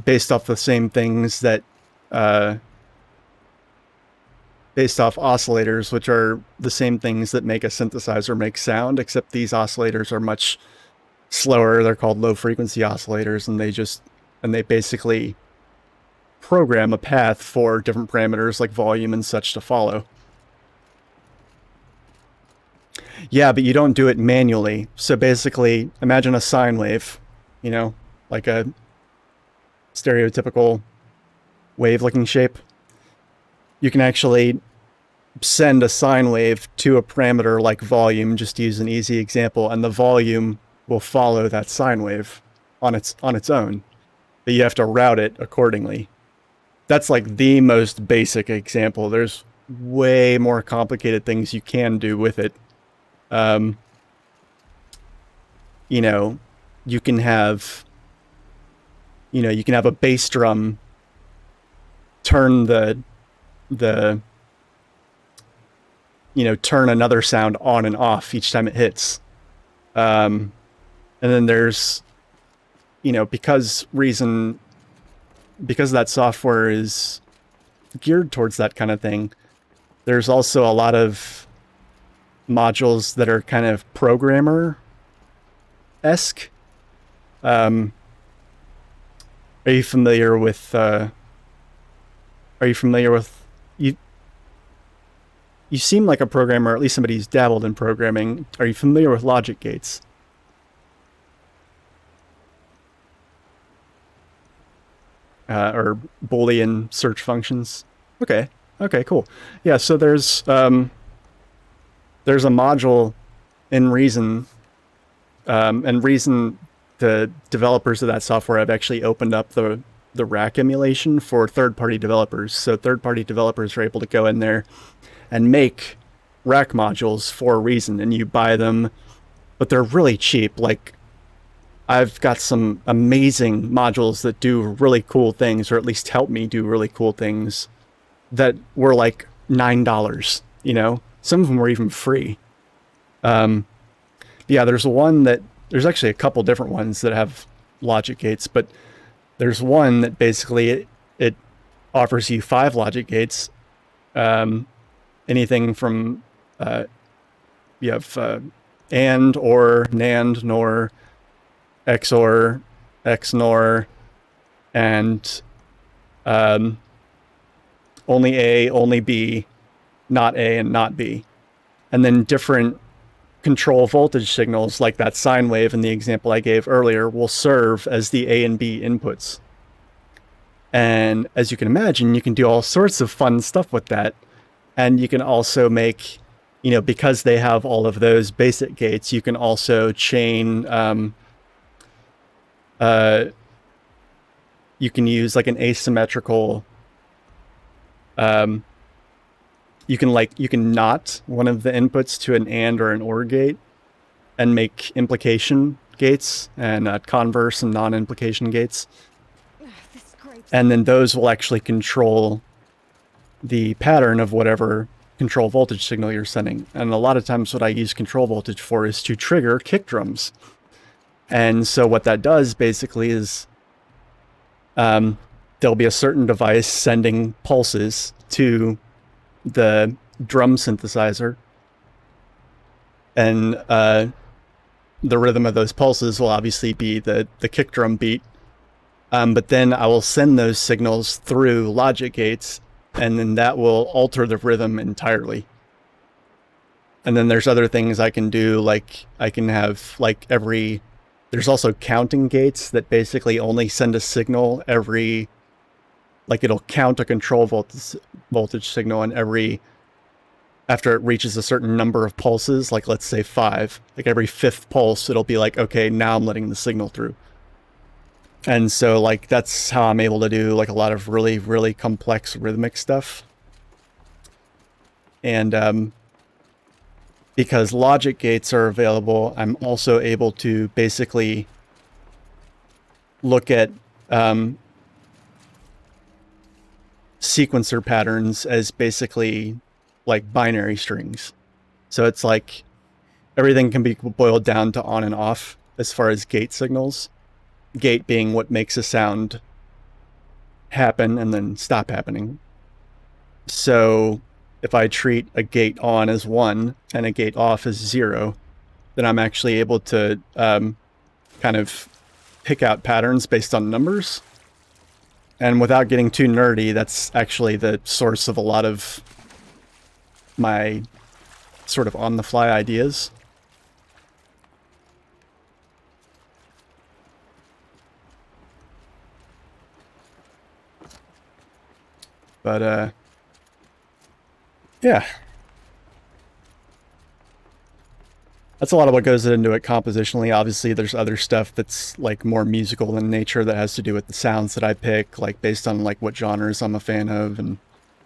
based off the same things that based off oscillators, which are the same things that make a synthesizer make sound, except these oscillators are much slower. They're called low frequency oscillators, and they basically program a path for different parameters like volume and such to follow. Yeah, but you don't do it manually. So basically, imagine a sine wave, you know, like a stereotypical wave-looking shape. You can actually send a sine wave to a parameter like volume, just to use an easy example, and the volume will follow that sine wave on its own. But you have to route it accordingly. That's like the most basic example. There's way more complicated things you can do with it. You know, you can have a bass drum turn turn another sound on and off each time it hits. And then there's, because that software is geared towards that kind of thing, there's also a lot of modules that are kind of programmer-esque. Are you familiar with you seem like a programmer, or at least somebody who's dabbled in programming. Are you familiar with logic gates? Or Boolean search functions? Okay, cool. Yeah, so there's a module in Reason, and Reason, the developers of that software have actually opened up the rack emulation for third-party developers. So third-party developers are able to go in there and make rack modules for Reason, and you buy them, but they're really cheap. Like, I've got some amazing modules that do really cool things, or at least help me do really cool things, that were like $9, you know? Some of them were even free. Yeah, there's there's actually a couple different ones that have logic gates, but there's one that basically it offers you 5 logic gates. Anything from, you have AND, OR, NAND, NOR, XOR, XNOR, and only A, only B, not A, and not B. And then different control voltage signals, like that sine wave in the example I gave earlier, will serve as the A and B inputs. And as you can imagine, you can do all sorts of fun stuff with that. And you can also make, you know, because they have all of those basic gates, you can also chain, you can use like an asymmetrical, you can knot one of the inputs to an AND or an OR gate and make implication gates and converse and non-implication gates. And then those will actually control the pattern of whatever control voltage signal you're sending. And a lot of times what I use control voltage for is to trigger kick drums. And so what that does basically is there'll be a certain device sending pulses to the drum synthesizer, and the rhythm of those pulses will obviously be the kick drum beat, but then I will send those signals through logic gates, and then that will alter the rhythm entirely. And then there's other things I can do, like I can have like there's also counting gates that basically only send a signal every, like it'll count a control voltage signal, and after it reaches a certain number of pulses, like let's say 5, like every 5th pulse, it'll be like, okay, now I'm letting the signal through. And so like that's how I'm able to do like a lot of really, really complex rhythmic stuff. And because logic gates are available, I'm also able to basically look at sequencer patterns as basically like binary strings. So it's like everything can be boiled down to on and off as far as gate signals. Gate being what makes a sound happen and then stop happening. So if I treat a gate on as 1 and a gate off as 0, then I'm actually able to kind of pick out patterns based on numbers. And without getting too nerdy, that's actually the source of a lot of my sort of on-the-fly ideas. But, yeah. That's a lot of what goes into it compositionally. Obviously, there's other stuff that's like more musical in nature that has to do with the sounds that I pick, like based on like what genres I'm a fan of and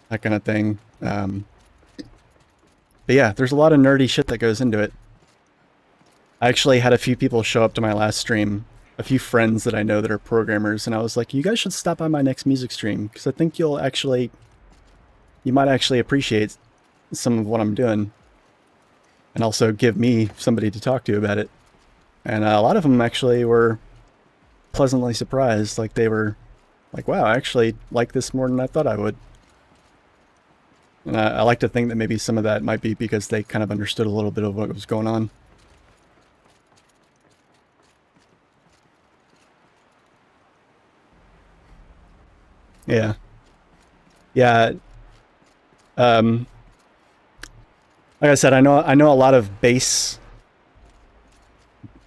that kind of thing. But yeah, there's a lot of nerdy shit that goes into it. I actually had a few people show up to my last stream, a few friends that I know that are programmers, and I was like, you guys should stop by my next music stream, because I think you might actually appreciate some of what I'm doing. And also give me somebody to talk to about it. And a lot of them actually were pleasantly surprised. Like they were like, wow, I actually like this more than I thought I would. And I like to think that maybe some of that might be because they kind of understood a little bit of what was going on. Yeah. Yeah. Like I said, I know a lot of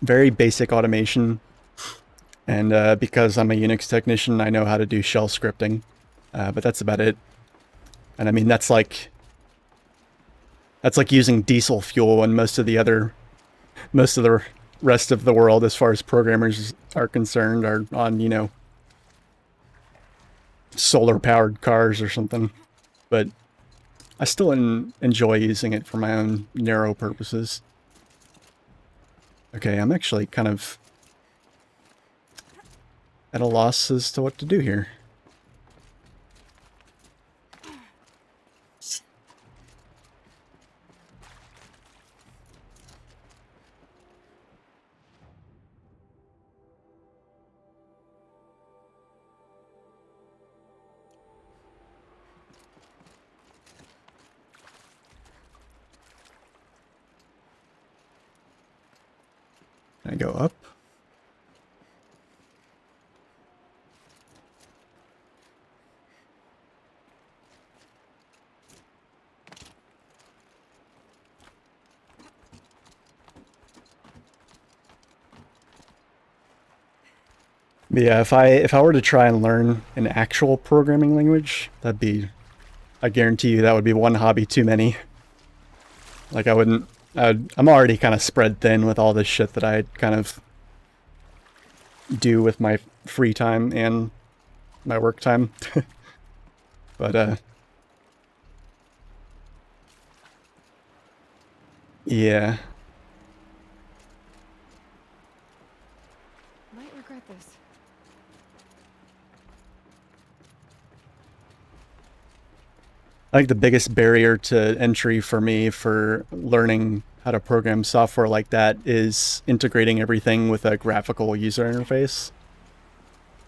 very basic automation, and because I'm a Unix technician, I know how to do shell scripting, but that's about it. And I mean, that's like using diesel fuel when most of the rest of the world, as far as programmers are concerned, are on, you know, solar-powered cars or something. But I still enjoy using it for my own narrow purposes. Okay, I'm actually kind of at a loss as to what to do here. I go up? But yeah, if I were to try and learn an actual programming language, that'd be, I guarantee you that would be one hobby too many. Like I'm already kind of spread thin with all this shit that I kind of do with my free time and my work time. But yeah. Might regret this. I think the biggest barrier to entry for me for learning how to program software like that is integrating everything with a graphical user interface.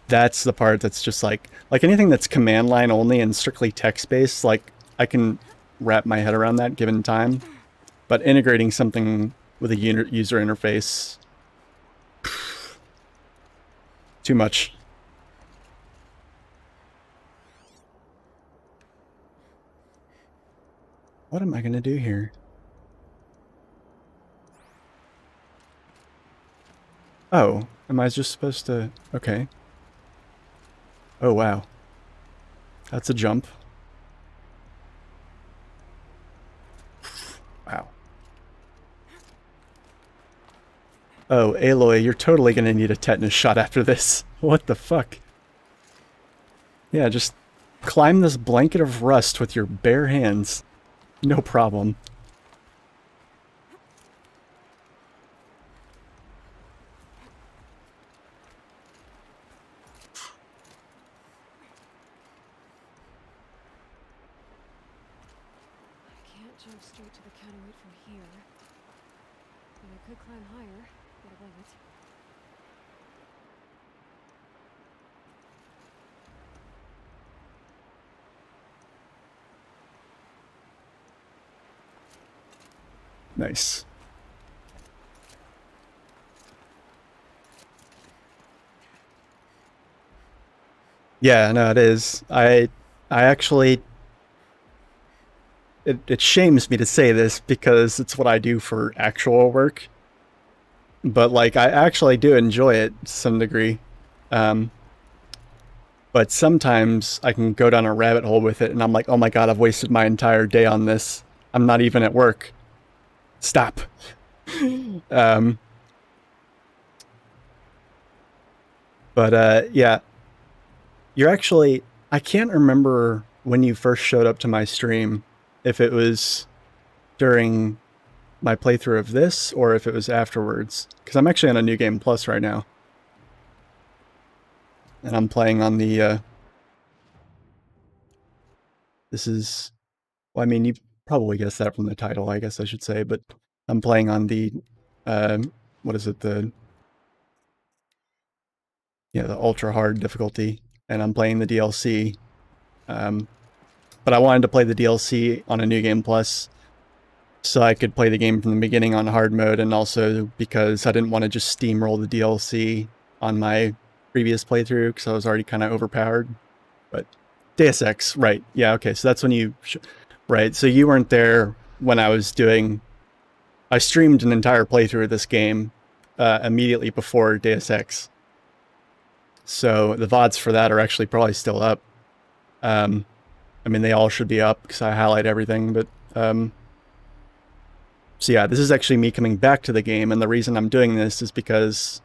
That's the part that's just like anything that's command line only and strictly text-based, like I can wrap my head around that given time. But integrating something with a user interface, too much. What am I going to do here? Oh, am I just supposed to... Okay. Oh, wow. That's a jump. Wow. Oh, Aloy, you're totally going to need a tetanus shot after this. What the fuck? Yeah, just climb this blanket of rust with your bare hands. No problem. I can't jump straight to the counterweight from here. But I could climb higher, get above it. Nice. Yeah, no, it is. I actually... It shames me to say this because it's what I do for actual work. But, like, I actually do enjoy it to some degree. But sometimes I can go down a rabbit hole with it and I'm like, oh my god, I've wasted my entire day on this. I'm not even at work. Stop. Yeah. You're actually... I can't remember when you first showed up to my stream, if it was during my playthrough of this or if it was afterwards. Because I'm actually on a New Game Plus right now. And I'm playing on the... This is... Well, I mean, you probably guessed that from the title, I guess I should say, but I'm playing on the... what is it? The ultra hard difficulty. And I'm playing the DLC. But I wanted to play the DLC on a New Game Plus so I could play the game from the beginning on hard mode, and also because I didn't want to just steamroll the DLC on my previous playthrough because I was already kind of overpowered. But Deus Ex, right. Yeah, okay, so that's when you... Right, so you weren't there when I was doing... I streamed an entire playthrough of this game immediately before Deus Ex. So the VODs for that are actually probably still up. I mean, they all should be up because I highlight everything, but... So yeah, this is actually me coming back to the game, and the reason I'm doing this is because,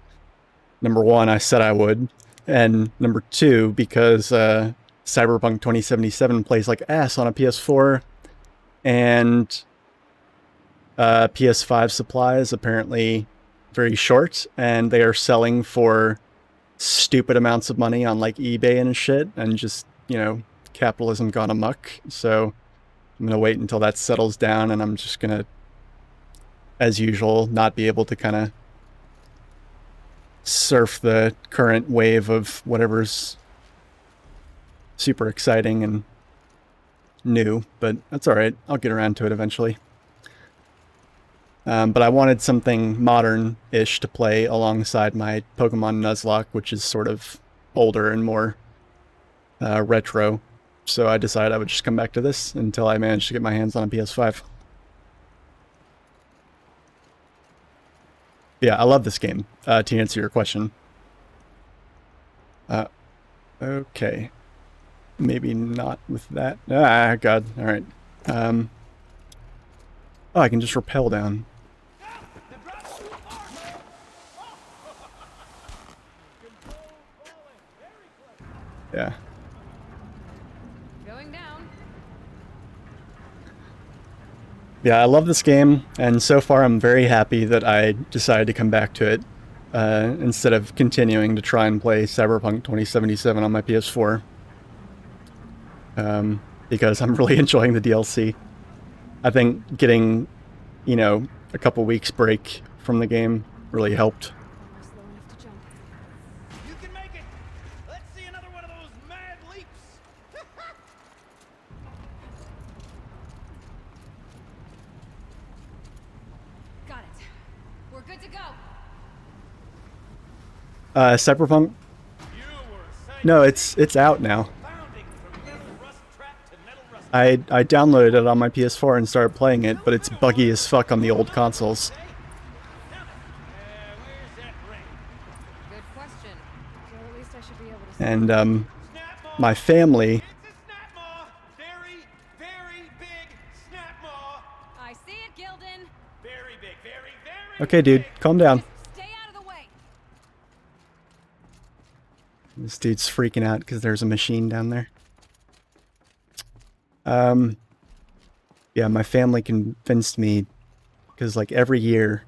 number one, I said I would, and number two, because Cyberpunk 2077 plays like ass on a PS4, and PS5 supply is apparently very short, and they are selling for stupid amounts of money on like eBay and shit, and just, you know, capitalism gone amok. So I'm gonna wait until that settles down, and I'm just gonna, as usual, not be able to kind of surf the current wave of whatever's super exciting and new, but that's alright. I'll get around to it eventually. But I wanted something modern-ish to play alongside my Pokemon Nuzlocke, which is sort of older and more retro. So I decided I would just come back to this until I managed to get my hands on a PS5. Yeah, I love this game, to answer your question. Okay. Maybe not with that. Ah, God. Alright. Oh, I can just rappel down. Yeah. Going down. Yeah, I love this game, and so far I'm very happy that I decided to come back to it, instead of continuing to try and play Cyberpunk 2077 on my PS4. Because I'm really enjoying the DLC. I think getting, you know, a couple weeks break from the game really helped. Almost low enough to jump. You can make it! Let's see another one of those mad leaps! Got it. We're good to go. Cyberpunk? No, it's out now. I downloaded it on my PS4 and started playing it, but it's buggy as fuck on the old consoles. Good question. Well, at least I should be able to. And my family. Very, very big snap maw. I see it, Gildan. Very big, very, very. Okay, dude, calm down. Stay out of the way. This dude's freaking out because there's a machine down there. Yeah, my family convinced me, because like every year,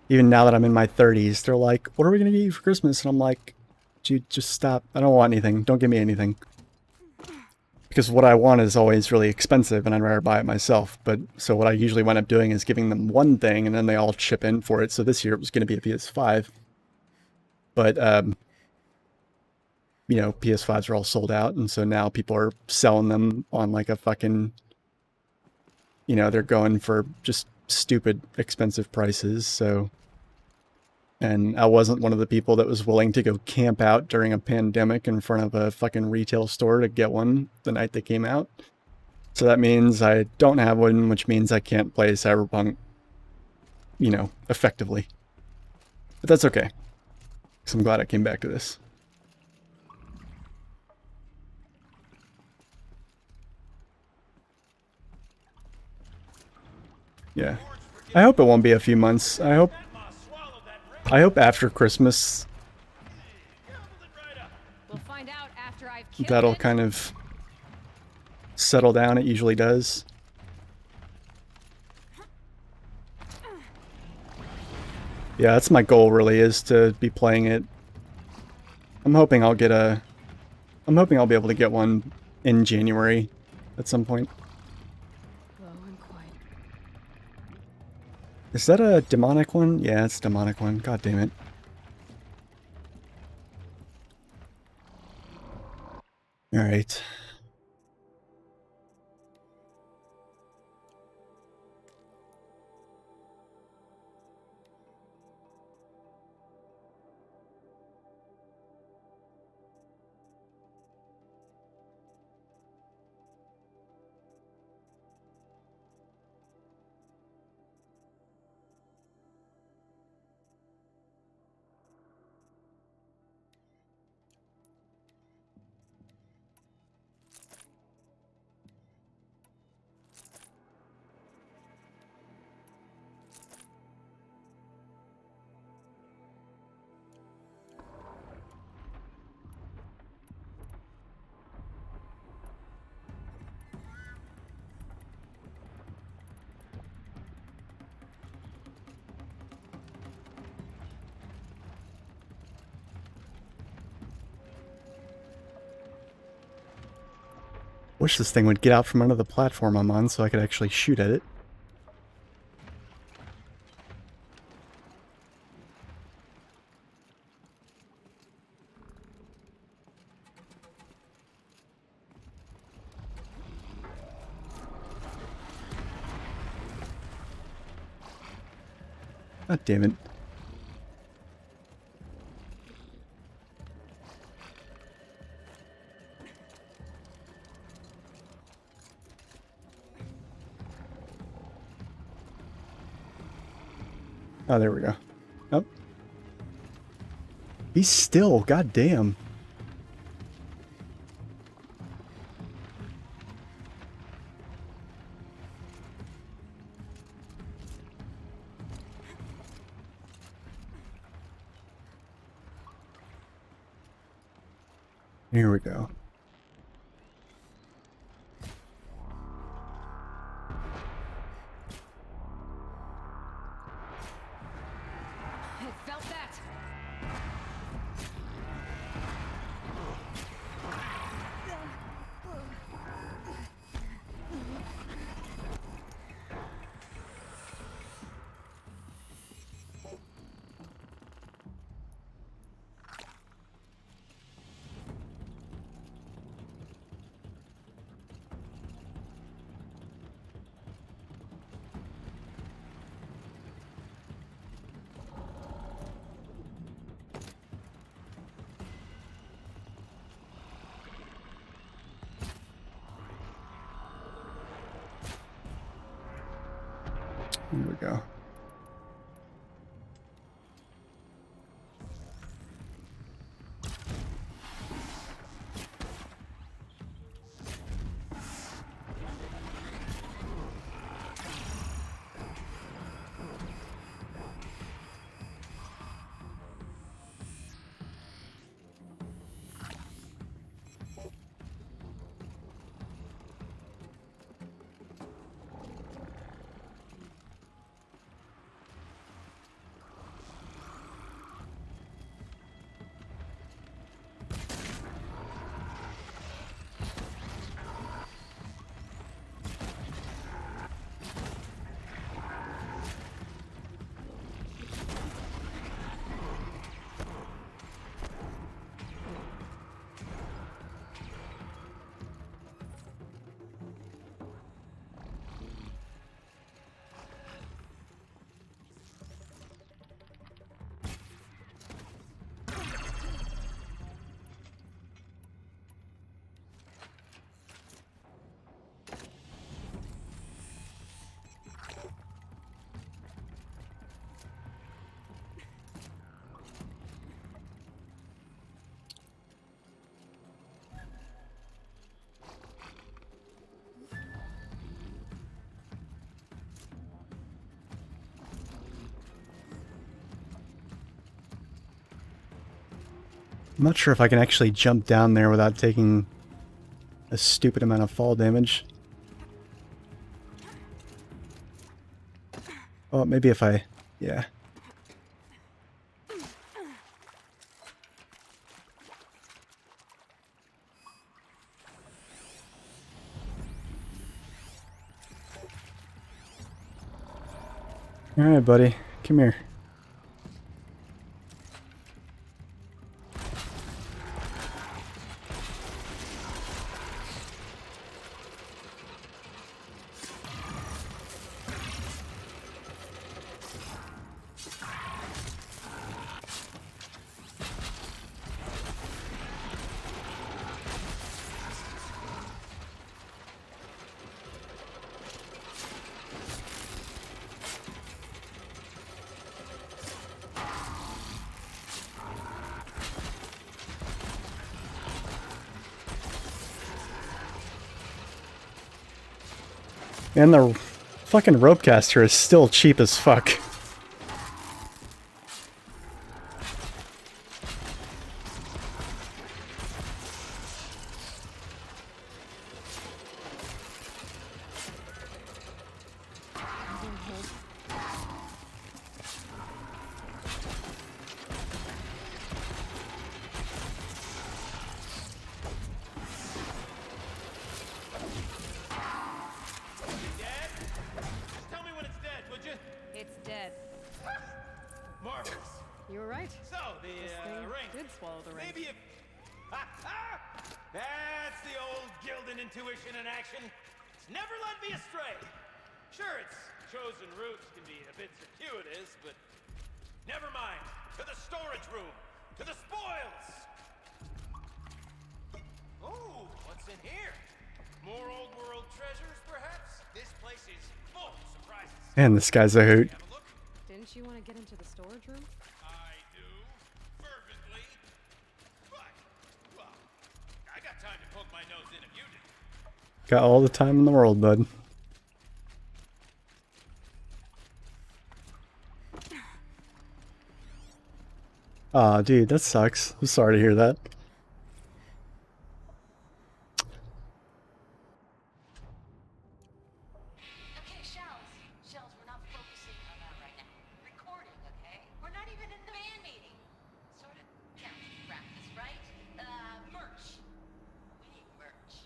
even now that I'm in my 30s, they're like, what are we going to get you for Christmas? And I'm like, dude, just stop. I don't want anything. Don't give me anything. Because what I want is always really expensive and I'd rather buy it myself. But so what I usually wind up doing is giving them one thing and then they all chip in for it. So this year it was going to be a PS5. But, you know, PS5s are all sold out. And so now people are selling them on like a fucking, you know, they're going for just stupid expensive prices. So, and I wasn't one of the people that was willing to go camp out during a pandemic in front of a fucking retail store to get one the night they came out. So that means I don't have one, which means I can't play Cyberpunk, you know, effectively. But that's okay. So I'm glad I came back to this. Yeah. I hope it won't be a few months. I hope after Christmas We'll find out after I've killed that'll it. kind of settle down. It usually does. Yeah, that's my goal really, is to be playing it. I'm hoping I'll be able to get one in January at some point. Low and quiet. Is that a demonic one? Yeah, it's a demonic one. God damn it. Alright. Wish this thing would get out from under the platform I'm on so I could actually shoot at it. God damn it. Oh, there we go. Oh. He's still, god damn. Here we go. I felt that. Here we go. I'm not sure if I can actually jump down there without taking a stupid amount of fall damage. Oh, maybe if I... yeah. Alright, buddy. Come here. And the fucking ropecaster is still cheap as fuck. It's dead. Marvelous. You were right. So, the This thing ring. did swallow the ring. Maybe if... That's the old Gildan intuition in action. It's never led me astray. Sure, its chosen routes can be a bit circuitous, but never mind. To the storage room! To the spoils! Oh, what's in here? More old world treasures, perhaps? This place is full of surprises. Man, this guy's a hoot. Have a look? Didn't you want to get into the storage room? I do. Fervently. But, well, I got time to poke my nose in if you do. Got all the time in the world, bud. Aw, dude, that sucks. I'm sorry to hear that. Okay, Shells, we're not focusing on that right now. Recording, okay? We're not even in the band meeting. Sort of counts as practice, right? Merch. We need merch.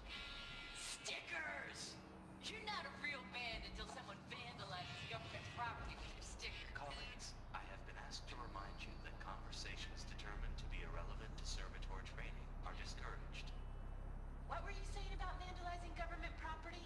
Stickers! You're not a real band until someone vandalizes government property with your sticker. Colleagues, I have been asked to remind you that conversations determined to be irrelevant to servitor training are discouraged. What were you saying about vandalizing government property?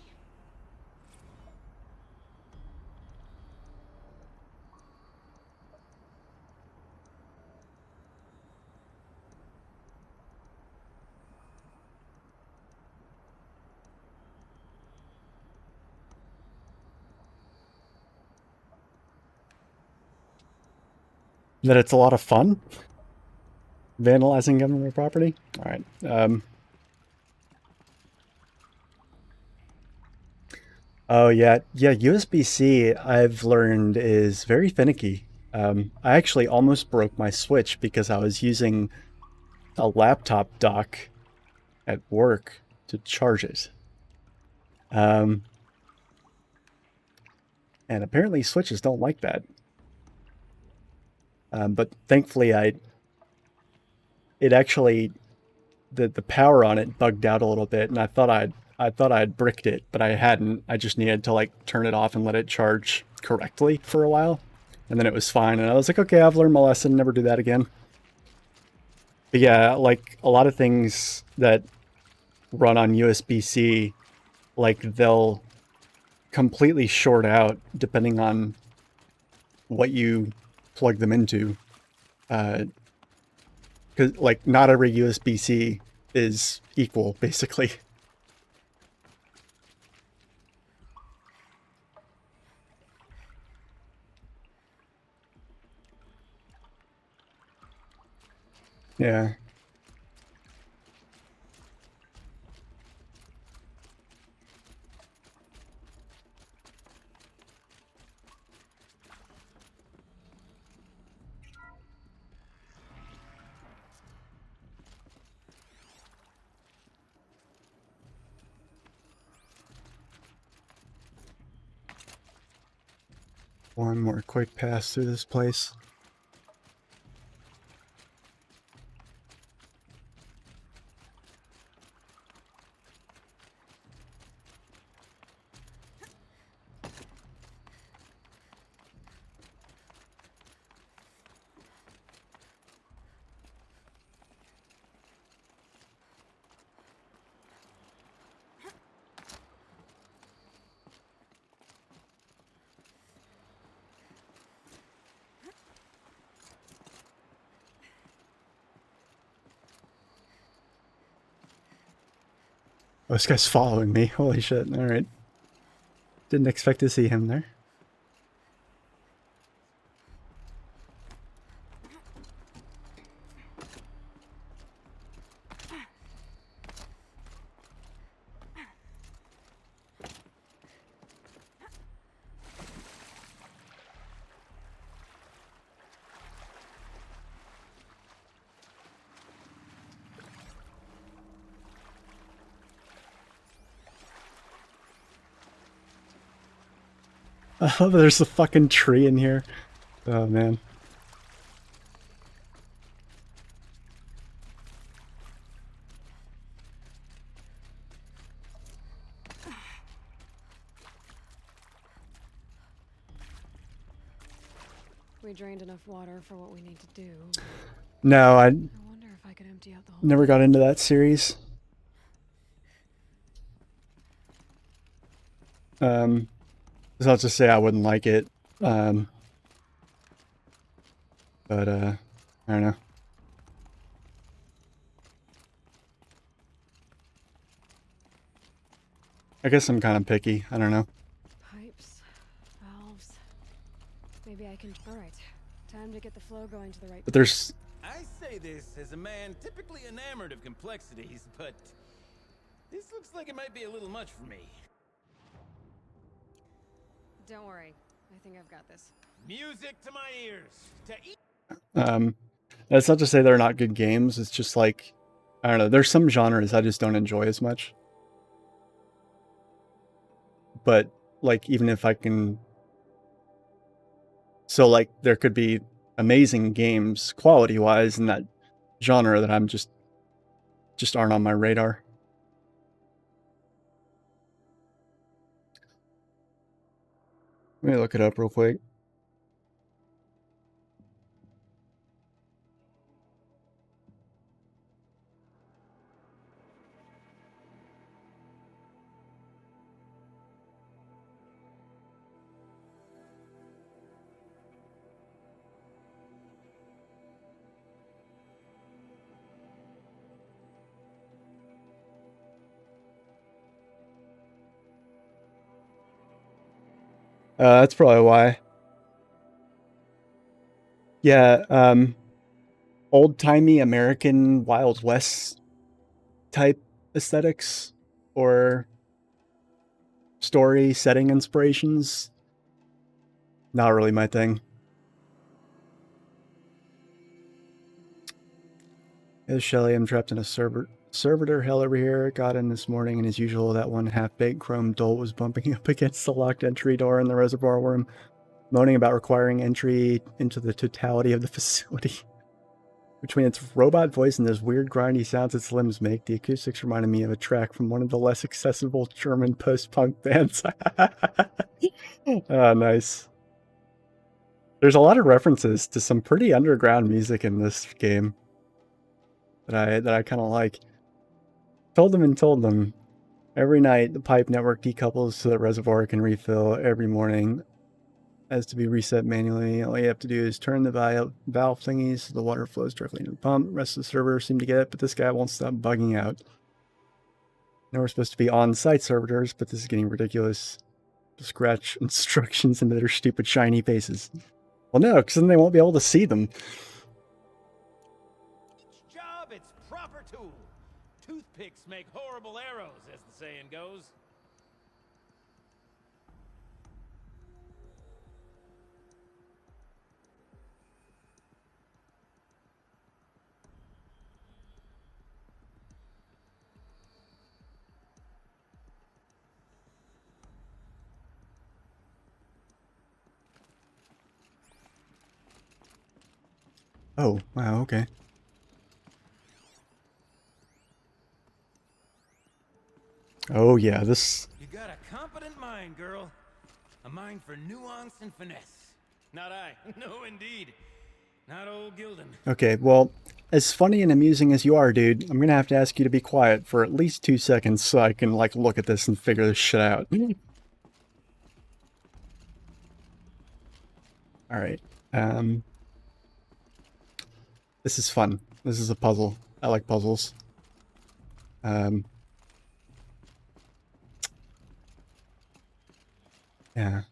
That it's a lot of fun? Vandalizing government property? Alright. Oh, yeah. Yeah, USB-C, I've learned, is very finicky. I actually almost broke my Switch because I was using a laptop dock at work to charge it. And apparently Switches don't like that. But thankfully it actually, the power on it bugged out a little bit, and I thought I'd bricked it, but I hadn't. I just needed to like turn it off and let it charge correctly for a while, and then it was fine. And I was like, okay, I've learned my lesson. Never do that again. But yeah, like a lot of things that run on USB-C, like they'll completely short out depending on what you plug them into. Because like not every USB-C is equal, basically. Yeah. One more quick pass through this place. Oh, this guy's following me. Holy shit. Alright. Didn't expect to see him there. Oh, there's a fucking tree in here. Oh, man. We drained enough water for what we need to do. No, I I wonder if I could empty out the whole never got into that series. So I'll just say I wouldn't like it. But I don't know. I guess I'm kind of picky. I don't know. Pipes, valves. Maybe I can. All right, time to get the flow going to the right. But there's. I say this as a man typically enamored of complexities, but this looks like it might be a little much for me. Don't worry, I think I've got this. Music to my ears. To eat. That's not to say they're not good games. It's just like, I don't know. There's some genres I just don't enjoy as much. But like, even if I can, so like, there could be amazing games quality-wise in that genre that I'm just aren't on my radar. Let me look it up real quick. That's probably why. Yeah, old-timey American Wild West type aesthetics or story setting inspirations, not really my thing. Hey, Shelly, I'm trapped in a servitor hell over here. Got in this morning, and as usual, that one half-baked chrome dolt was bumping up against the locked entry door in the reservoir worm, moaning about requiring entry into the totality of the facility. Between its robot voice and those weird grindy sounds its limbs make, the acoustics reminded me of a track from one of the less accessible German post-punk bands. Ah, nice. There's a lot of references to some pretty underground music in this game that I kind of like. Told them. Every night, the pipe network decouples so the reservoir can refill every morning. As to be reset manually, all you have to do is turn the valve thingies so the water flows directly into the pump. The rest of the server seem to get it, but this guy won't stop bugging out. Now we're supposed to be on-site servitors, but this is getting ridiculous. Scratch instructions into their stupid shiny faces. Well, no, because then they won't be able to see them. Each job its proper tool. Toothpicks make horrible arrows, as the saying goes. Oh, wow, okay. Oh, yeah, this... You got a competent mind, girl. A mind for nuance and finesse. Not I. No, indeed. Not old Gildan. Okay, well, as funny and amusing as you are, dude, I'm gonna have to ask you to be quiet for at least 2 seconds so I can, like, look at this and figure this shit out. Alright, this is fun. This is a puzzle. I like puzzles. Yeah.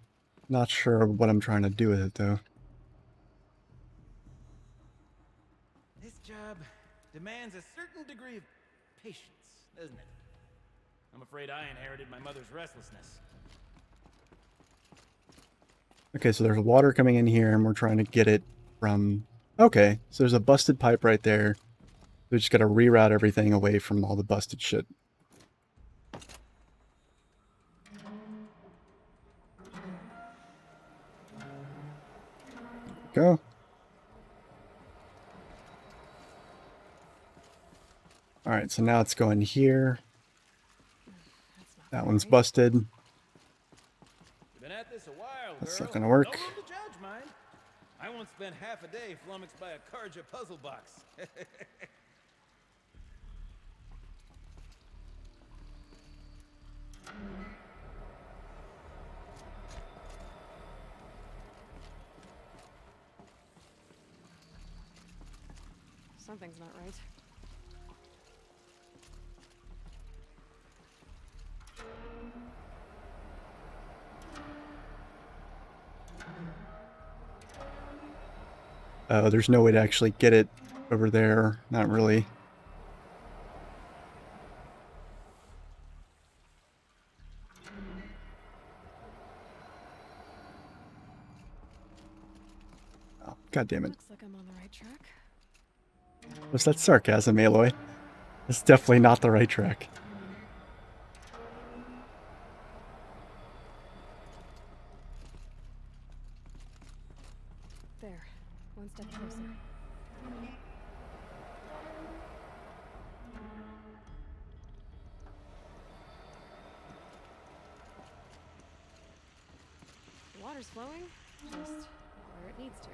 Not sure what I'm trying to do with it, though. This job demands a certain degree of patience, doesn't it? I'm afraid I inherited my mother's restlessness. Okay, so there's water coming in here, and we're trying to get it from... Okay, so there's a busted pipe right there. We just gotta reroute everything away from all the busted shit. Go. Alright, so now it's going here. That one's busted. You've been at this a while, That's girl. not gonna work. No room to judge, mind. I once spent half a day flummoxed by a Karja puzzle box. Something's not right. Oh, there's no way to actually get it over there. Not really. Oh, God damn it. Looks like I'm on the right track. Was that sarcasm, Aloy? That's definitely not the right track. There. One step closer. The water's flowing, just where it needs to.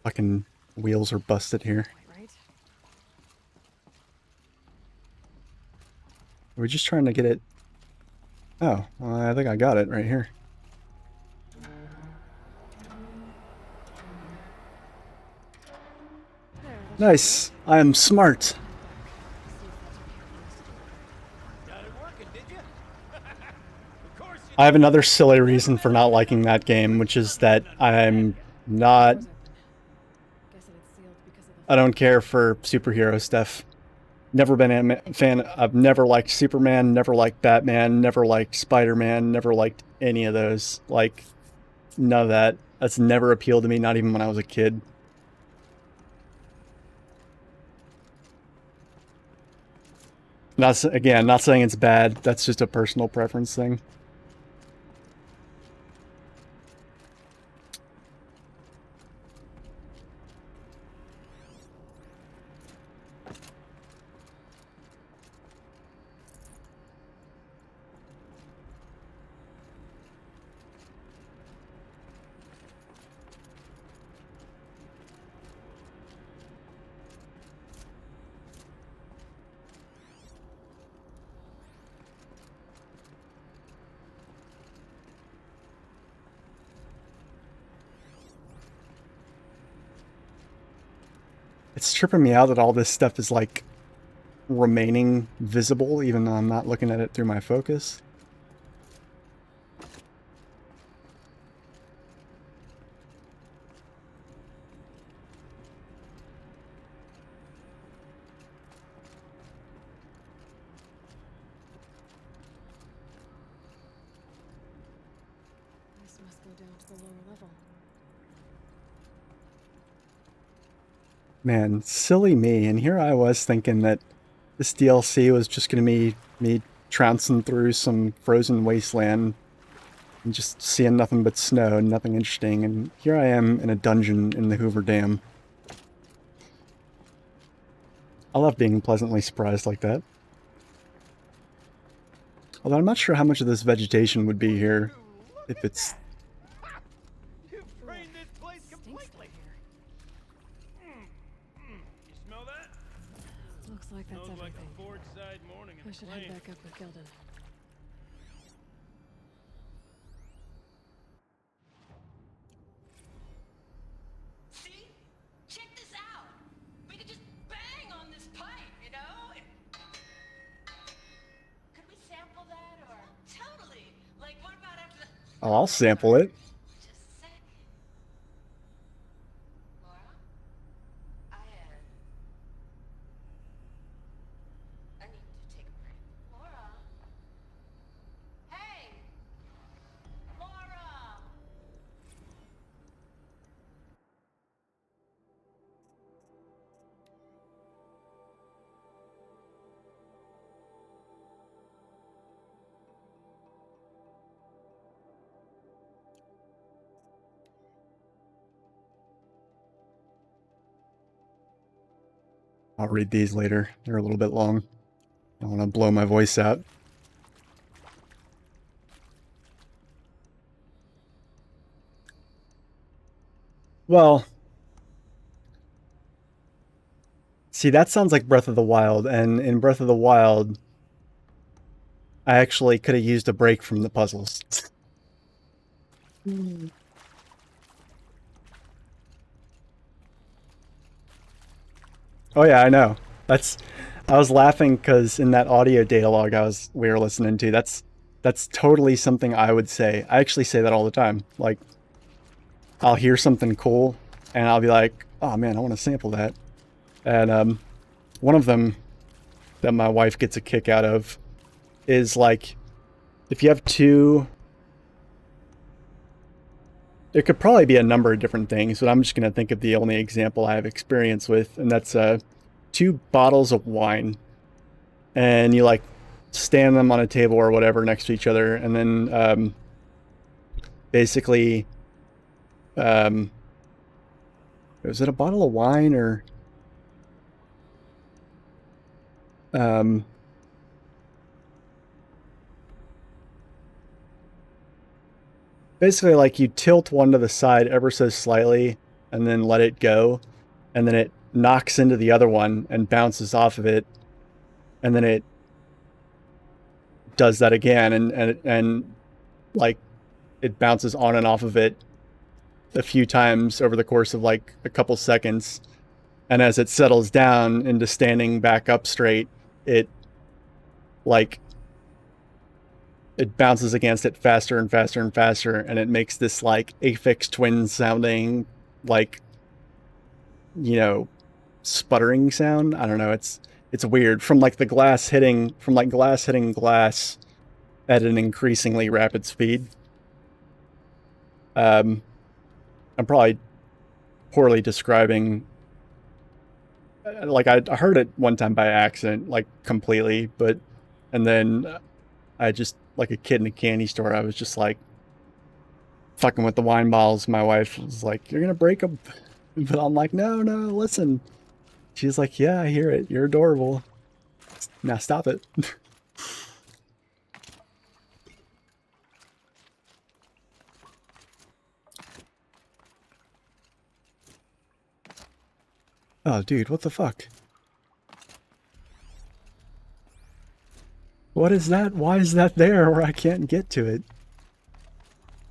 Fucking wheels are busted here. Right? Are we just trying to get it? Oh, well, I think I got it right here. There, Nice. I am smart. Got it working, did you? Of course you I have another silly reason for not liking that game, which is that I'm not... door's open. Guessing it's sealed because of the I don't care for superhero stuff. Never been a fan. I've never liked Superman, never liked Batman, never liked Spider-Man, never liked any of those. Like, none of that. That's never appealed to me, not even when I was a kid. Again, not saying it's bad. That's just a personal preference thing. It's tripping me out that all this stuff is like remaining visible even though I'm not looking at it through my focus. This must go down to the lower level. Man, silly me. And here I was thinking that this DLC was just going to be me trouncing through some frozen wasteland and just seeing nothing but snow and nothing interesting. And here I am in a dungeon in the Hoover Dam. I love being pleasantly surprised like that. Although I'm not sure how much of this vegetation would be here if it's... You've drained this place Stinks completely. in here. You smell that? Looks like that's Smells like everything. a Ford side morning in I the should head plains. back up with Gildan. See? Check this out. We could just bang on this pipe, you know? Could we sample that or? Totally. Like, what about after the... Oh, I'll sample it. Just a sec. Laura? I need to take a break. Laura? Hey! Laura! I'll read these later. They're a little bit long. I don't want to blow my voice out. Well, See, that sounds like Breath of the Wild, and in Breath of the Wild, I actually could have used a break from the puzzles. Oh yeah, I know. I was laughing because in that audio dialogue we were listening to, that's totally something I would say. I actually say that all the time. Like, I'll hear something cool, and I'll be like, "Oh man, I want to sample that." And one of them that my wife gets a kick out of is like, if you have two. There could probably be a number of different things, but I'm just going to think of the only example I have experience with, and that's 2 bottles of wine. And you like stand them on a table or whatever next to each other, and then basically, was it a bottle of wine or basically like you tilt one to the side ever so slightly and then let it go, and then it knocks into the other one and bounces off of it, and then it does that again, and like it bounces on and off of it a few times over the course of like a couple seconds, and as it settles down into standing back up straight, it like it bounces against it faster and faster and faster, and it makes this like Aphex Twin sounding, like, you know, sputtering sound. I don't know, it's weird, from like glass hitting glass at an increasingly rapid speed. I'm probably poorly describing. Like I heard it one time by accident, like completely, and then I just, like a kid in a candy store, I was just like fucking with the wine bottles. My wife was like, "You're gonna break them," but I'm like, "No, listen." She's like, "Yeah, I hear it. You're adorable. Now stop it." Oh, dude, what the fuck? What is that? Why is that there where I can't get to it?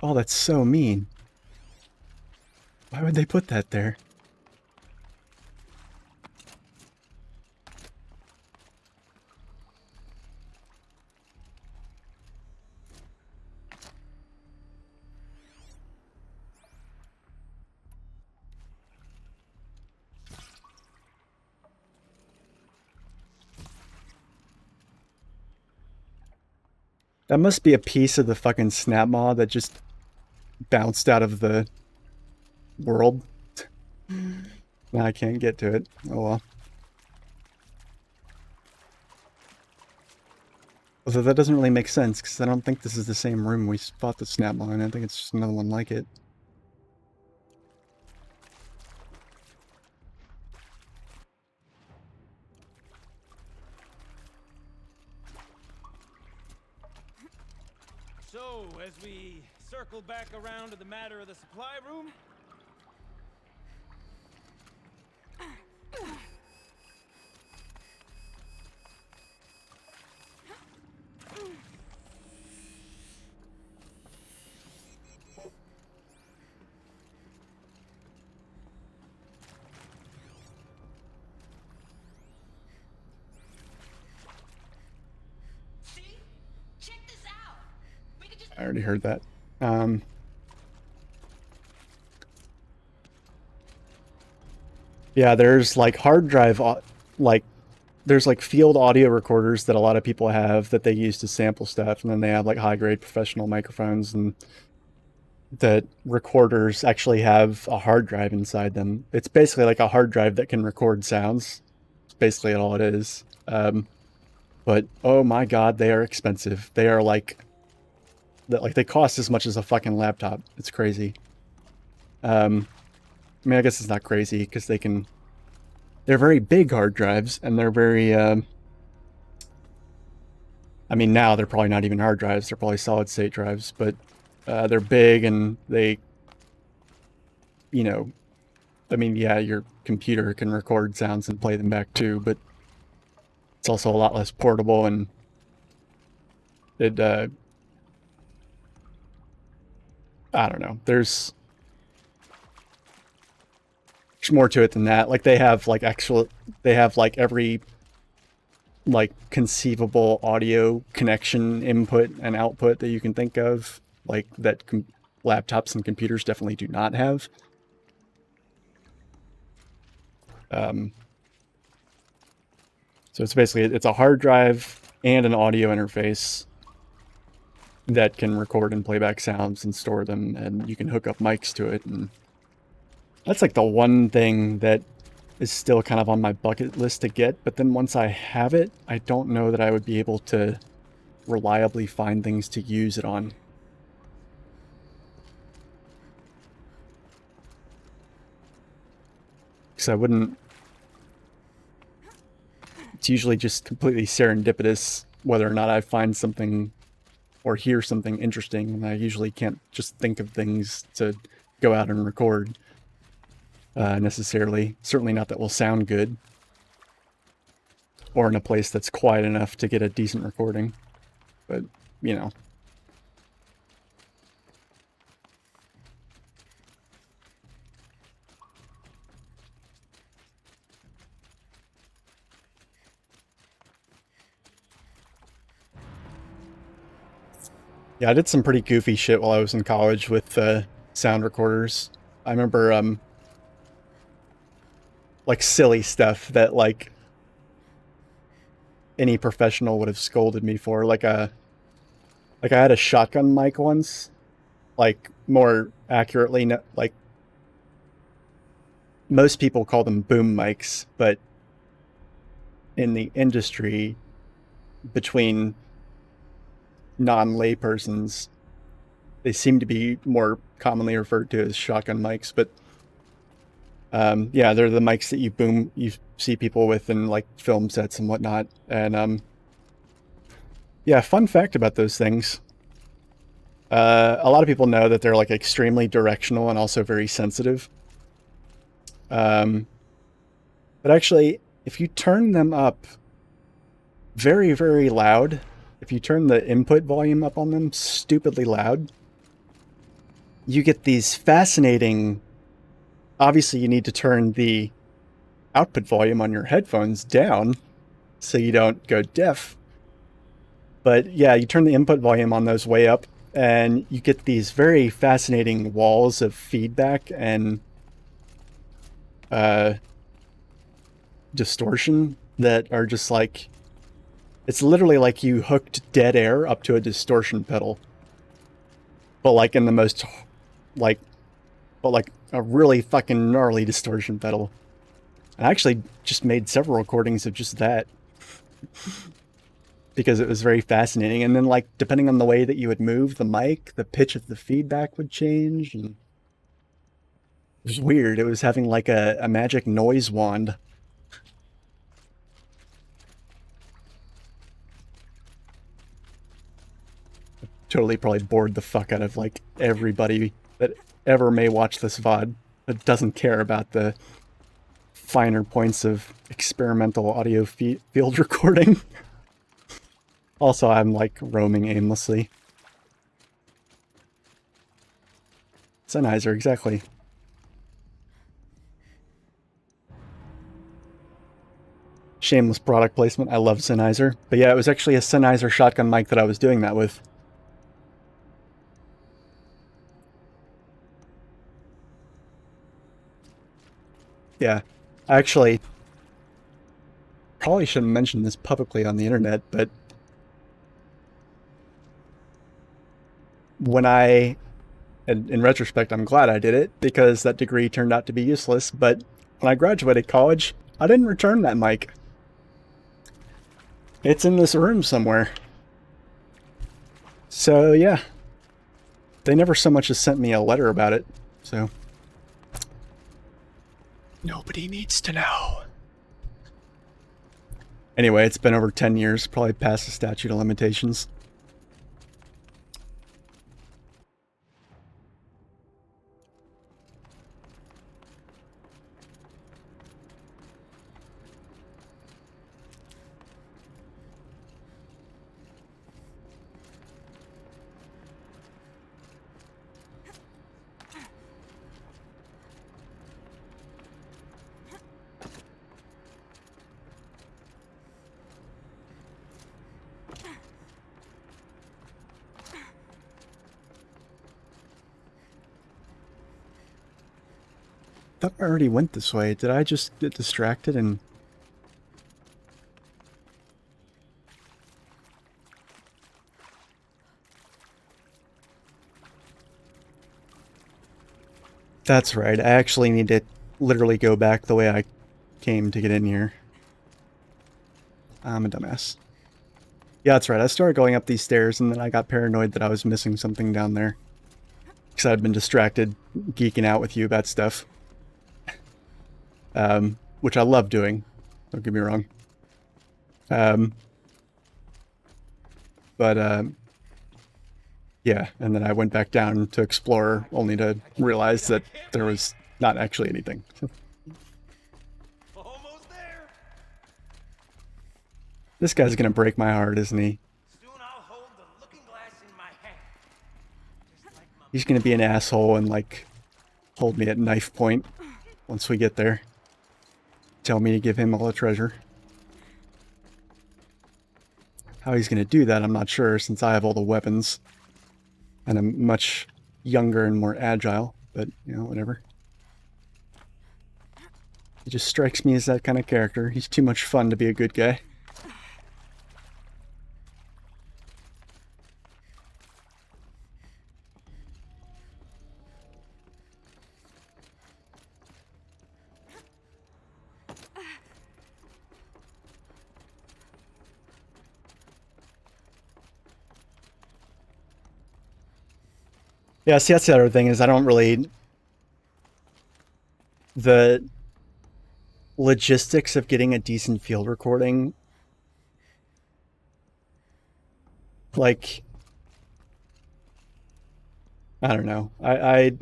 Oh, that's so mean. Why would they put that there? That must be a piece of the fucking snap maw that just bounced out of the world. Now I can't get to it. Oh well. Although that doesn't really make sense, because I don't think this is the same room we fought the snap maw in. I think it's just another one like it. So, as we circle back around to the matter of the supply room, I already heard that. Yeah, there's like hard drive, like there's like field audio recorders that a lot of people have that they use to sample stuff, and then they have like high grade professional microphones, and that recorders actually have a hard drive inside them. It's basically like a hard drive that can record sounds. It's basically all it is. But oh my god, they are expensive. They are like they cost as much as a fucking laptop. It's crazy. I mean, I guess it's not crazy because they're very big hard drives, and they're very, I mean, now they're probably not even hard drives, they're probably solid state drives, but they're big, and they, you know, I mean, yeah, your computer can record sounds and play them back too, but it's also a lot less portable, and it, I don't know. There's more to it than that. Like, they have like every like conceivable audio connection input and output that you can think of, like that laptops and computers definitely do not have. So it's basically, it's a hard drive and an audio interface that can record and play back sounds and store them, and you can hook up mics to it. And that's like the one thing that is still kind of on my bucket list to get, but then once I have it, I don't know that I would be able to reliably find things to use it on. Because I wouldn't... It's usually just completely serendipitous whether or not I find something or hear something interesting, and I usually can't just think of things to go out and record necessarily. Certainly not that will sound good, or in a place that's quiet enough to get a decent recording. But, you know. Yeah, I did some pretty goofy shit while I was in college with sound recorders. I remember, like, silly stuff that, like, any professional would have scolded me for. Like, I had a shotgun mic once. Like, more accurately, like, most people call them boom mics, but in the industry, between non-laypersons, they seem to be more commonly referred to as shotgun mics. But yeah, they're the mics that you see people with in like film sets and whatnot. And yeah, fun fact about those things. A lot of people know that they're like extremely directional and also very sensitive. But actually, if you turn them up very, very loud, if you turn the input volume up on them stupidly loud, you get these fascinating... Obviously, you need to turn the output volume on your headphones down so you don't go deaf. But yeah, you turn the input volume on those way up, and you get these very fascinating walls of feedback and distortion that are just like... It's literally like you hooked dead air up to a distortion pedal. But like in the most... like a really fucking gnarly distortion pedal. I actually just made several recordings of just that. Because it was very fascinating. And then, like, depending on the way that you would move the mic, the pitch of the feedback would change. And it was weird. It was having like a magic noise wand. Totally probably bored the fuck out of like everybody that ever may watch this VOD that doesn't care about the finer points of experimental audio field recording. Also, I'm like roaming aimlessly. Sennheiser, exactly. Shameless product placement. I love Sennheiser. But yeah, it was actually a Sennheiser shotgun mic that I was doing that with. Yeah, actually, probably shouldn't mention this publicly on the internet, but when and in retrospect, I'm glad I did it, because that degree turned out to be useless, but when I graduated college, I didn't return that mic. It's in this room somewhere. So, yeah. They never so much as sent me a letter about it, so... Nobody needs to know. Anyway, it's been over 10 years, probably past the statute of limitations. thought I already went this way. Did I just get distracted and... That's right. I actually need to literally go back the way I came to get in here. I'm a dumbass. Yeah, that's right. I started going up these stairs and then I got paranoid that I was missing something down there. Because I'd been distracted geeking out with you about stuff. Which I love doing. Don't get me wrong. Yeah, and then I went back down to explore, only to realize that there was not actually anything. Almost there. This guy's gonna break my heart, isn't he? Soon I'll hold the looking glass in my hand. Just like my He's gonna be an asshole and, like, hold me at knife point once we get there. Tell me to give him all the treasure. How he's gonna do that, I'm not sure, since I have all the weapons. And I'm much younger and more agile, but, you know, whatever. He just strikes me as that kind of character. He's too much fun to be a good guy. Yeah, see, that's the other thing, is I don't really... The logistics of getting a decent field recording... Like... I don't know. It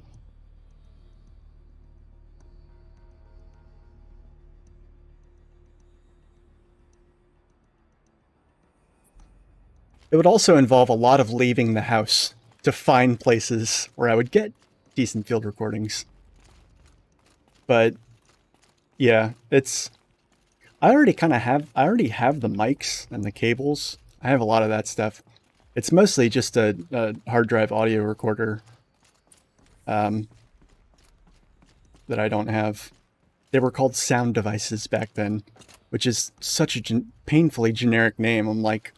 would also involve a lot of leaving the house to find places where I would get decent field recordings. But yeah, it's... I already have the mics and the cables. I have a lot of that stuff. It's mostly just a hard drive audio recorder that I don't have. They were called sound devices back then, which is such a painfully generic name. I'm like,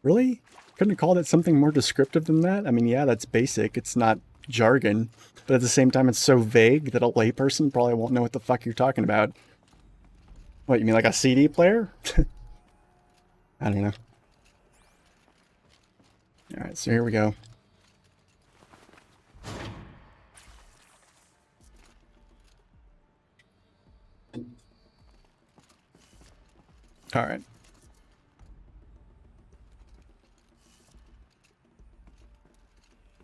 really? Couldn't have called it something more descriptive than that? I mean, yeah, that's basic. It's not jargon. But at the same time, it's so vague that a layperson probably won't know what the fuck you're talking about. What, you mean like a CD player? I don't know. Alright, so here we go. Alright.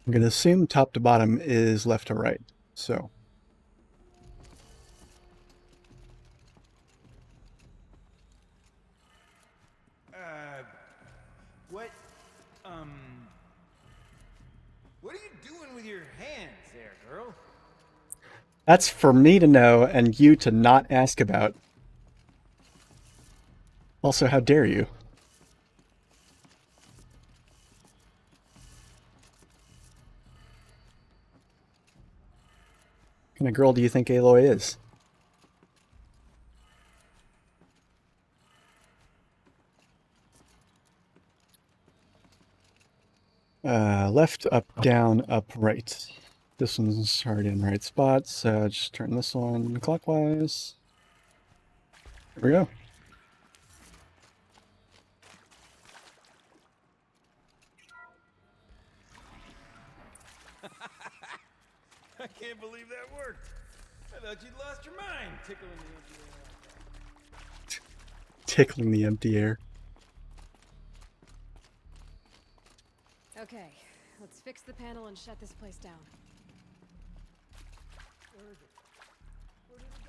I'm going to assume top to bottom is left to right. So. What are you doing with your hands there, girl? That's for me to know and you to not ask about. Also, how dare you? What kind of girl do you think Aloy is? Left, up, down, up, right. This one's already in the right spot, so just turn this one clockwise. There we go. I can't believe that worked. I thought you'd lost your mind Tickling the empty air. Okay, let's fix the panel and shut this place down. Where is it? Where did it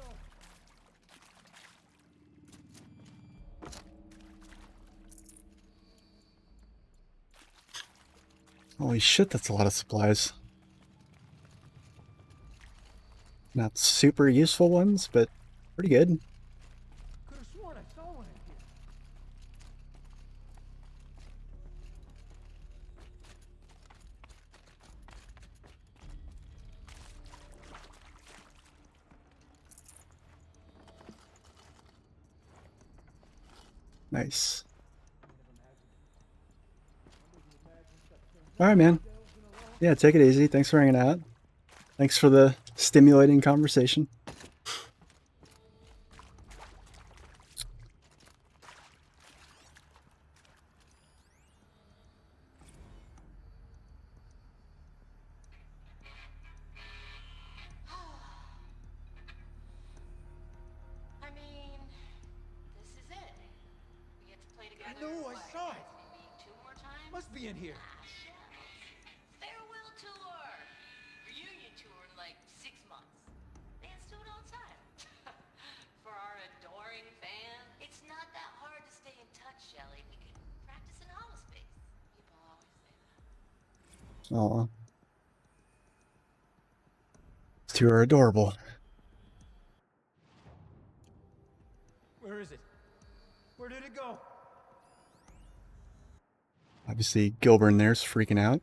go? Holy shit, that's a lot of supplies. Not super useful ones, but pretty good. Could have sworn I saw one in here. Nice. All right, man. Yeah, take it easy. Thanks for hanging out. Thanks for the stimulating conversation. I mean, this is it. We get to play together. I know, I saw it. Maybe 2 more times. Must be in here. Ah, shucks. Farewell tour. Reunion tour in like 6 months. Fans do it all the time. For our adoring fans, it's not that hard to stay in touch, Shelley. We could practice in holospace. People always say that. Aw. These two are adorable. Where is it? Where did it go? Obviously, Gilburn there's freaking out.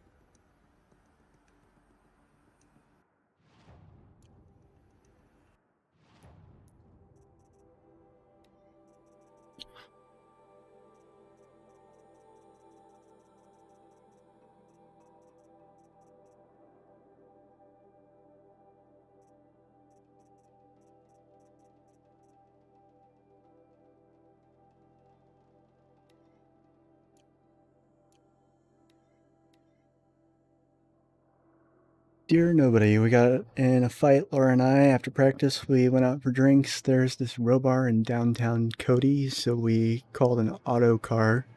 Dear nobody, we got in a fight, Laura and I. After practice, we went out for drinks. There's this row bar in downtown Cody, so we called an auto car.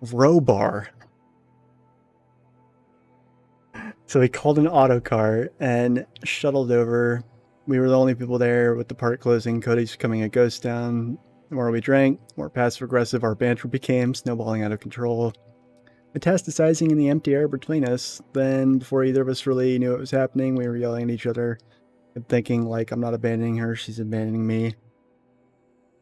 Row bar. So we called an auto car and shuttled over. We were the only people there with the park closing. Cody's becoming a ghost town. The more we drank, the more passive-aggressive our banter became, snowballing out of control. Metastasizing in the empty air between us. Then, before either of us really knew what was happening, we were yelling at each other and thinking, like, I'm not abandoning her, she's abandoning me.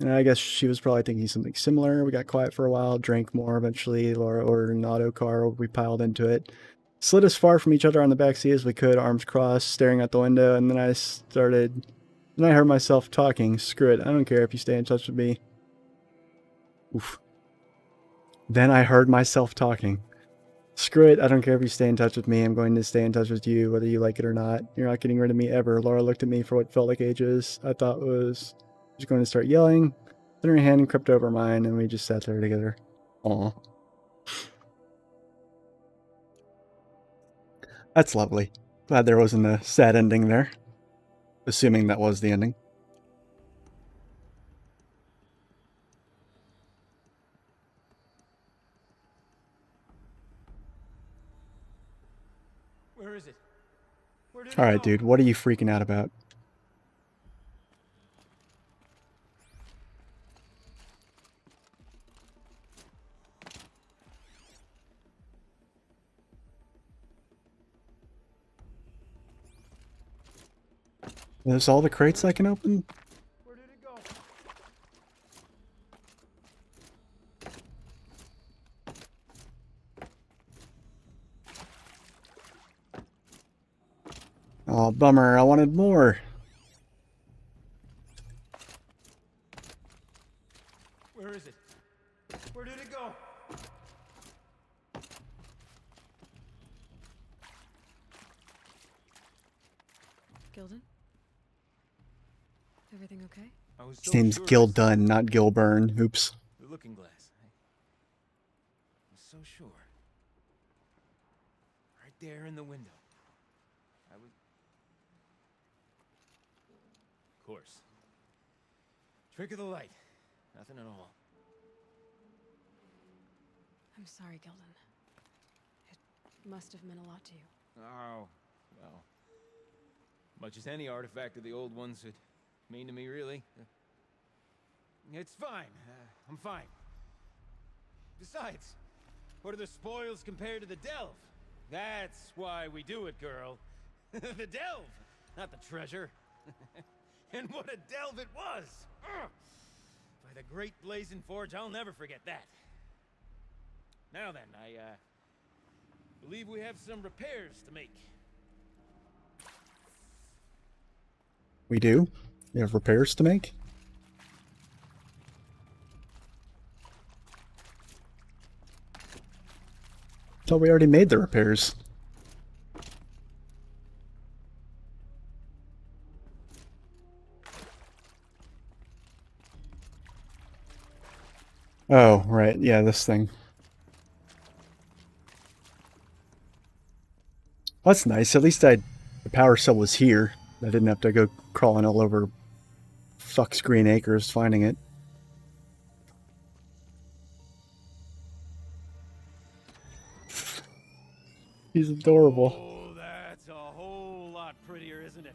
And I guess she was probably thinking something similar. We got quiet for a while, drank more. Eventually, Laura ordered an auto car. We piled into it. Slid as far from each other on the back seat as we could, arms crossed, staring out the window, and then I heard myself talking. Screw it, I don't care if you stay in touch with me. Oof. Then I heard myself talking. Screw it, I don't care if you stay in touch with me. I'm going to stay in touch with you, whether you like it or not. You're not getting rid of me ever. Laura looked at me for what felt like ages. I thought was just going to start yelling. Then her hand crept over mine, and we just sat there together. Aw. That's lovely. Glad there wasn't a sad ending there. Assuming that was the ending. Where is it? Where did it Alright, go? dude, what are you freaking out about? There's all the crates I can open? Where did it go? Oh, bummer. I wanted more. Where is it? Where did it go? Gildan? Everything okay? I was His so name's sure Gil I saw Dunn, not Gilburn. Oops. the looking glass. I was so sure. Right there in the window. I was... Of course. Trick of the light. Nothing at all. I'm sorry, Gildan. It must have meant a lot to you. Oh, well. Much as any artifact of the old ones would mean to me, really. It's fine. I'm fine. Besides, what are the spoils compared to the delve? That's why we do it, girl. The delve, not the treasure. And what a delve it was! Ugh. By the great blazing forge, I'll never forget that. Now then, I believe we have some repairs to make. We do? We have repairs to make? thought we already made the repairs. Oh, right. Yeah, this thing. Well, that's nice. At least the power cell was here. I didn't have to go crawling all over fuck's Green Acres finding it. He's adorable. Oh, that's a whole lot prettier, isn't it?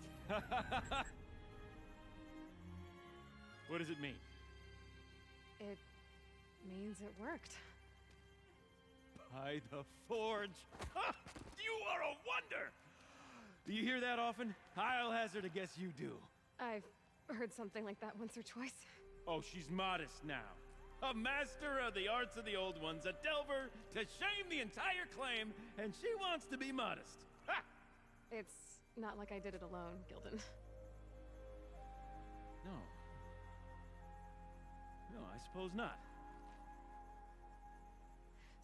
What does it mean? It means it worked. By the forge. You are a wonder! Do you hear that often? I'll hazard a guess you do. I've heard something like that once or twice. Oh, she's modest now. A master of the arts of the old ones, a delver to shame the entire claim, and she wants to be modest. Ha! It's not like I did it alone, Gildan. No. No, I suppose not.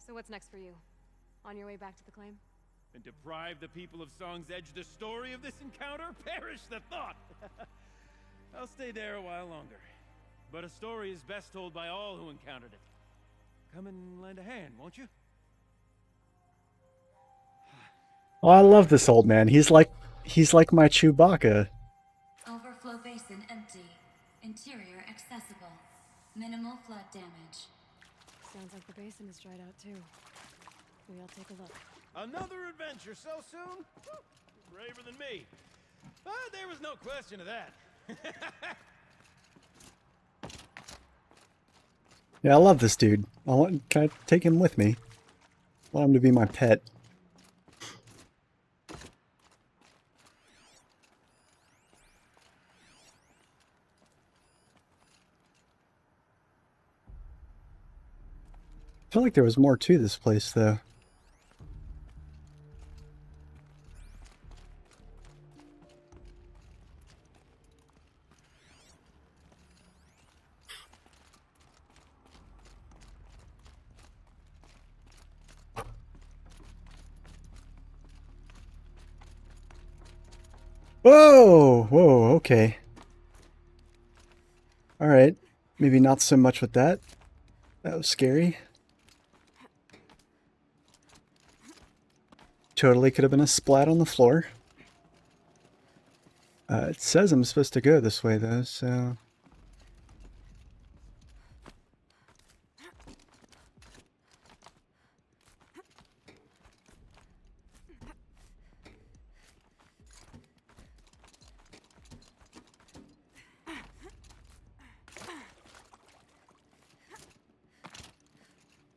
So what's next for you? On your way back to the claim? And deprive the people of Song's Edge the story of this encounter? Perish the thought! I'll stay there a while longer. But a story is best told by all who encountered it. Come and lend a hand, won't you? Oh, I love this old man. He's like my Chewbacca. Overflow basin empty. Interior accessible. Minimal flood damage. Sounds like the basin is dried out too. We all take a look. Another adventure so soon? Braver than me. But there was no question of that. Yeah, I love this dude. Can I take him with me? I want him to be my pet. I feel like there was more to this place, though. Whoa! Whoa, okay. Alright. Maybe not so much with that. That was scary. Totally could have been a splat on the floor. It says I'm supposed to go this way, though, so...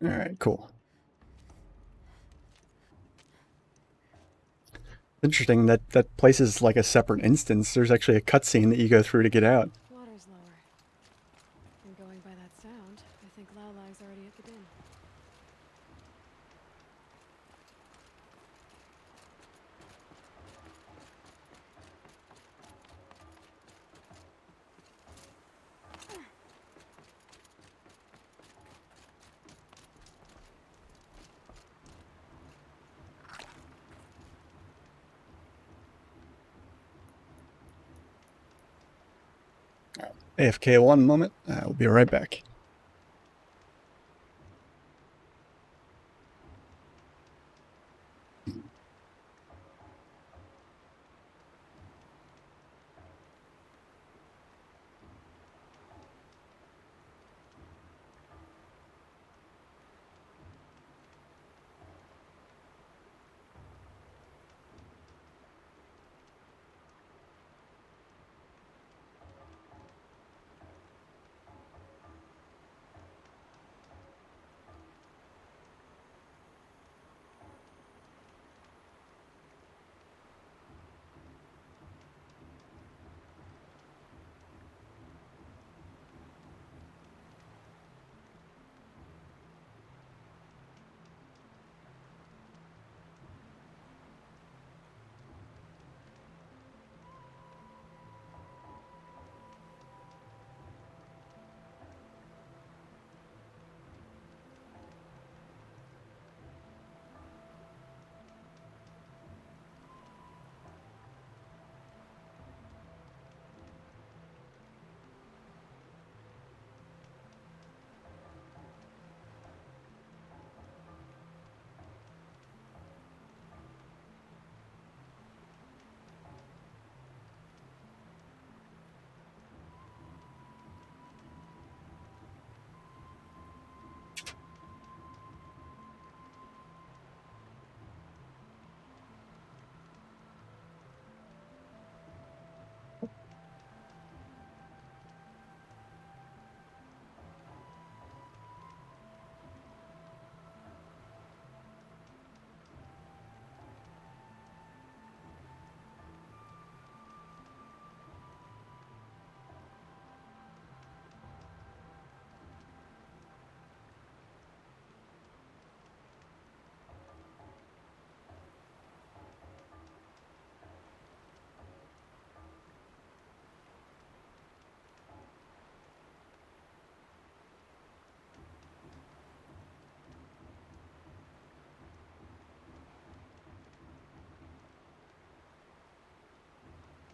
Alright, cool. Interesting that that place is like a separate instance. There's actually a cutscene that you go through to get out. Water's lower. And going by that sound, I think Lao Lai's already at the den. AFK one moment. We'll be right back.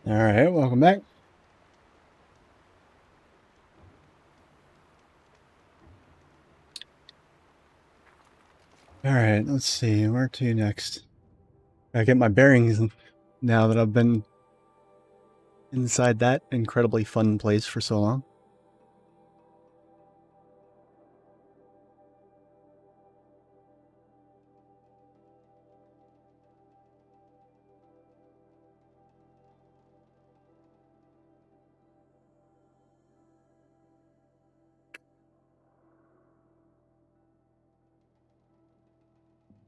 Alright, welcome back. Alright, let's see, where to next? I get my bearings now that I've been inside that incredibly fun place for so long.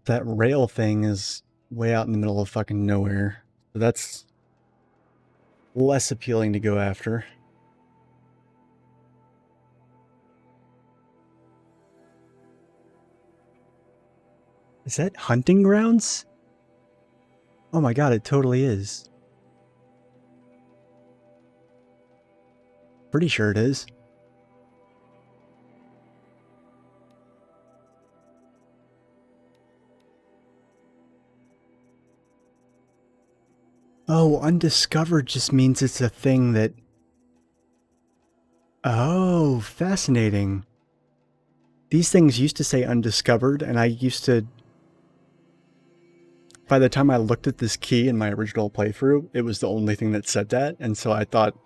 That rail thing is way out in the middle of fucking nowhere. So that's less appealing to go after. Is that hunting grounds? Oh my god, it totally is. Pretty sure it is. Oh, undiscovered just means it's a thing that... Oh, fascinating. These things used to say undiscovered, and I used to... By the time I looked at this key in my original playthrough, it was the only thing that said that, and so I thought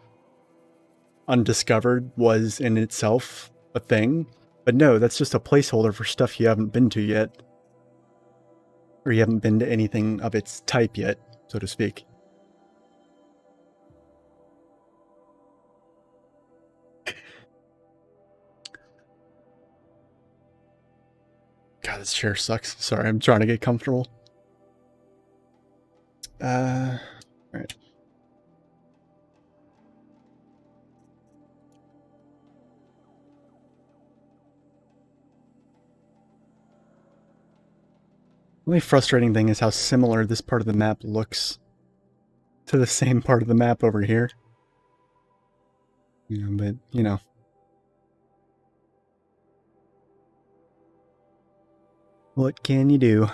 undiscovered was in itself a thing. But no, that's just a placeholder for stuff you haven't been to yet. Or you haven't been to anything of its type yet, so to speak. God, this chair sucks. Sorry, I'm trying to get comfortable. Alright. The only frustrating thing is how similar this part of the map looks to the same part of the map over here. Yeah, but, you know. What can you do?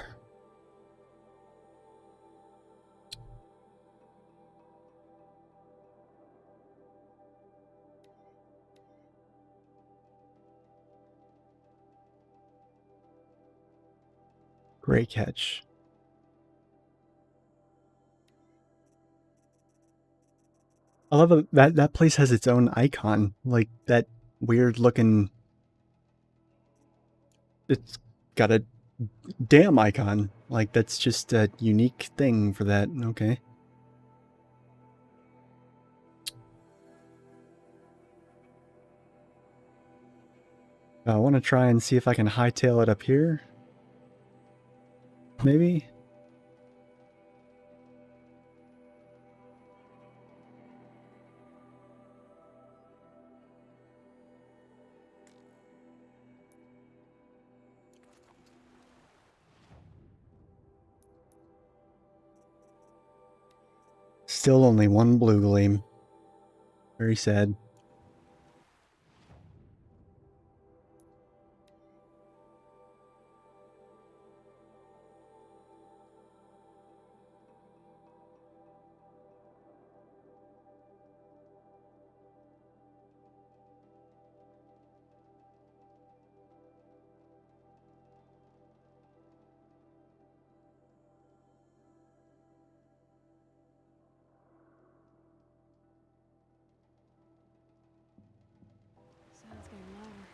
Great catch. I love that place has its own icon. Like, that weird looking... It's got a dam icon. Like, that's just a unique thing for that. Okay. I want to try and see if I can hightail it up here. Maybe? Still only one blue gleam. Very sad. Sounds getting louder.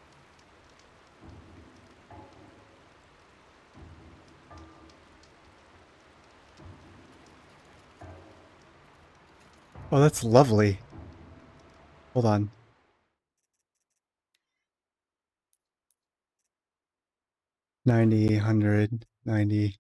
Oh, that's lovely. Hold on. $90, $100, $90.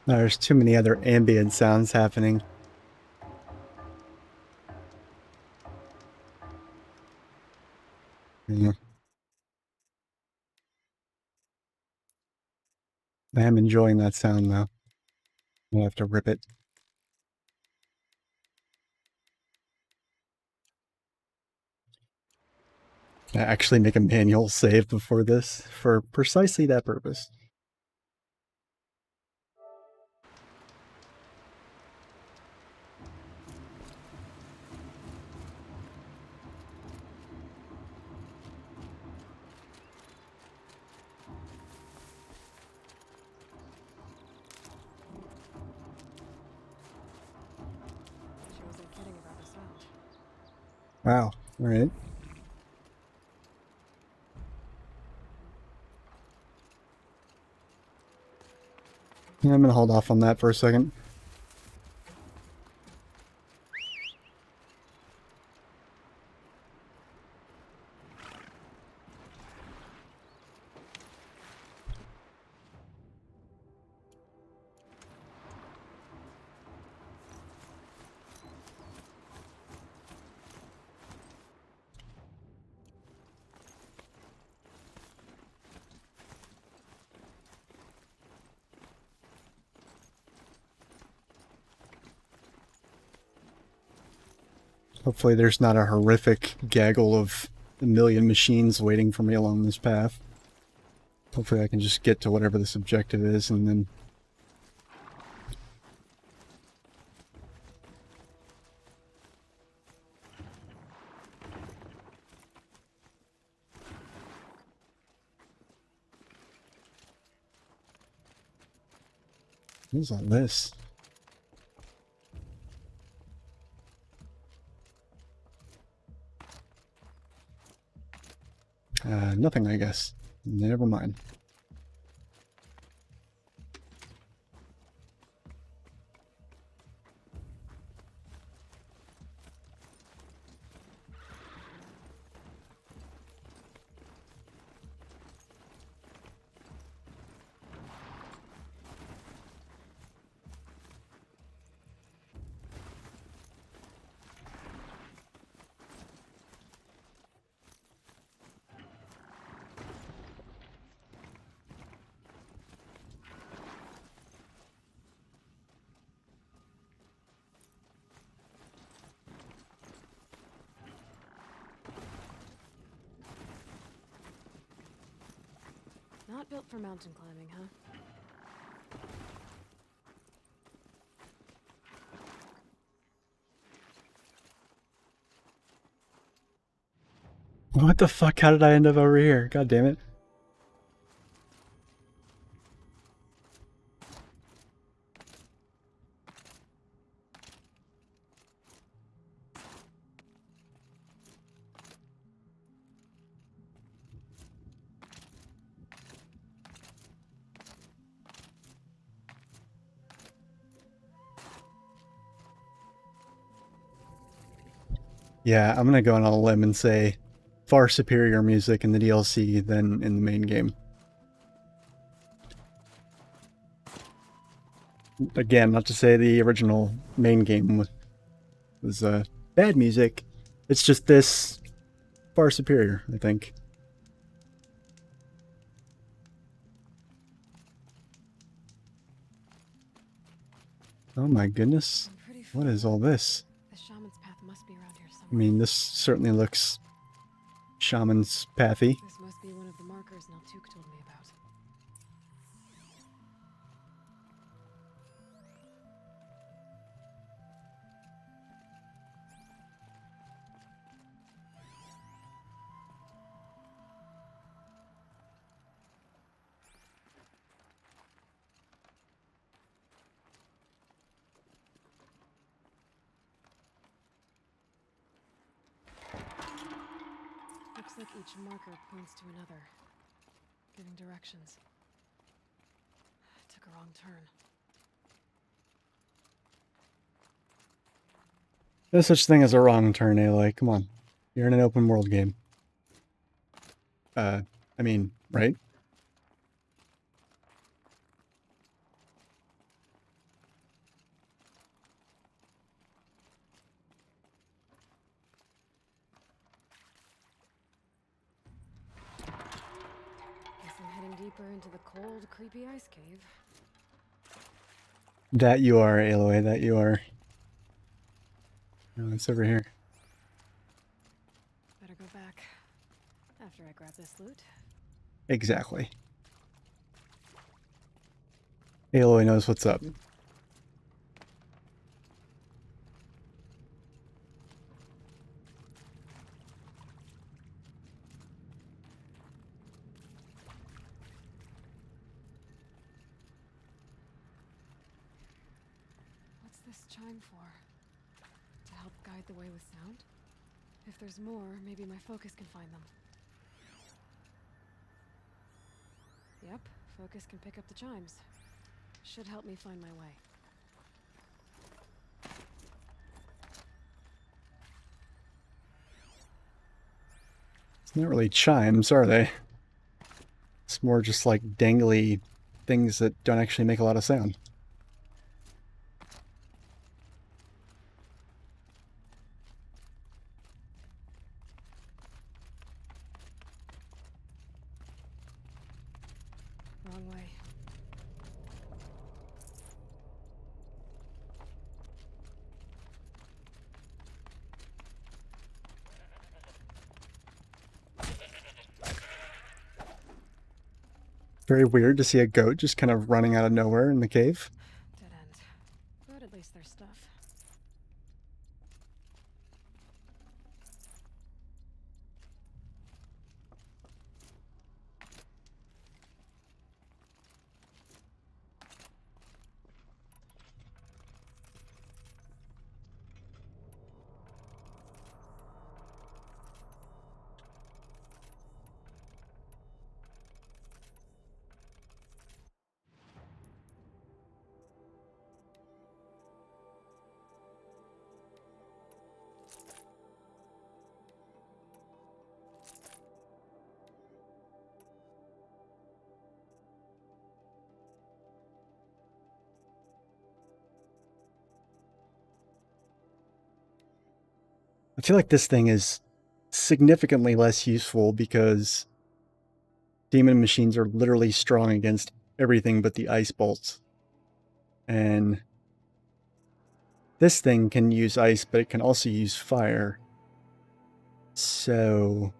There's too many other ambient sounds happening. Yeah. I am enjoying that sound though. I'll have to rip it. I actually make a manual save before this for precisely that purpose. She wasn't kidding about the sound. Wow. All right. Yeah, I'm gonna hold off on that for a second. Hopefully there's not a horrific gaggle of a million machines waiting for me along this path. Hopefully I can just get to whatever this objective is and then... What is all this? Nothing, I guess. Never mind. Not built for mountain climbing, huh? What the fuck? How did I end up over here? God damn it. Yeah, I'm gonna go on a limb and say far superior music in the DLC than in the main game. Again, not to say the original main game was bad music. It's just this far superior, I think. Oh my goodness. What is all this? The shaman's path must be around here somewhere. I mean, this certainly looks shaman's pathy. This must be one of the markers Naltuk told me about. Looks like each marker points to another, giving directions. Took a wrong turn. There's such thing as a wrong turn, Aloy. Come on. You're in an open world game. I mean, right? Guess I'm heading deeper into the cold, creepy ice cave. That you are, Aloy, that you are. Oh, it's over here. Better go back. After I grab this loot. Exactly. Aloy knows what's up. What's this chime for? To help guide the way with sound? If there's more, maybe my focus can find them. Yep, focus can pick up the chimes. Should help me find my way. It's not really chimes, are they? It's more just like dangly things that don't actually make a lot of sound. Wrong way. Very weird to see a goat just kind of running out of nowhere in the cave. Dead end. But at least there's stuff. I feel like this thing is significantly less useful because demon machines are literally strong against everything but the ice bolts. And this thing can use ice, but it can also use fire. So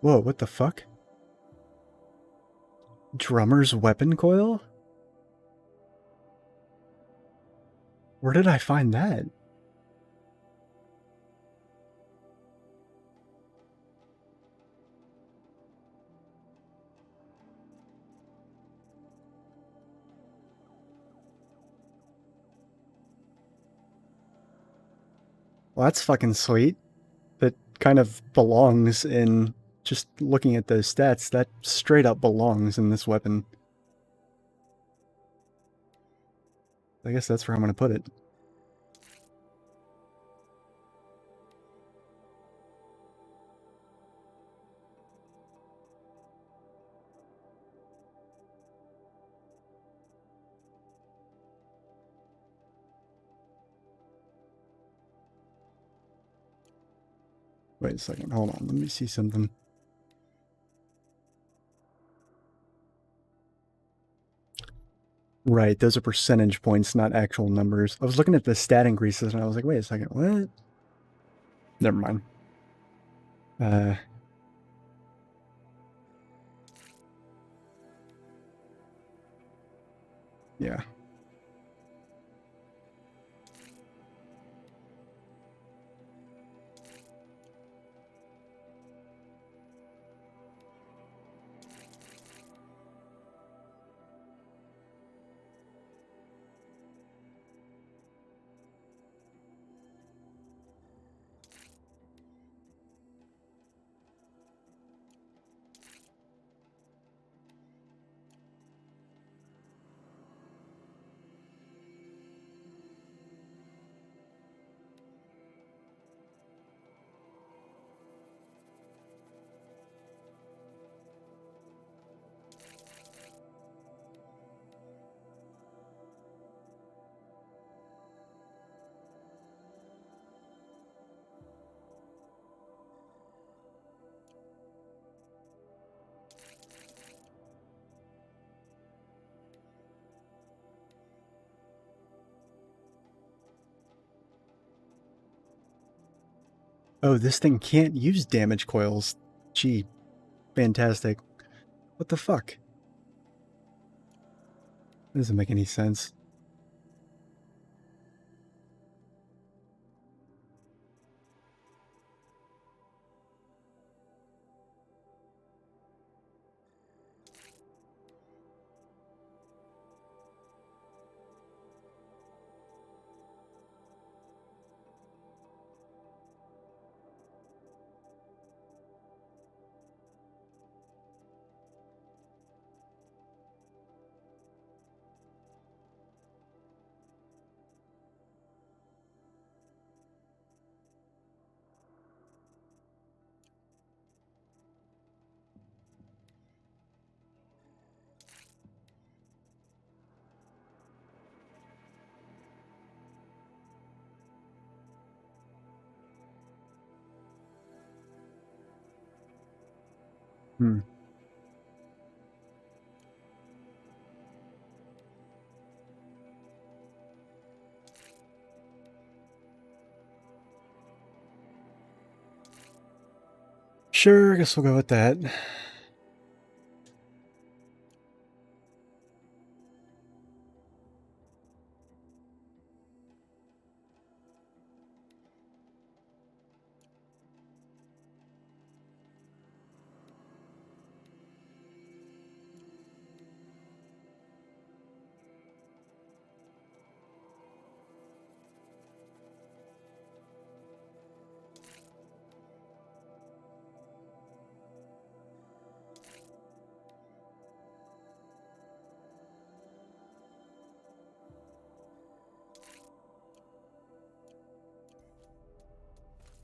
whoa, what the fuck? Drummer's weapon coil? Where did I find that? Well, that's fucking sweet. That kind of belongs in, just looking at those stats, that straight up belongs in this weapon. I guess that's where I'm going to put it. Wait a second, hold on, let me see something. Right, those are percentage points, not actual numbers. I was looking at the stat increases and I was like, wait a second, what? Never mind. Yeah. Oh, this thing can't use damage coils. Gee, fantastic. What the fuck? That doesn't make any sense. Hmm. Sure, I guess we'll go with that.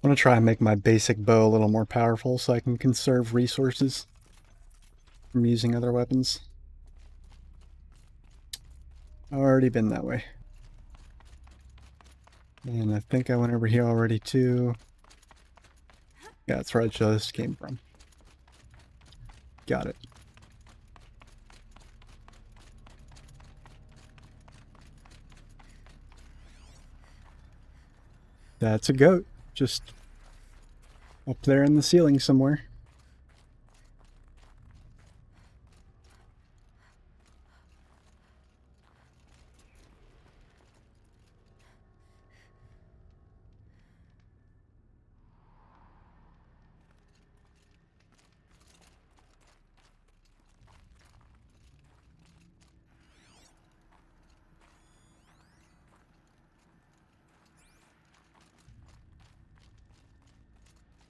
I'm gonna try and make my basic bow a little more powerful so I can conserve resources from using other weapons. Already been that way. And I think I went over here already too. Yeah, that's where I just came from. Got it. That's a goat. Just up there in the ceiling somewhere.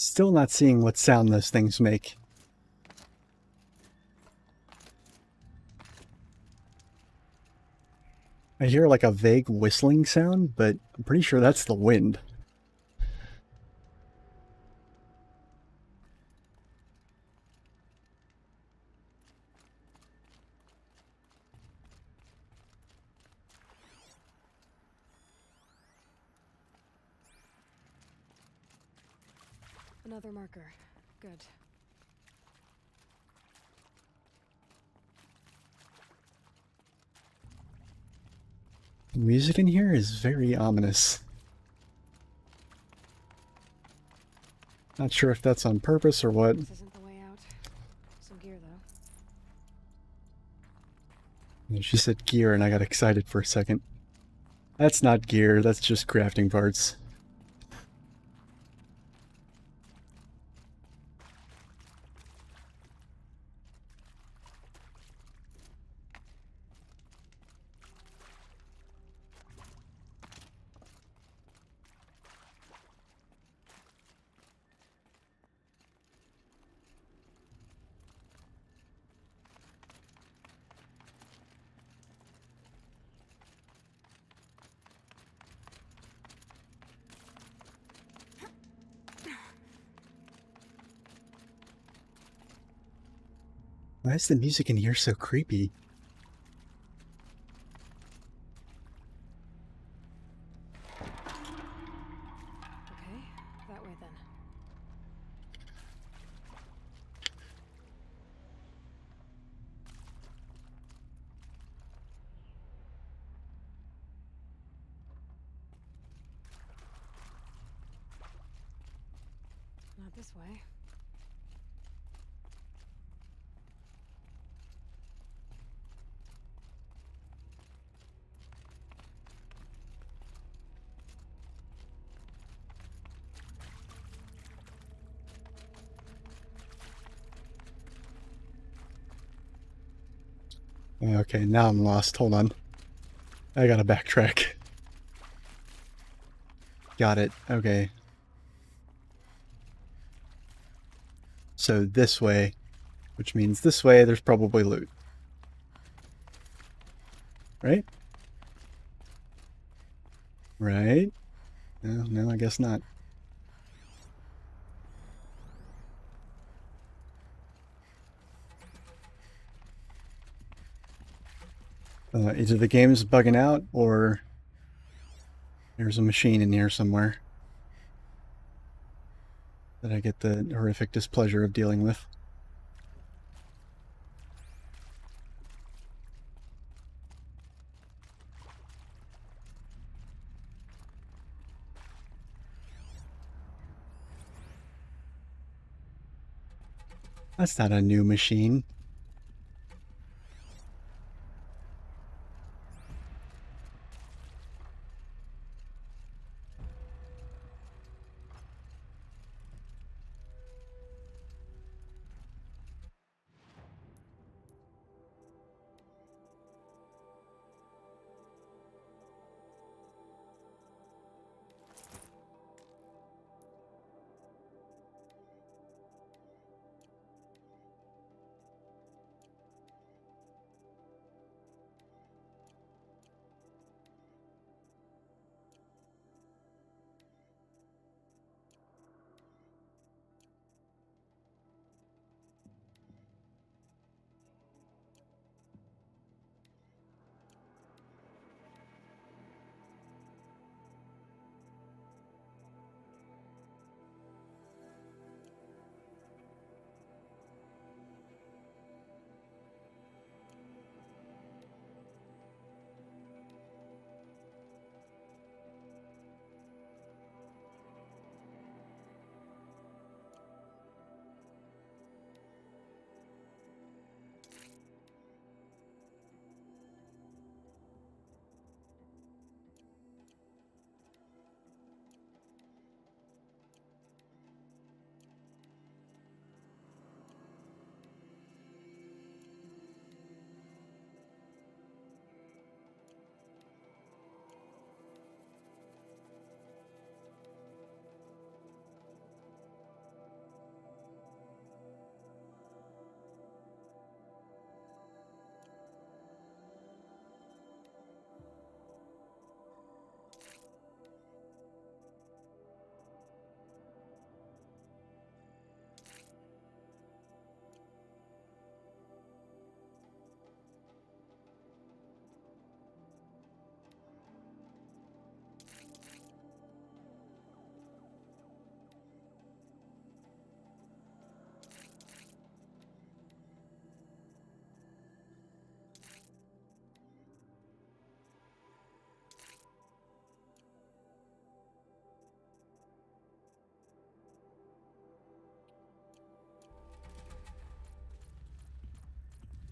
Still not seeing what sound those things make. I hear like a vague whistling sound, but I'm pretty sure that's the wind. Another marker. Good. The music in here is very ominous. Not sure if that's on purpose or what. This isn't the way out. Some gear, though. And she said gear and I got excited for a second. That's not gear, that's just crafting parts. Why is the music in here so creepy? Okay, that way then. this way. Okay, now I'm lost. Hold on. I gotta backtrack. Got it. Okay. So this way, which means this way there's probably loot. Right? Right? No, I guess not. Either the game's bugging out, or there's a machine in here somewhere that I get the horrific displeasure of dealing with. That's not a new machine.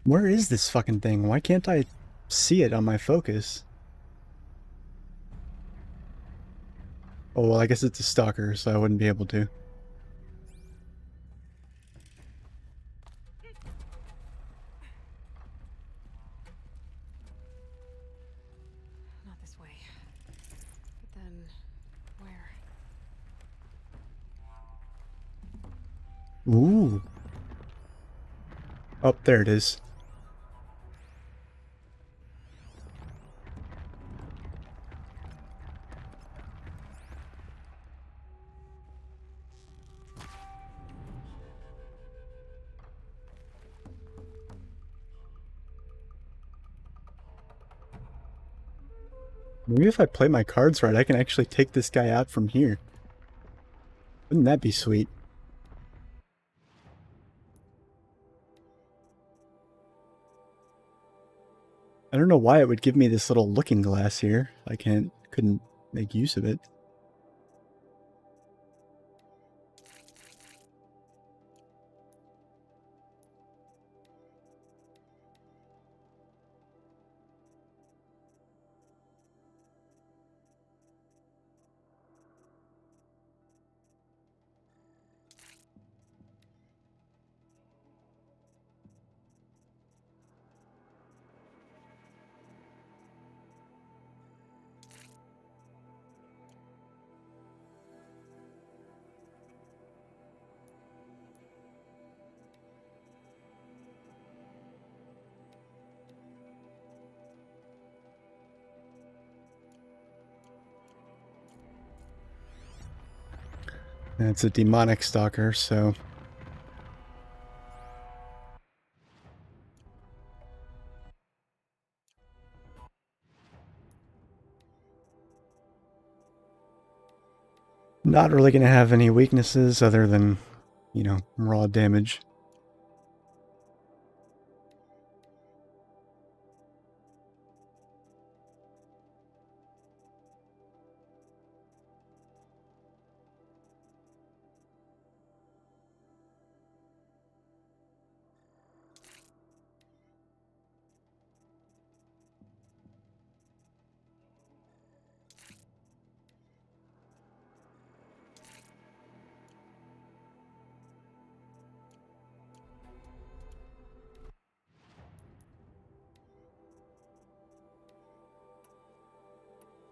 Where is this fucking thing? Why can't I see it on my focus? Oh, well, I guess it's a stalker, so I wouldn't be able to. Not this way. But then, where? Ooh. Oh, there it is. Maybe if I play my cards right, I can actually take this guy out from here. Wouldn't that be sweet? I don't know why it would give me this little looking glass here. I couldn't make use of it. And it's a demonic stalker, so... Not really going to have any weaknesses other than, you know, raw damage.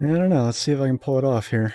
I don't know, let's see if I can pull it off here.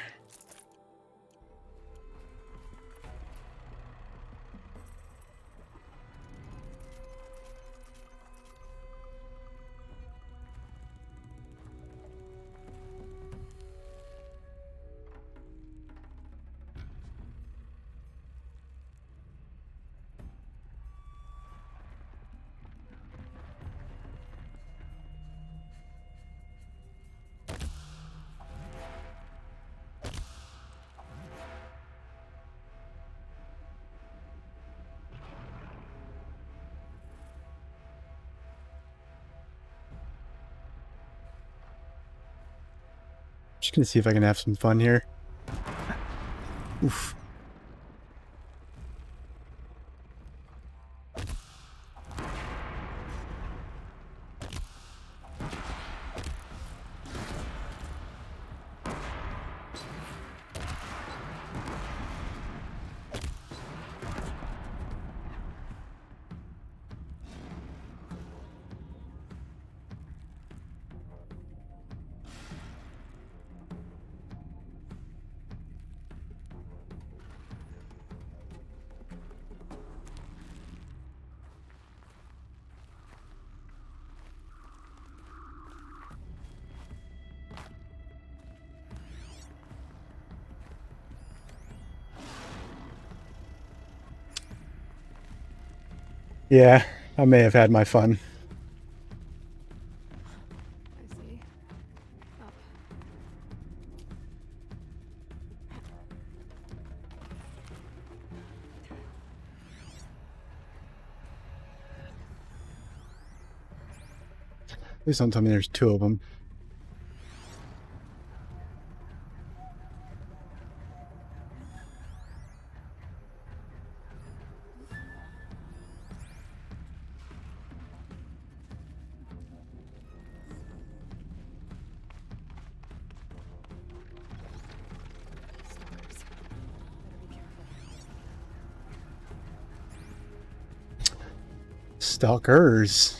Just gonna see if I can have some fun here. Oof. Yeah, I may have had my fun. I see. Up. Please don't tell me there's two of them. Stalkers. Better be careful. Stalkers.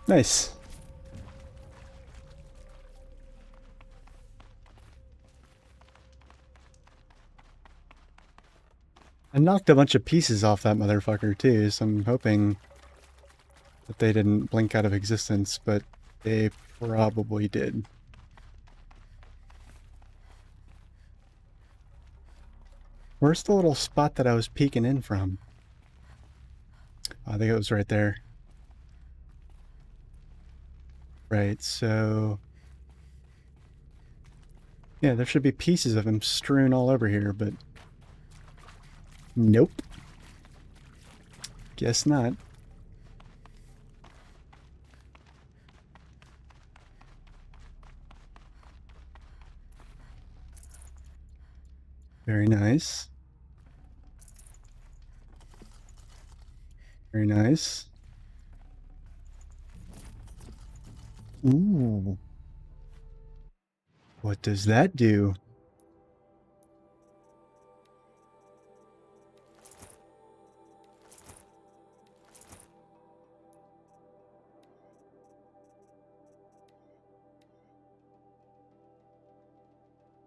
Nice. I knocked a bunch of pieces off that motherfucker too, so I'm hoping that they didn't blink out of existence, but they probably did. Where's the little spot that I was peeking in from? I think it was right there. Right, so... yeah, there should be pieces of him strewn all over here, but... nope. Guess not. Very nice. Very nice. Ooh. What does that do?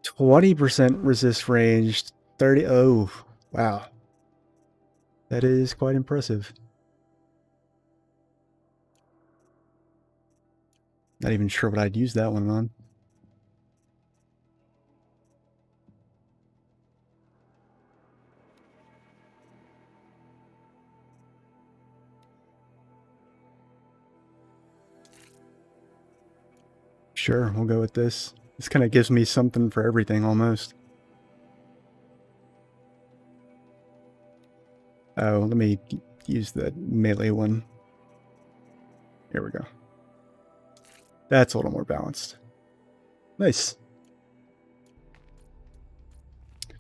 %20 resist ranged. 30. Oh, wow. That is quite impressive. Not even sure what I'd use that one on. Sure, we'll go with this. This kind of gives me something for everything almost. Oh, let me use the melee one. Here we go. That's a little more balanced. Nice.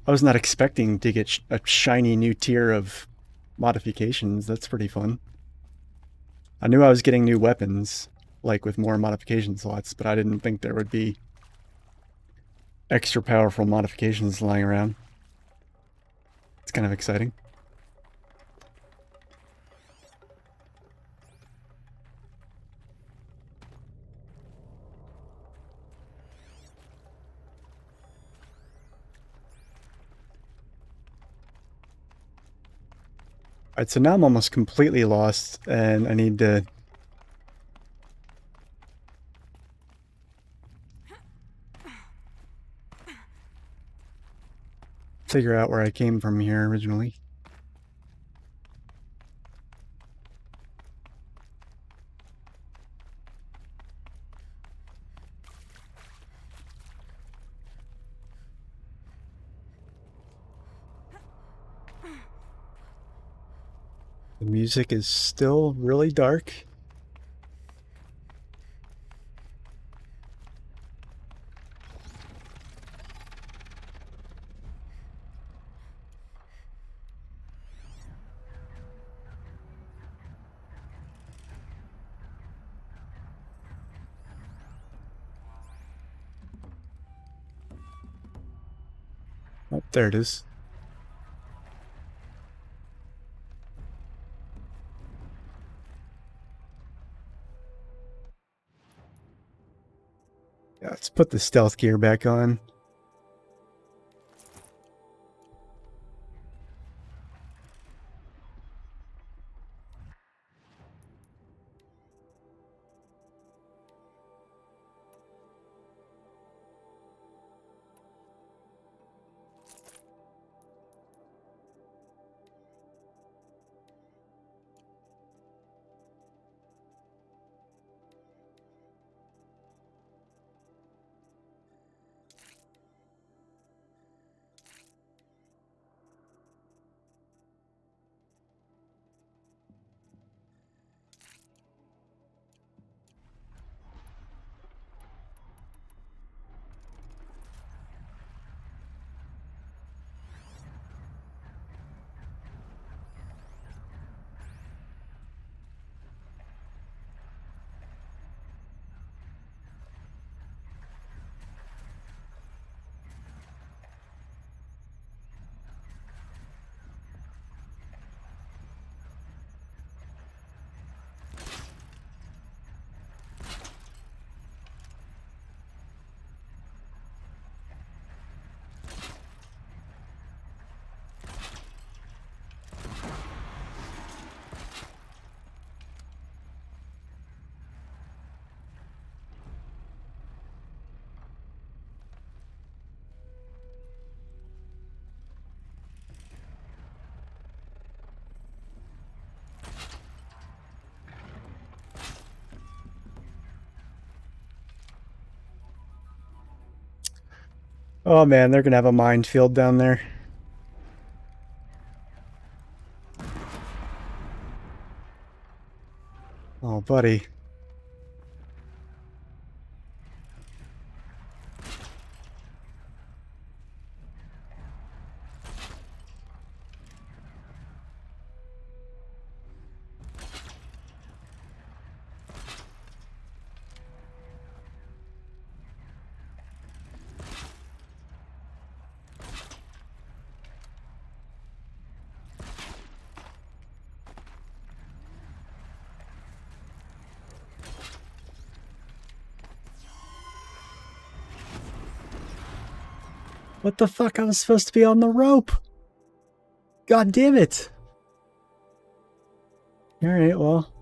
I was not expecting to get a shiny new tier of modifications. That's pretty fun. I knew I was getting new weapons, like with more modification slots, but I didn't think there would be extra powerful modifications lying around. It's kind of exciting. Alright, so now I'm almost completely lost, and I need to figure out where I came from here originally. The music is still really dark. Oh, there it is. Yeah, let's put the stealth gear back on. Oh man, they're gonna have a minefield down there. Oh, buddy. What the fuck? I was supposed to be on the rope. God damn it. Alright, well.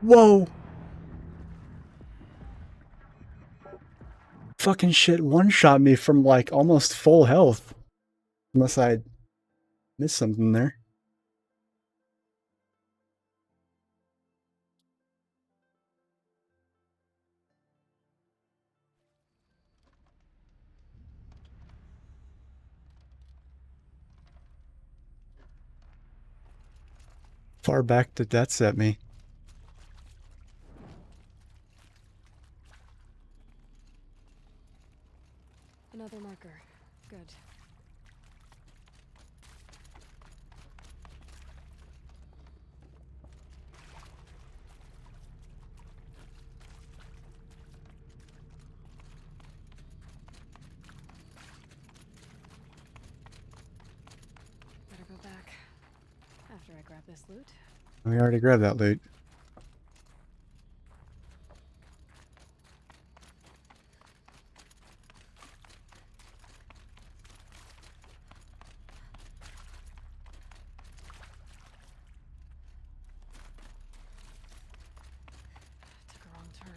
Whoa! Fucking shit one-shot me from like almost full health. Unless I missed something there. Far back did that set me? Another marker. Good. Better go back after I grab this loot. We already grabbed that loot. Took a wrong turn.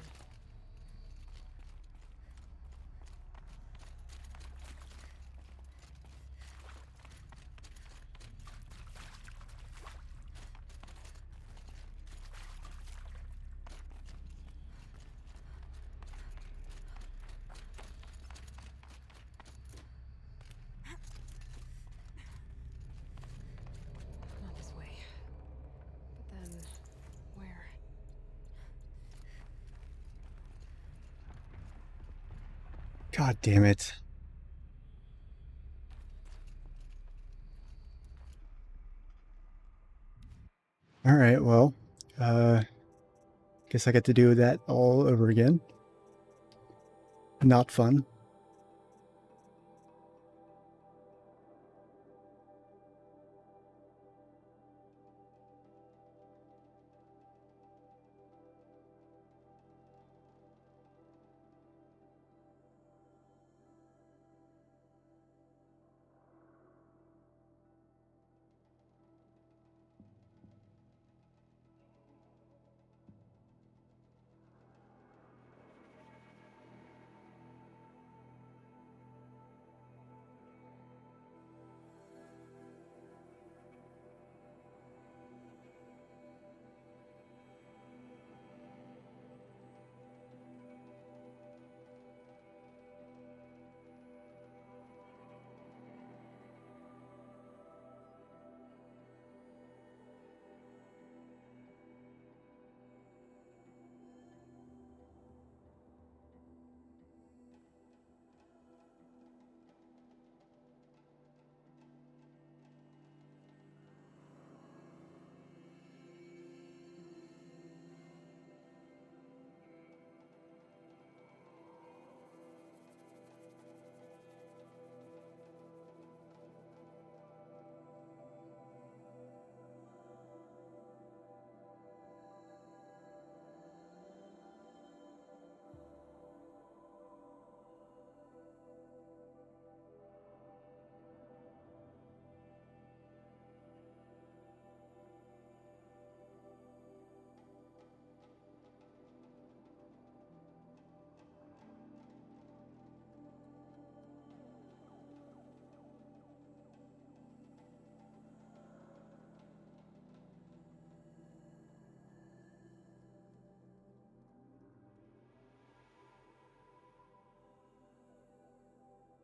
Not this way. But then, where? God damn it. Alright, well. Guess I get to do that all over again. Not fun.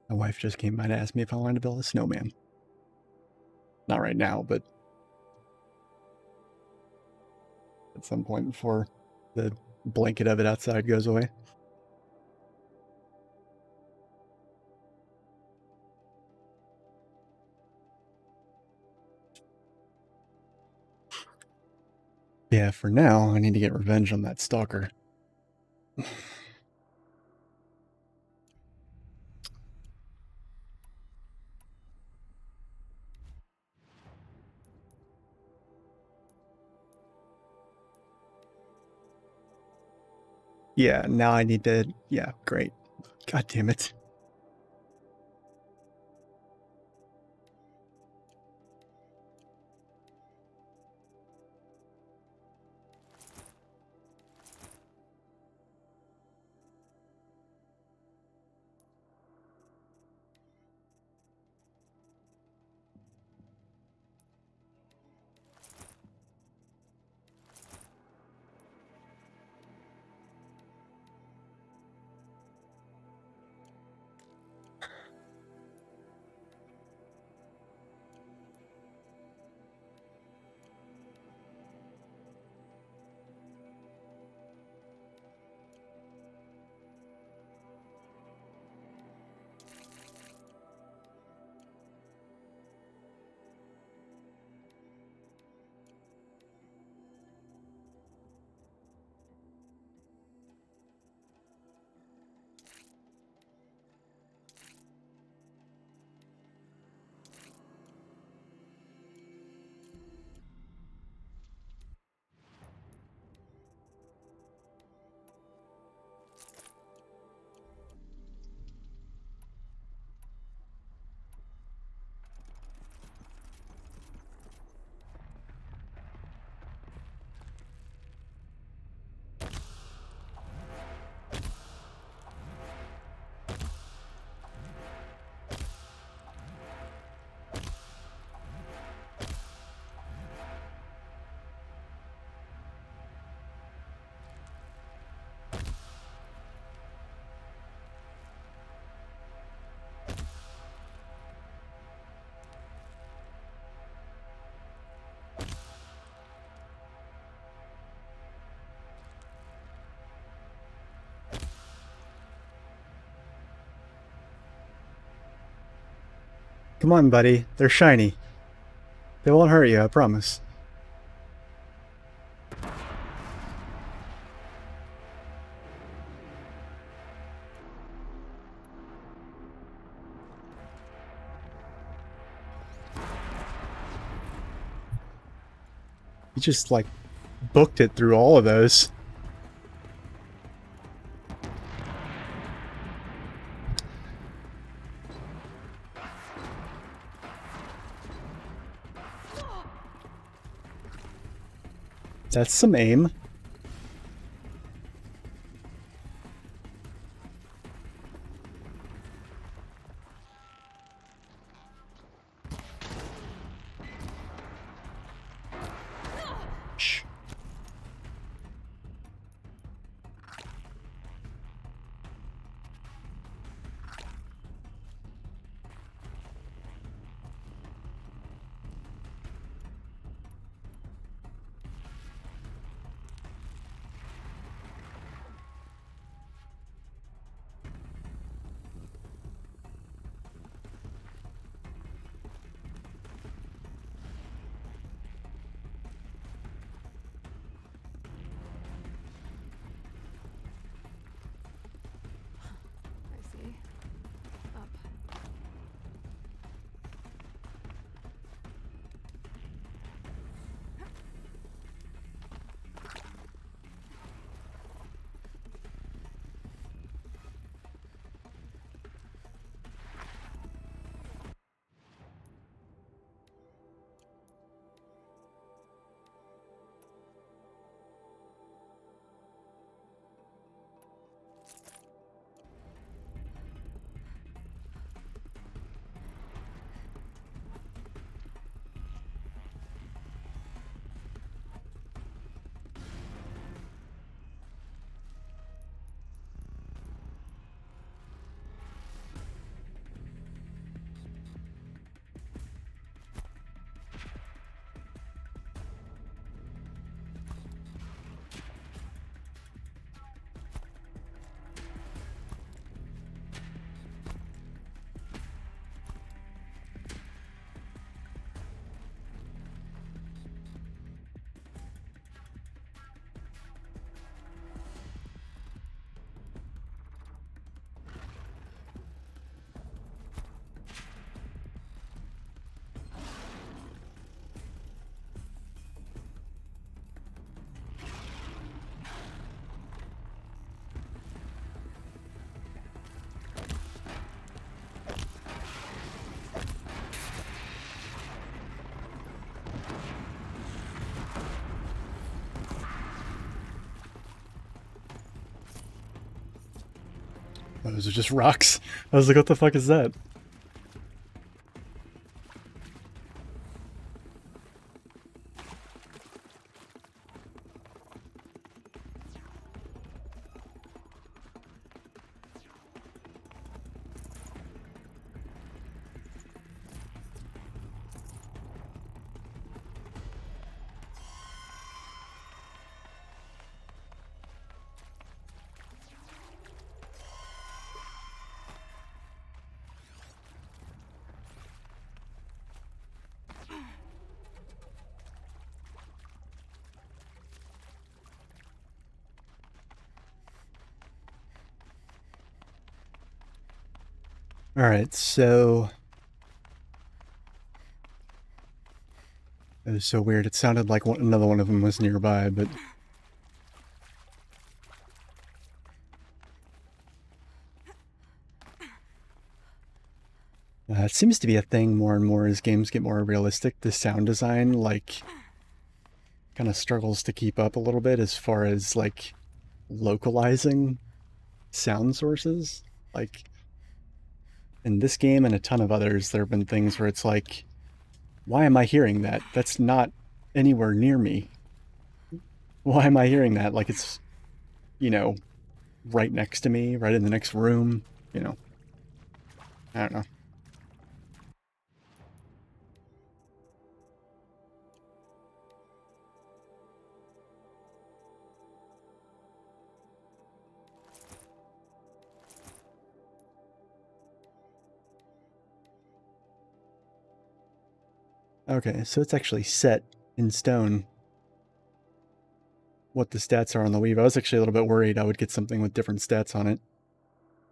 My wife just came by to ask me if I wanted to build a snowman. Not right now, but at some point before the blanket of it outside goes away. Yeah, for now, I need to get revenge on that stalker. Yeah, now I need to... Yeah, great. God damn it. Come on, buddy. They're shiny. They won't hurt you, I promise. You just, like, booked it through all of those. That's some aim. Shh. Oh, those are just rocks. I was like, what the fuck is that? Alright, so... It was so weird. It sounded like another one of them was nearby, but... it seems to be a thing more and more as games get more realistic. The sound design, like, kind of struggles to keep up a little bit as far as, like, localizing sound sources. Like, in this game and a ton of others, there have been things where it's like, why am I hearing that? That's not anywhere near me. Why am I hearing that? Like it's, you know, right next to me, right in the next room, you know. I don't know. Okay, so it's actually set in stone what the stats are on the Weave. I was actually a little bit worried I would get something with different stats on it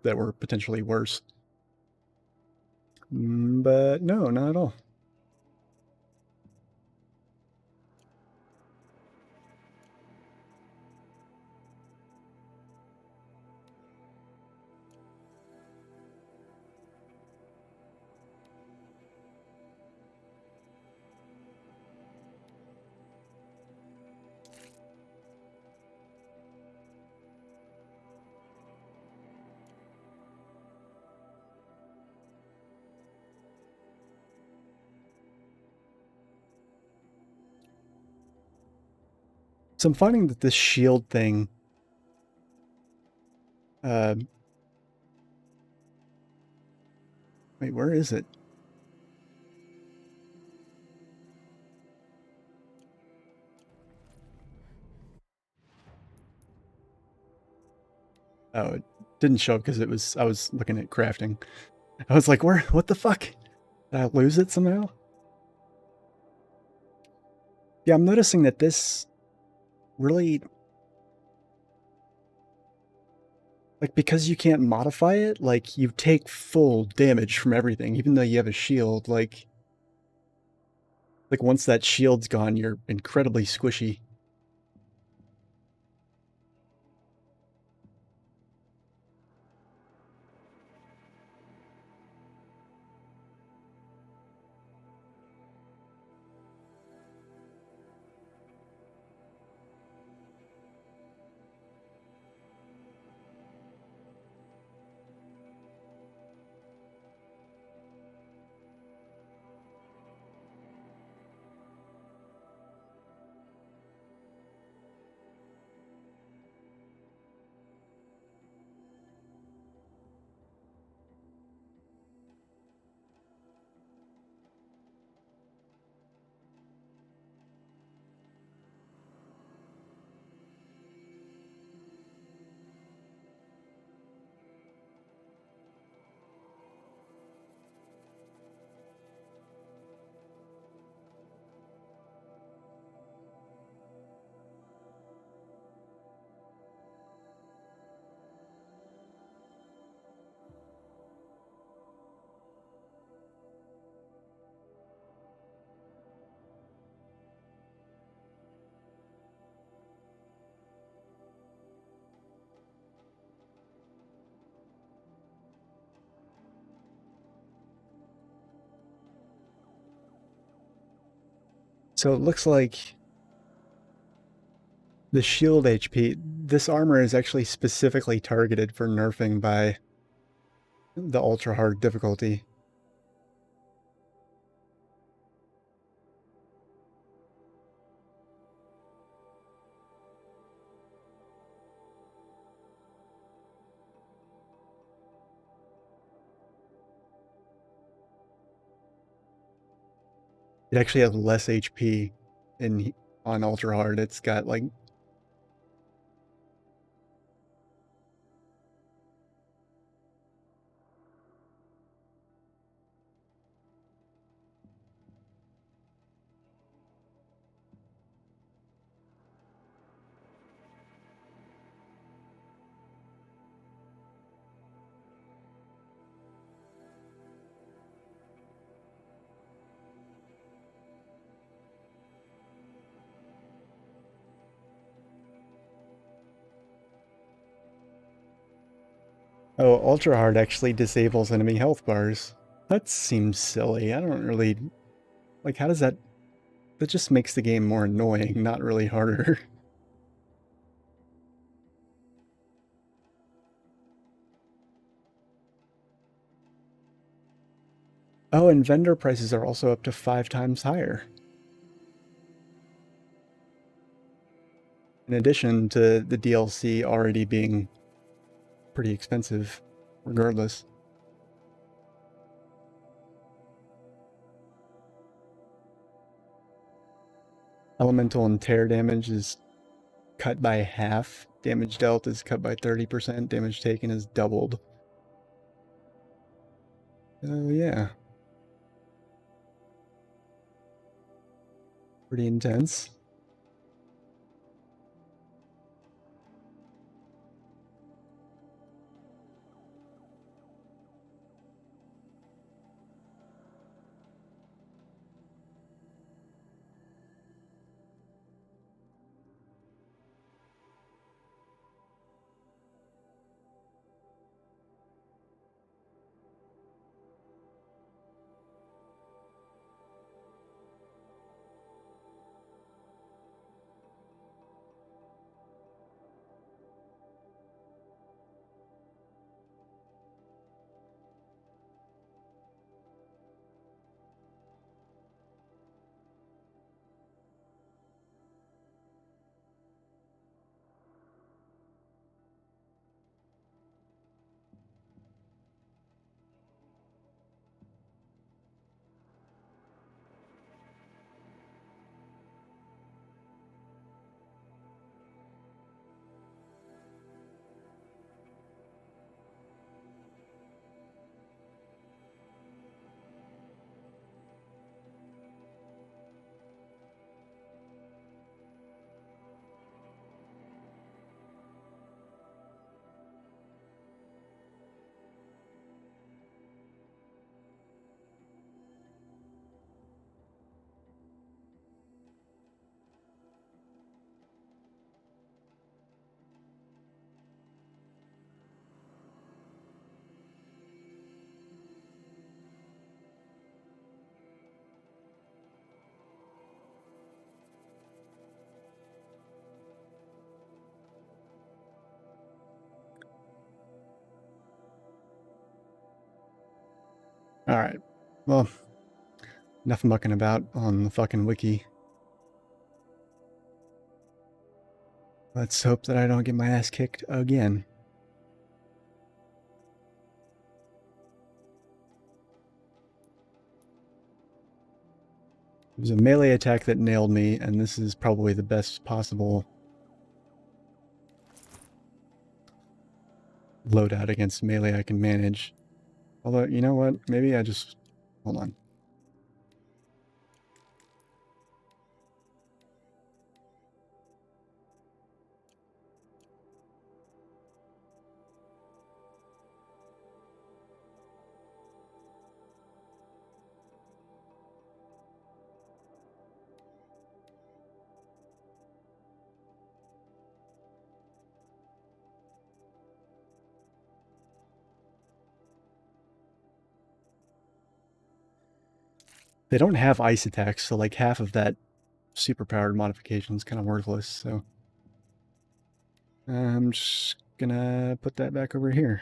that were potentially worse. But no, not at all. So I'm finding that this shield thing, wait, where is it? Oh, it didn't show up because I was looking at crafting. I was like, what the fuck? Did I lose it somehow? Yeah, I'm noticing that this really, like, because you can't modify it, like, you take full damage from everything, even though you have a shield, like once that shield's gone, you're incredibly squishy. So it looks like the shield HP, this armor is actually specifically targeted for nerfing by the ultra hard difficulty. It actually has less HP on ultra hard. It's got like oh, ultra hard actually disables enemy health bars. That seems silly. I don't really like how does that just makes the game more annoying, not really harder. Oh, and vendor prices are also up to 5 times higher. In addition to the DLC already being pretty expensive, regardless. Elemental and tear damage is cut by half. Damage dealt is cut by 30%. Damage taken is doubled. Oh, yeah. Pretty intense. Alright. Well, enough mucking about on the fucking wiki. Let's hope that I don't get my ass kicked again. It was a melee attack that nailed me, and this is probably the best possible loadout against melee I can manage. Although, you know what? Maybe I just... Hold on. They don't have ice attacks, so like half of that superpowered modification is kind of worthless, so... I'm just gonna put that back over here.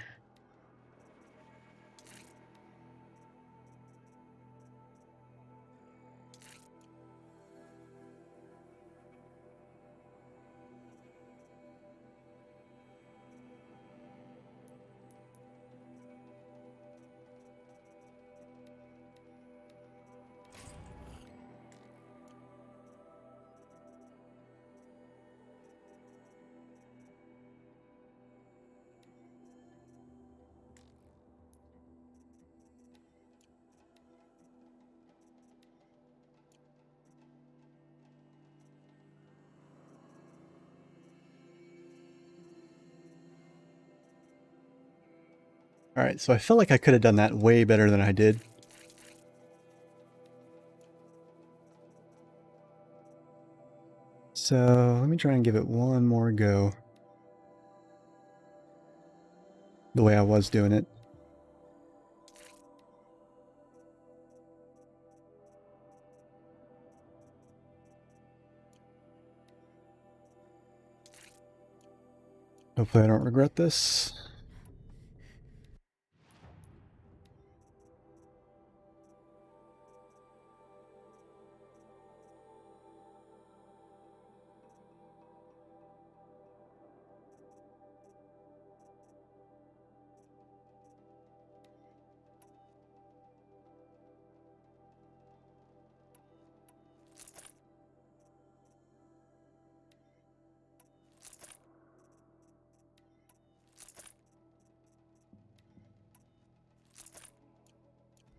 Alright, so I felt like I could have done that way better than I did. So let me try and give it one more go. The way I was doing it. Hopefully I don't regret this.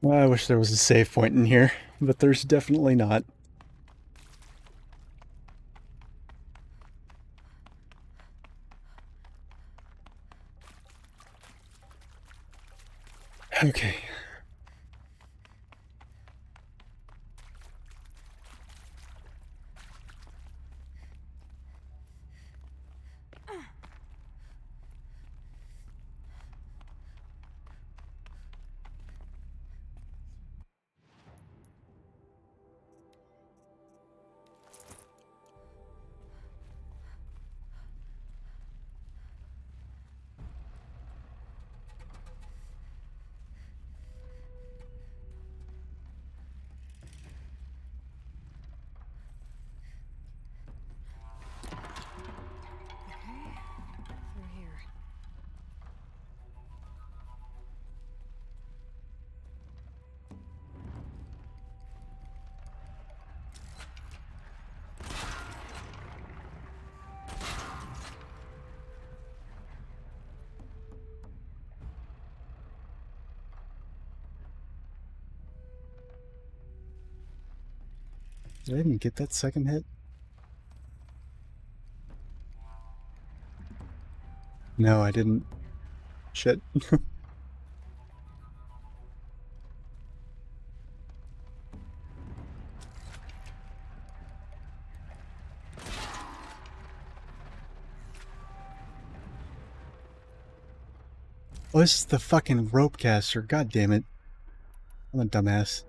Well, I wish there was a save point in here, but there's definitely not. Okay. Through here. Did I even get that second hit? No, I didn't. Shit. Oh, this is the fucking rope caster. God damn it. I'm a dumbass.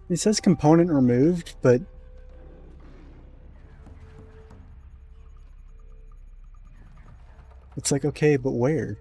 It says component removed, but it's like, okay, but where?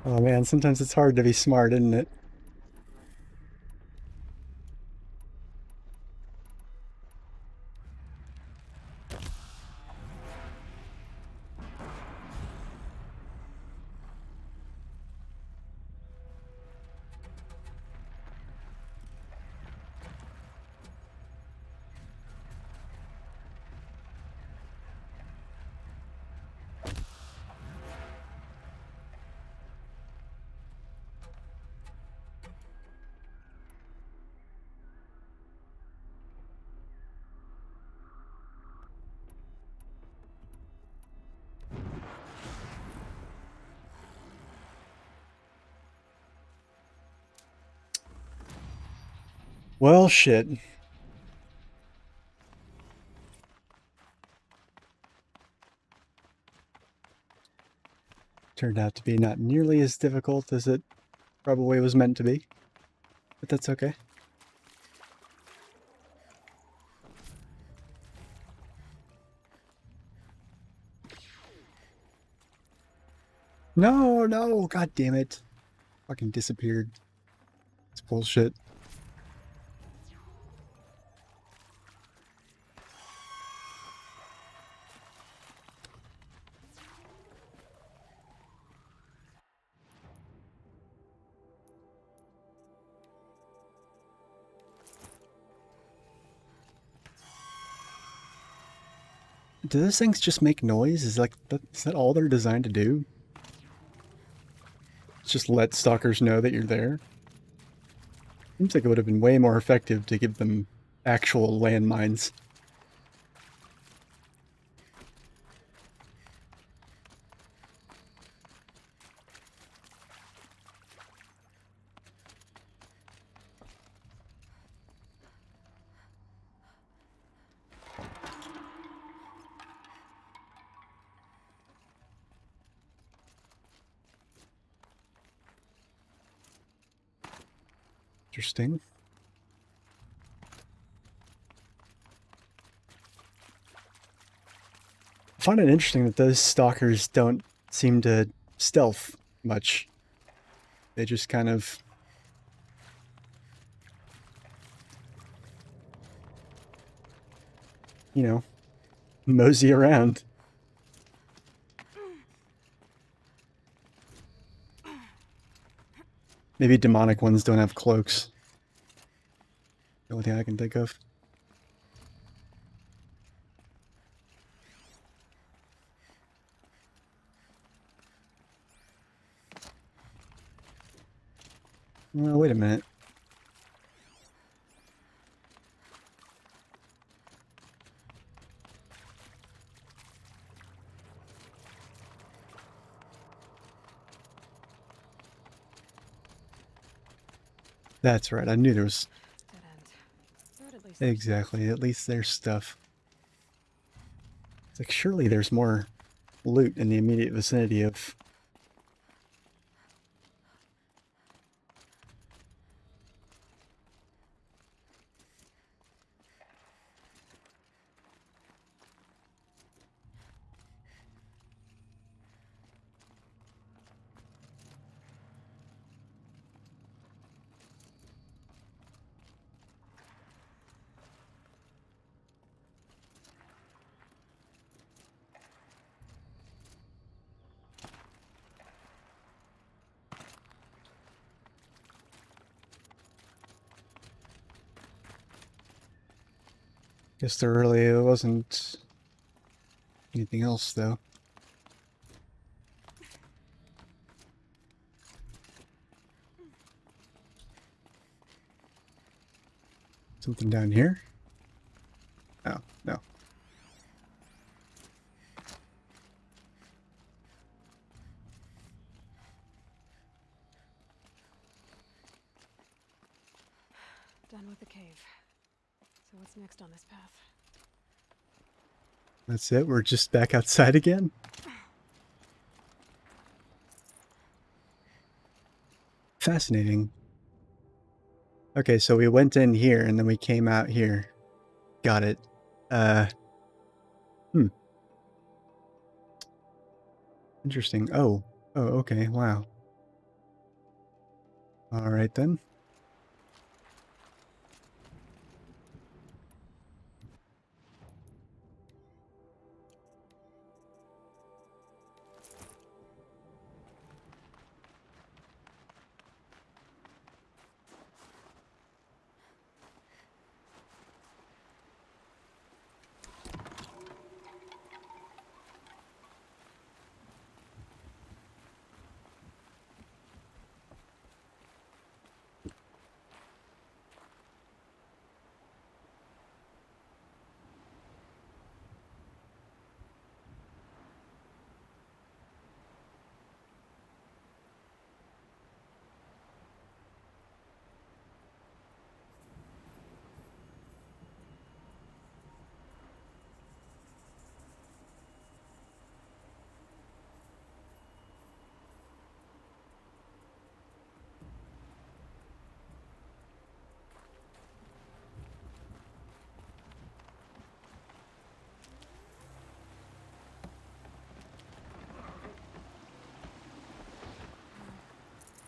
Oh man, sometimes it's hard to be smart, isn't it? Well, shit. Turned out to be not nearly as difficult as it probably was meant to be. But that's okay. No, no, god damn it. Fucking disappeared. It's bullshit. Do those things just make noise? Is that all they're designed to do? Just let stalkers know that you're there? Seems like it would have been way more effective to give them actual landmines. Interesting. I find it interesting that those stalkers don't seem to stealth much. They just kind of... you know, mosey around. Maybe demonic ones don't have cloaks. The only thing I can think of. Well, wait a minute. That's right, I knew there was... Dead end. But at least Exactly, at least there's stuff. It's like, surely there's more loot in the immediate vicinity of... Guess there really wasn't anything else, though. Something down here? Oh, no. done with the cave. So what's next on this path? That's it? We're just back outside again? Fascinating. Okay, so we went in here and then we came out here. Got it. Interesting. Oh, okay, wow. All right then.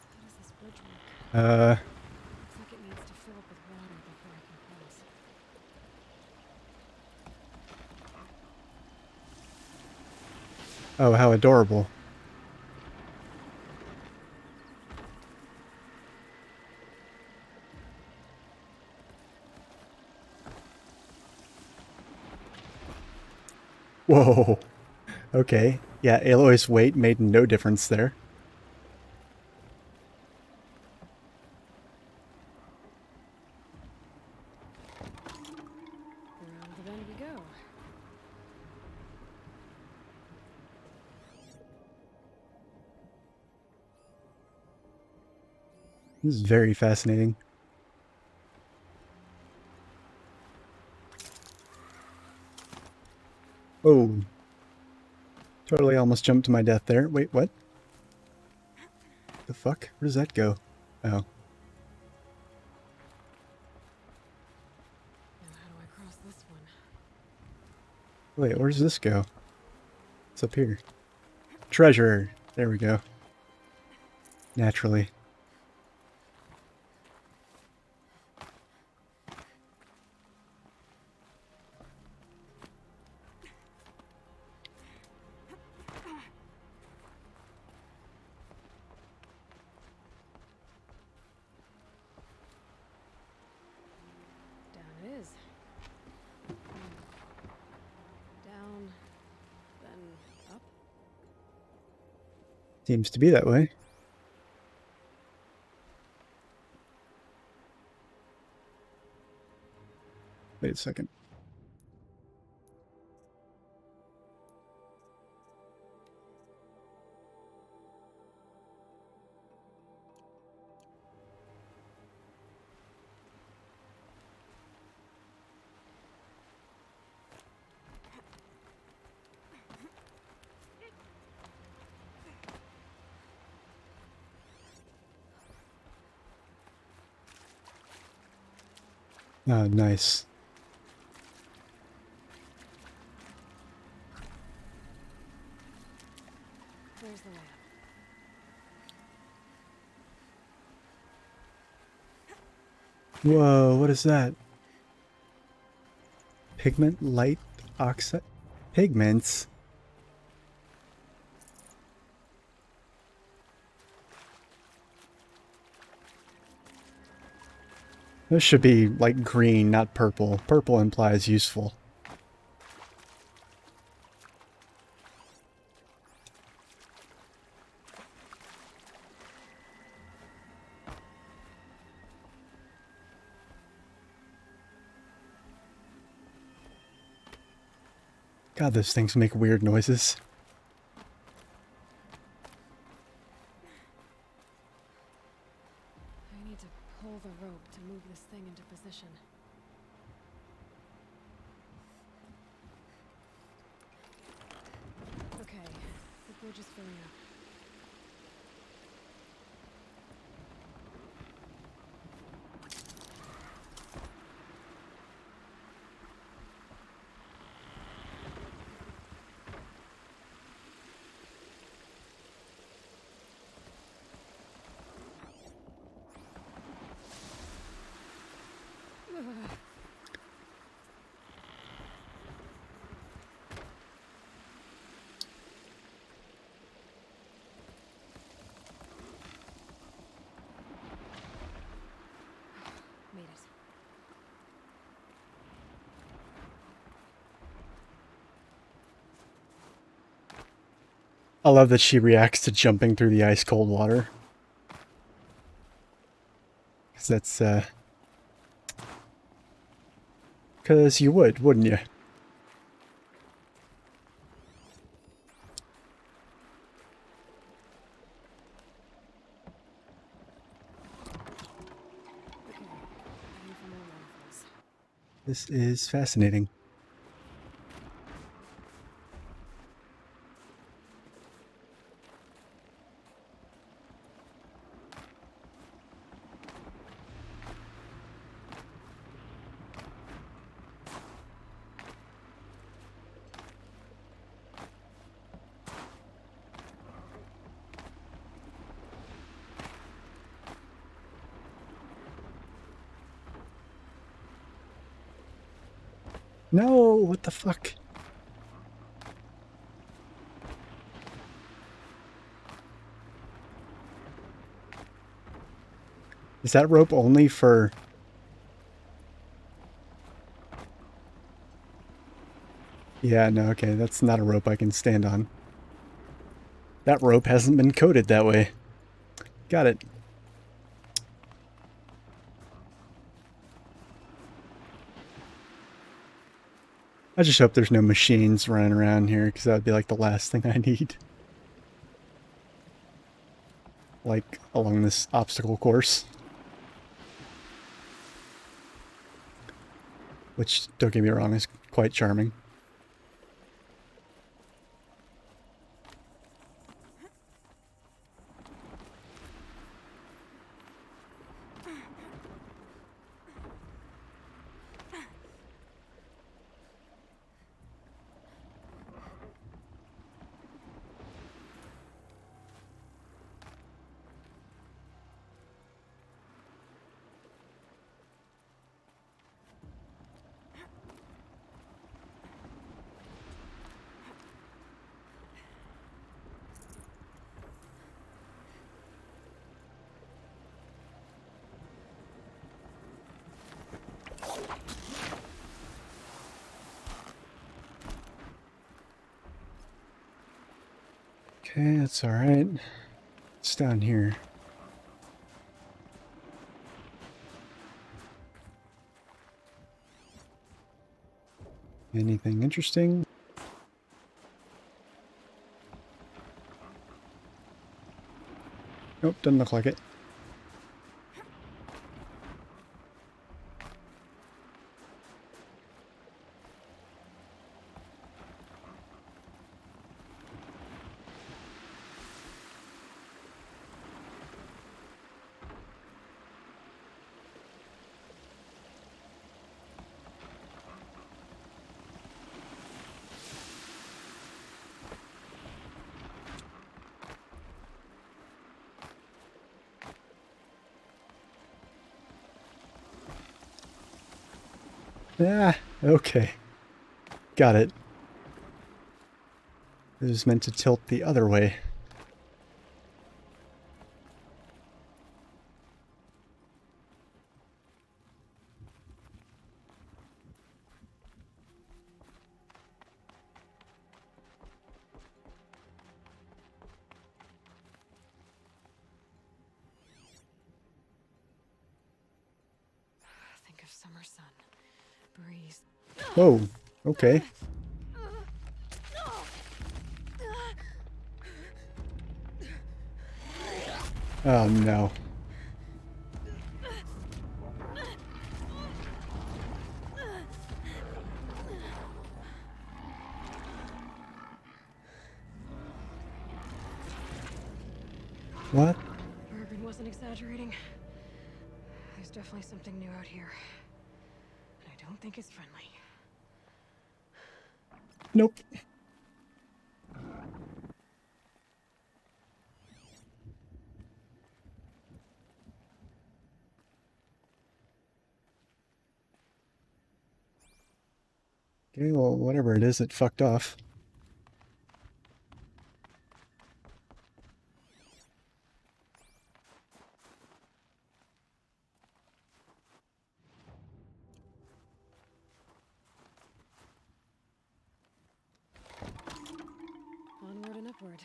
How does this bridge work? Uh, Looks like it needs to fill up with water before I can cross. oh, how adorable. Whoa. Okay. Yeah, Aloy's weight made no difference there. Around the bend we go. This is very fascinating. Oh. Totally almost jumped to my death there. Wait, what? The fuck? Where does that go? Oh. Now how do I cross this one? Wait, where does this go? It's up here. Treasure! There we go. Naturally. Down it is. Down, then up. Seems to be that way. Wait a second. Oh, nice. Where's the way up? Whoa, what is that? Pigment light oxide? Pigments? This should be like green, not purple. Purple implies useful. God, those things make weird noises. I need to pull the rope to move this thing into position. Okay, the bridge is filling up. I love that she reacts to jumping through the ice cold water. Cause that's, cause you would, wouldn't you? Okay, ready for my waterfalls. This is fascinating. No, what the fuck? Is that rope only for... Yeah, no, okay, that's not a rope I can stand on. That rope hasn't been coated that way. Got it. I just hope there's no machines running around here, because that would be like the last thing I need. Like, along this obstacle course. Which, don't get me wrong, is quite charming. Okay, that's alright. It's down here. Anything interesting? Nope, doesn't look like it. Ah, okay. Got it. It was meant to tilt the other way. Think of summer sun, breeze. Whoa, okay. Oh no. What? Bergen wasn't exaggerating. There's definitely something new out here. And I don't think it's friendly. Nope. Okay, well, whatever it is, it fucked off. Onward and upward.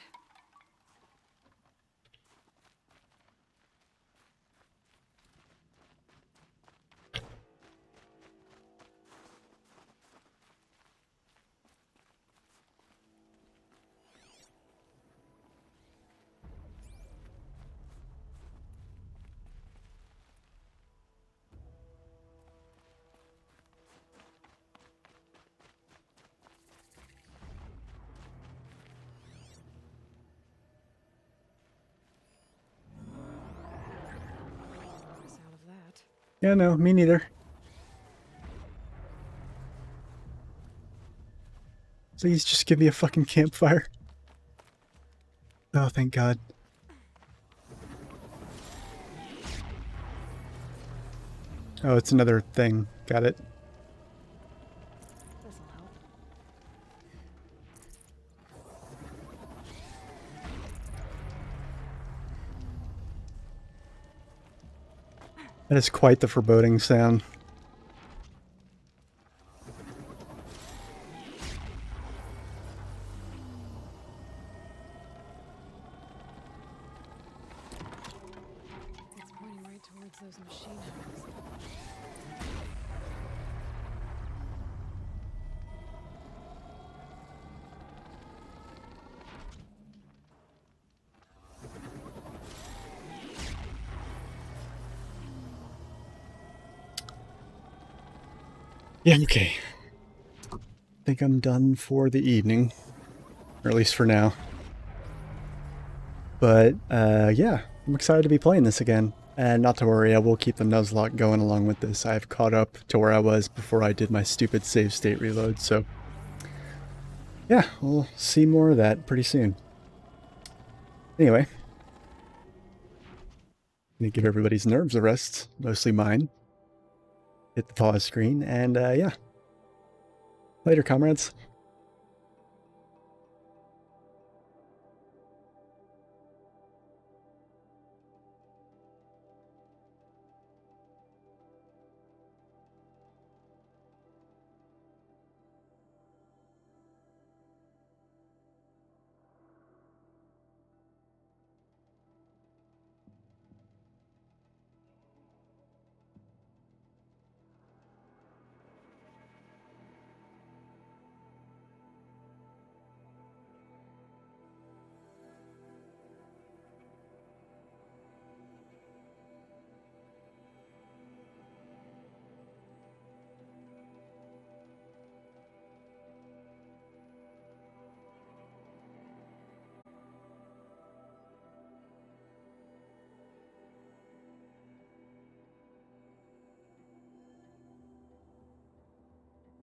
Yeah, no, me neither. Please just give me a fucking campfire. Oh, thank God. Oh, it's another thing. Got it. This'll help. That is quite the foreboding sound. It's pointing right towards those machine houses. Yeah, okay. I think I'm done for the evening. Or at least for now. But, yeah. I'm excited to be playing this again. And not to worry, I will keep the Nuzlocke going along with this. I've caught up to where I was before I did my stupid save state reload, so... yeah, we'll see more of that pretty soon. Anyway. I'm gonna give everybody's nerves a rest, mostly mine. Hit the pause screen, and yeah. Later, comrades.